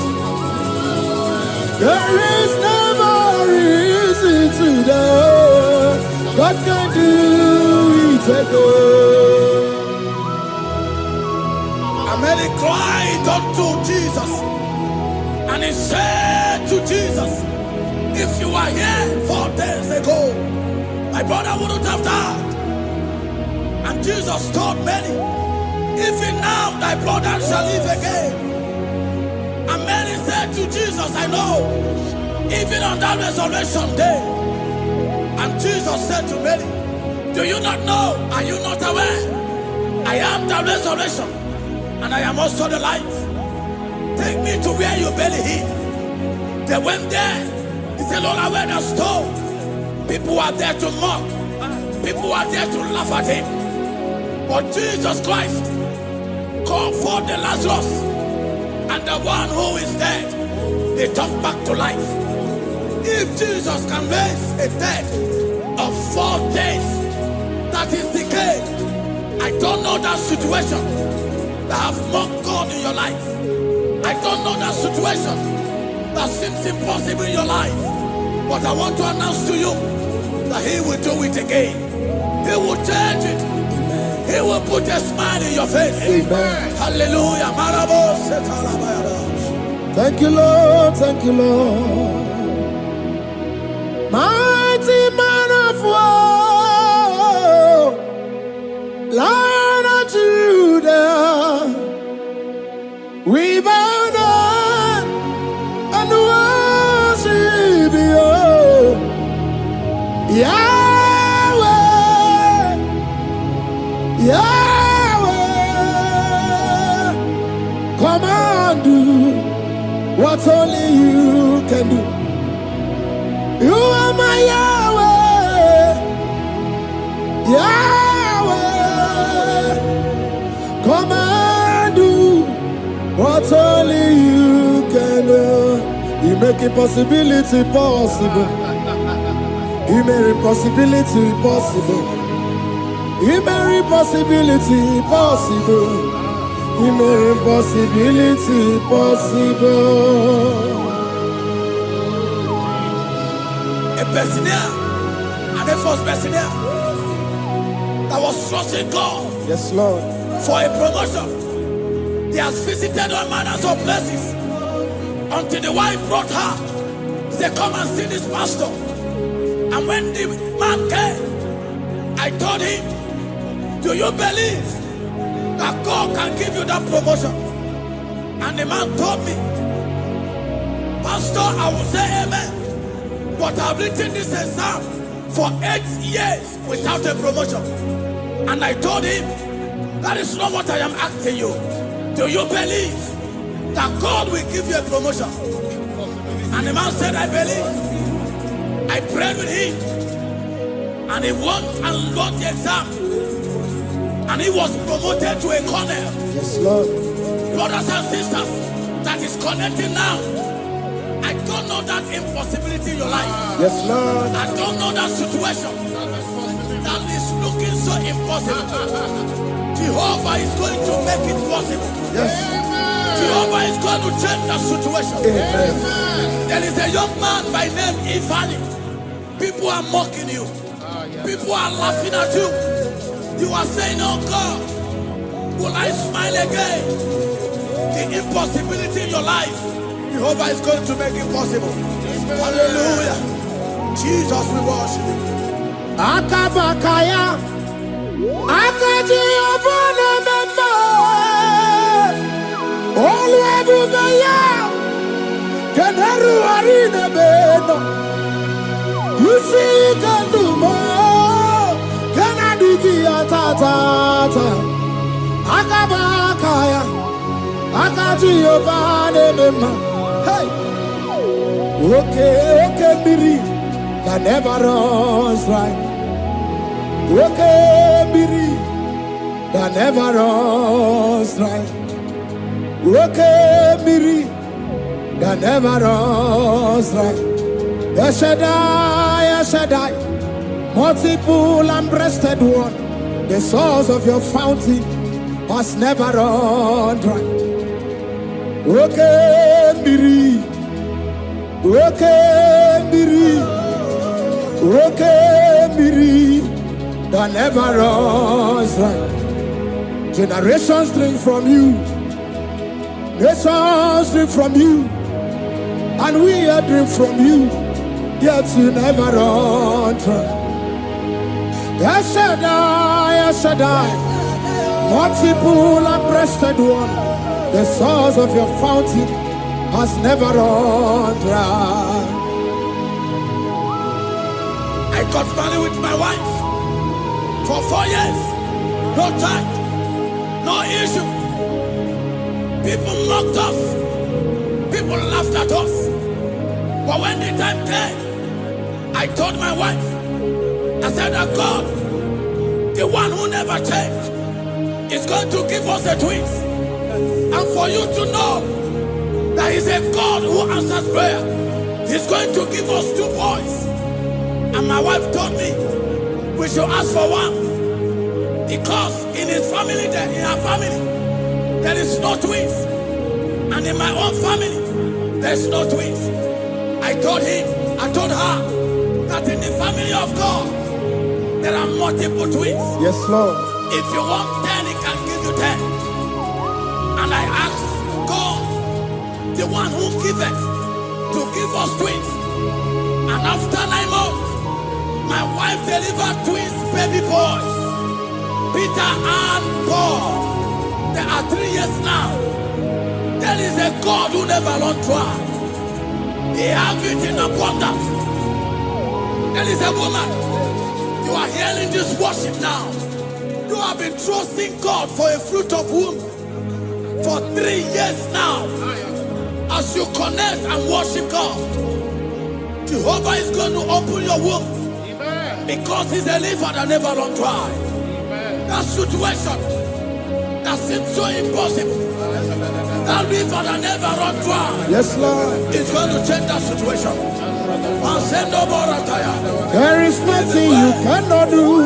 There is never reason to doubt. God can do it again. And Mary cried unto Jesus, and he said to Jesus, if you were here 4 days ago, my brother wouldn't have died. And Jesus told Mary, even now thy brother shall live again. And Mary said to Jesus, I know, even on that resurrection day. And Jesus said to Mary, do you not know? Are you not aware? I am the resurrection, and I am also the life. Take me to where you bury him. They went there. He said, Lord, I wear the stone. People are there to mock. People are there to laugh at him. But Jesus Christ called for the Lazarus, and the one who is dead, they turned back to life. If Jesus can raise a dead of 4 days that is decayed, I don't know that situation that have mocked God in your life. I don't know that situation that seems impossible in your life. But I want to announce to you that he will do it again. He will change it. He will put a smile in your face. Amen. Hallelujah. Thank you, Lord. Thank you, Lord. Mighty man of war, Lion of Judah, we bow down and worship you, Yahweh, Yahweh. Come and do what only you can do. You are my Yahweh, Yahweh. Come and do what only you can do. You make impossibility possible. You make impossibility possible. You make impossibility possible. You make impossibility possible. A Bethlehem, and a first Bethlehem that was trusting God Yes, Lord. for a promotion. He has visited all manners of places until the wife brought her. He said, come and see this pastor. And when the man came, I told him, do you believe that God can give you that promotion? And the man told me, Pastor, I will say amen. But I've written this exam for 8 years without a promotion. And I told him, that is not what I am asking you. Do you believe that God will give you a promotion? And the man said, I believe. I prayed with him. And he won and wrote the exam. And he was promoted to a colonel. Yes, Lord. Brothers and sisters, that is connecting now. I don't know that impossibility in your life. Yes, Lord. I don't know that situation that is looking so impossible. Jehovah is going to make it possible. Yes. Jehovah is going to change the situation. Amen. There is a young man by name Ifani. People are mocking you. People are laughing at you. You are saying, oh God, will I smile again? The impossibility in your life, Jehovah is going to make it possible. Hallelujah. Jesus, we worship you. Akabakaya, Akaji Abana Mama, Oluwabubaya, Kenaru Arina Beno, you see Kandumo, Kanadiki Atata, Akabakaya, Akaji Abana Mama. Hey, okay, Miri, that never runs right. Okay, Miri, that never runs right. Okay, Miri, that never runs right. Yes, Shaddai, multiple and breasted one, the source of your fountain must never run dry. Okay, Miri, okay, Miri, okay, Miri, that never runs right. Generations drink from you, nations drink from you, and we drink from you, yet you never run dry. Yes, Shaddai, multiple and breasted one, the source of your fountain has never run dry. I got married with my wife for 4 years. No child, no issue. People mocked us. People laughed at us. But when the time came, I told my wife, I said that God, the one who never changed, is going to give us a twins. And for you to know that He's a God who answers prayer, He's going to give us 2 boys. And my wife told me we should ask for one, because in his family, in her family, there is no twins, and in my own family, there's no twins. I told her that in the family of God, there are multiple twins. Yes, Lord. If you want 10, He can give you 10. And I asked God, the one who giveth, to give us twins. And after 9 months, my wife delivered twins, baby boys, Peter and Paul. They are 3 years now. There is a God who never runs dry. He has it in abundance. There is a woman. You are hearing this worship now. You have been trusting God for a fruit of womb for 3 years now. As you connect and worship God, Jehovah is going to open your womb. Because He's a river that never runs dry. That situation that seems so impossible, that river that never runs dry, Yes, Lord. is going to change that situation. There is nothing you cannot do.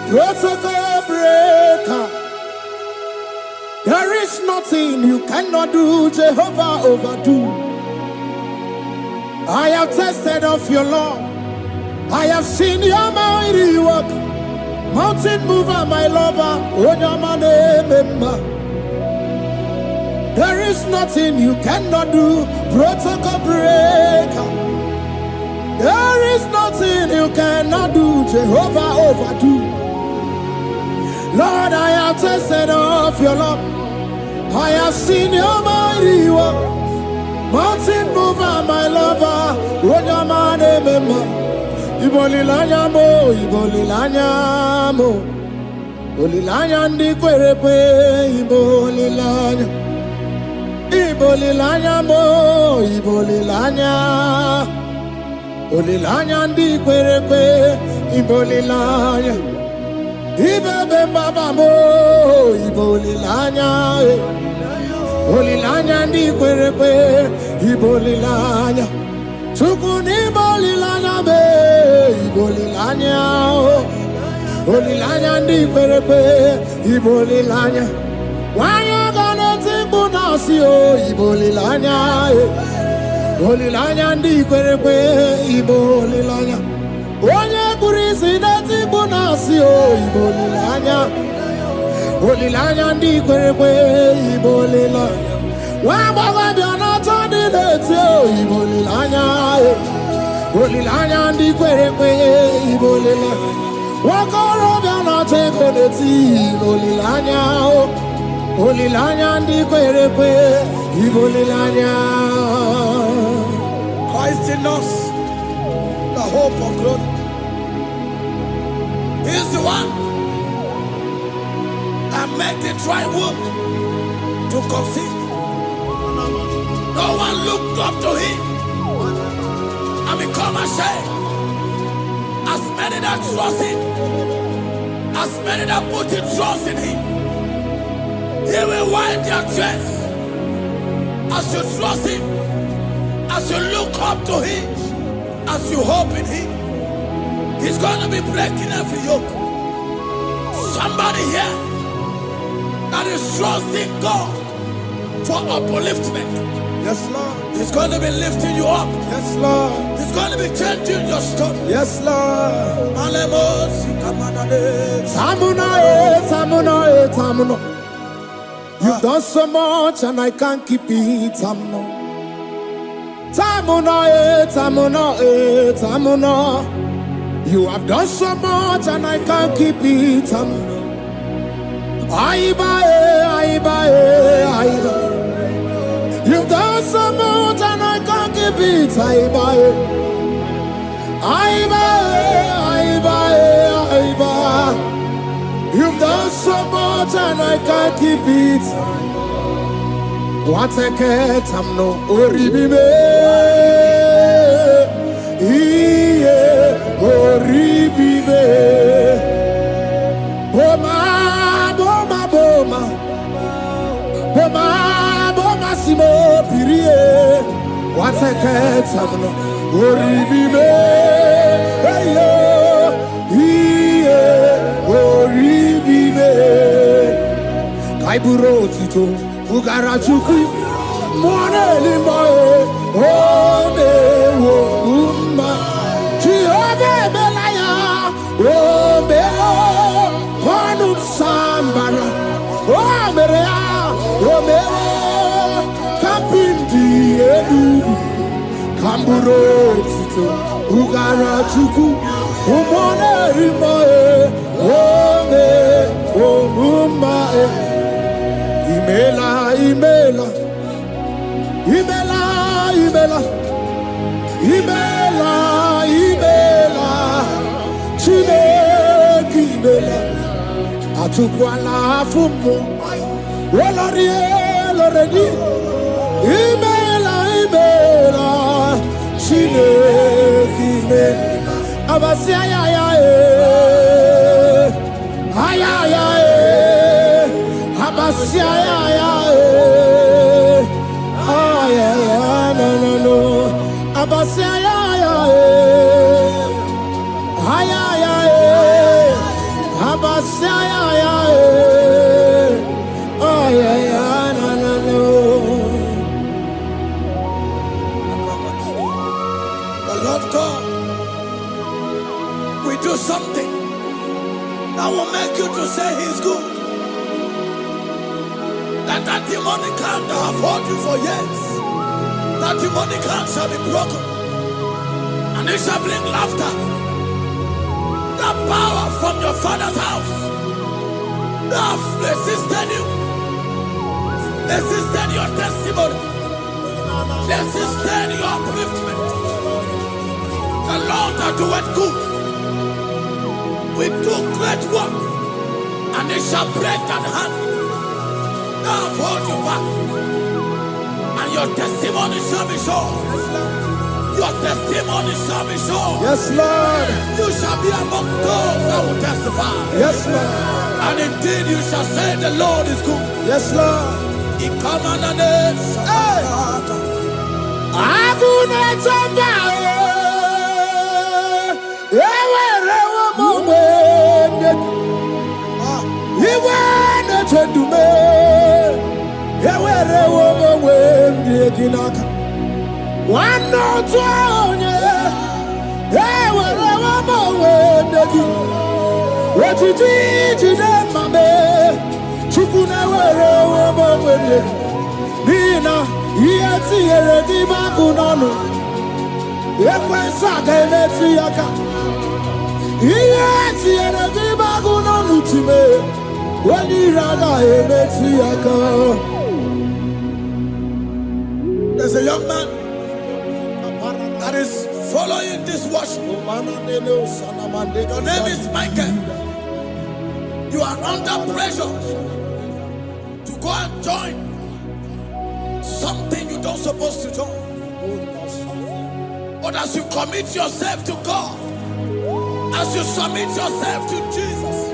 Protocol breaker. There is nothing you cannot do. Jehovah overdo. I have tasted of your love. I have seen your mighty work. Mountain mover, my lover. There is nothing you cannot do. Protocol breaker. There is nothing you cannot do. Jehovah overdo. Lord, I have tasted of your love. I have seen your mighty work. Mountain mover, my lover, Ronyamane mema. Ibolilanya mo, Ibolilanya mo. Ibolilanya ndi kwerepe, Ibolilanya. Ibolilanya mo, Ibolilanya. Ibolilanya ndi kwerepe, Ibolilanya. Ibebe baba mo, Ibolilanya. Ibolilanya ndi kwerepe, Ibolilanya. Tukuni Ibolilanya be, Ibolilanya. Ibolilanya ndi kwerepe, Ibolilanya. Wanya gana tibu nasi o, Ibolilanya. Ibolilanya ndi kwerepe, Ibolilanya. Wanya kurisi na tibu nasi o, Ibolilanya. Ibolilanya ndi kwerepe, Ibolilanya. Wabaga biana tani neti o, Ibolilanya. Ibolilanya ndi kwerepe, Ibolilanya. Wakoro biana teko neti, Ibolilanya. Ibolilanya ndi kwerepe, Ibolilanya. Christ in us, the hope of glory. He is the one that made the dry womb to conceive. No one looked up to him and become ashamed. As many that trust him, as many that put in trust in him, he will wipe their tears. As you trust him, as you look up to him, as you hope in him, he's going to be breaking every yoke. Somebody here that is trusting God for upliftment. Yes, Lord. He's going to be lifting you up. Yes, Lord. He's going to be changing your story. Yes, Lord. Alemos, Tamuna, Tamuna, Tamuna. You've done so much and I can't keep it, Tamuna. Tamuna, Tamuna, Tamuna. You have done so much and I can't keep it, Tamuna. Aiba, Aiba. You've done so much and I can't keep it, Aiba. You've done so much and I can't keep it. What a cat, I'm no oribibe. Oribibe. Boma, boma, boma. Boma, boma, simo, pirie. What a cat, I'm no oribibe. Hey, oribibe. Kaiburo tito, ugara chukui, mwane limbae, ode wo umma, chiove belaya, omeo, kwanu sambara, omerea, omeo, kapindi edu, kamburo tito, ugara chuku, umwane limbae, ode wo umma. Imela, Imela, Imela, Imela, Imela, Imela, Chile, Imela, Atukwala Fumo, Wolorie, Loredi, Imela, Imela, Chile, Imela, Abasia, Abasia, no. Abasia, Abasia, no. The Lord God will do something that will make you to say He's good. That demonic hand that have held you for years, that demonic hand shall be broken, and it shall bring laughter. That power from your father's house that have resisted you, resisted your testimony, Let's sustain your upliftment. The Lord that doeth good will do great work, and it shall break that hand that have hold you back, and your testimony shall be sure. Your testimony shall be sure. Yes, Lord. You shall be among those that will testify. Yes, Lord. And indeed you shall say the Lord is good. Yes, Lord. He come on the name. One no twenty, what you did, my baby, Chukuna, Nina, yet see a Dimacuno, Yakwasaka, let's see a cat. Yet see a Dimacuno to me, when you rather, let's see a car. There's a young man that is following this worship. Your name is Michael. You are under pressure to go and join something you don't supposed to join. But as you commit yourself to God, as you submit yourself to Jesus,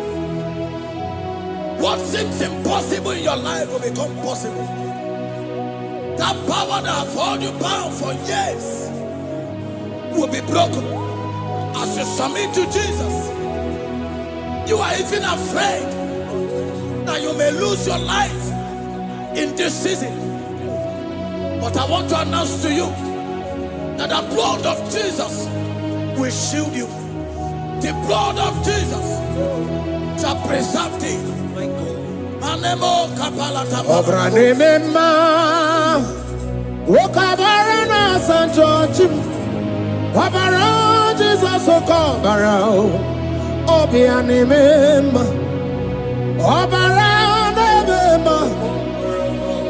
what seems impossible in your life will become possible. That power that has held you bound for years will be broken. As you submit to Jesus, you are even afraid that you may lose your life in this season. But I want to announce to you that the blood of Jesus will shield you. The blood of Jesus shall preserve thee. Manemo kapalata. Obranema, Wokabarana San George, Babara Jesus Okabara, Obianimema, Obaranema,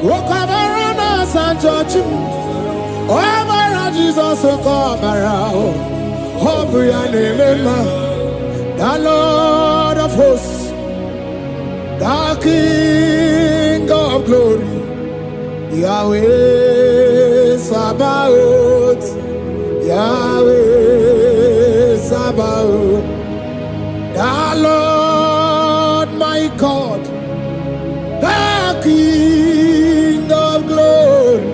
Wokabarana San George, Obara Jesus Okabara, Obianimema, the Lord of hosts, the King of glory, Yahweh Sabaoth, Yahweh Sabaoth, the Lord my God, the King of glory,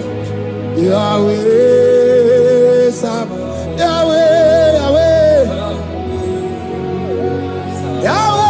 Yahweh Sabaoth, Yahweh, Yahweh, Yahweh.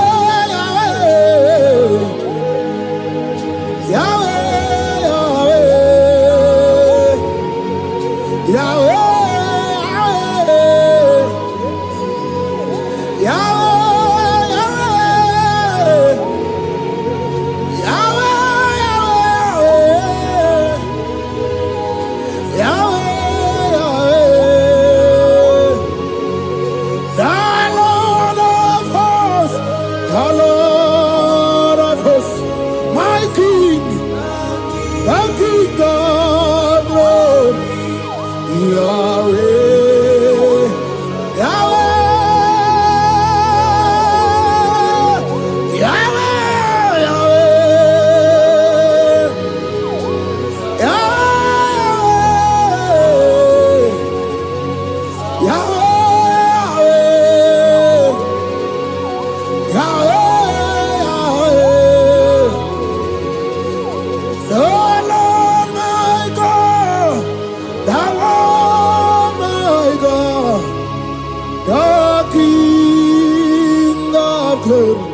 King of glory.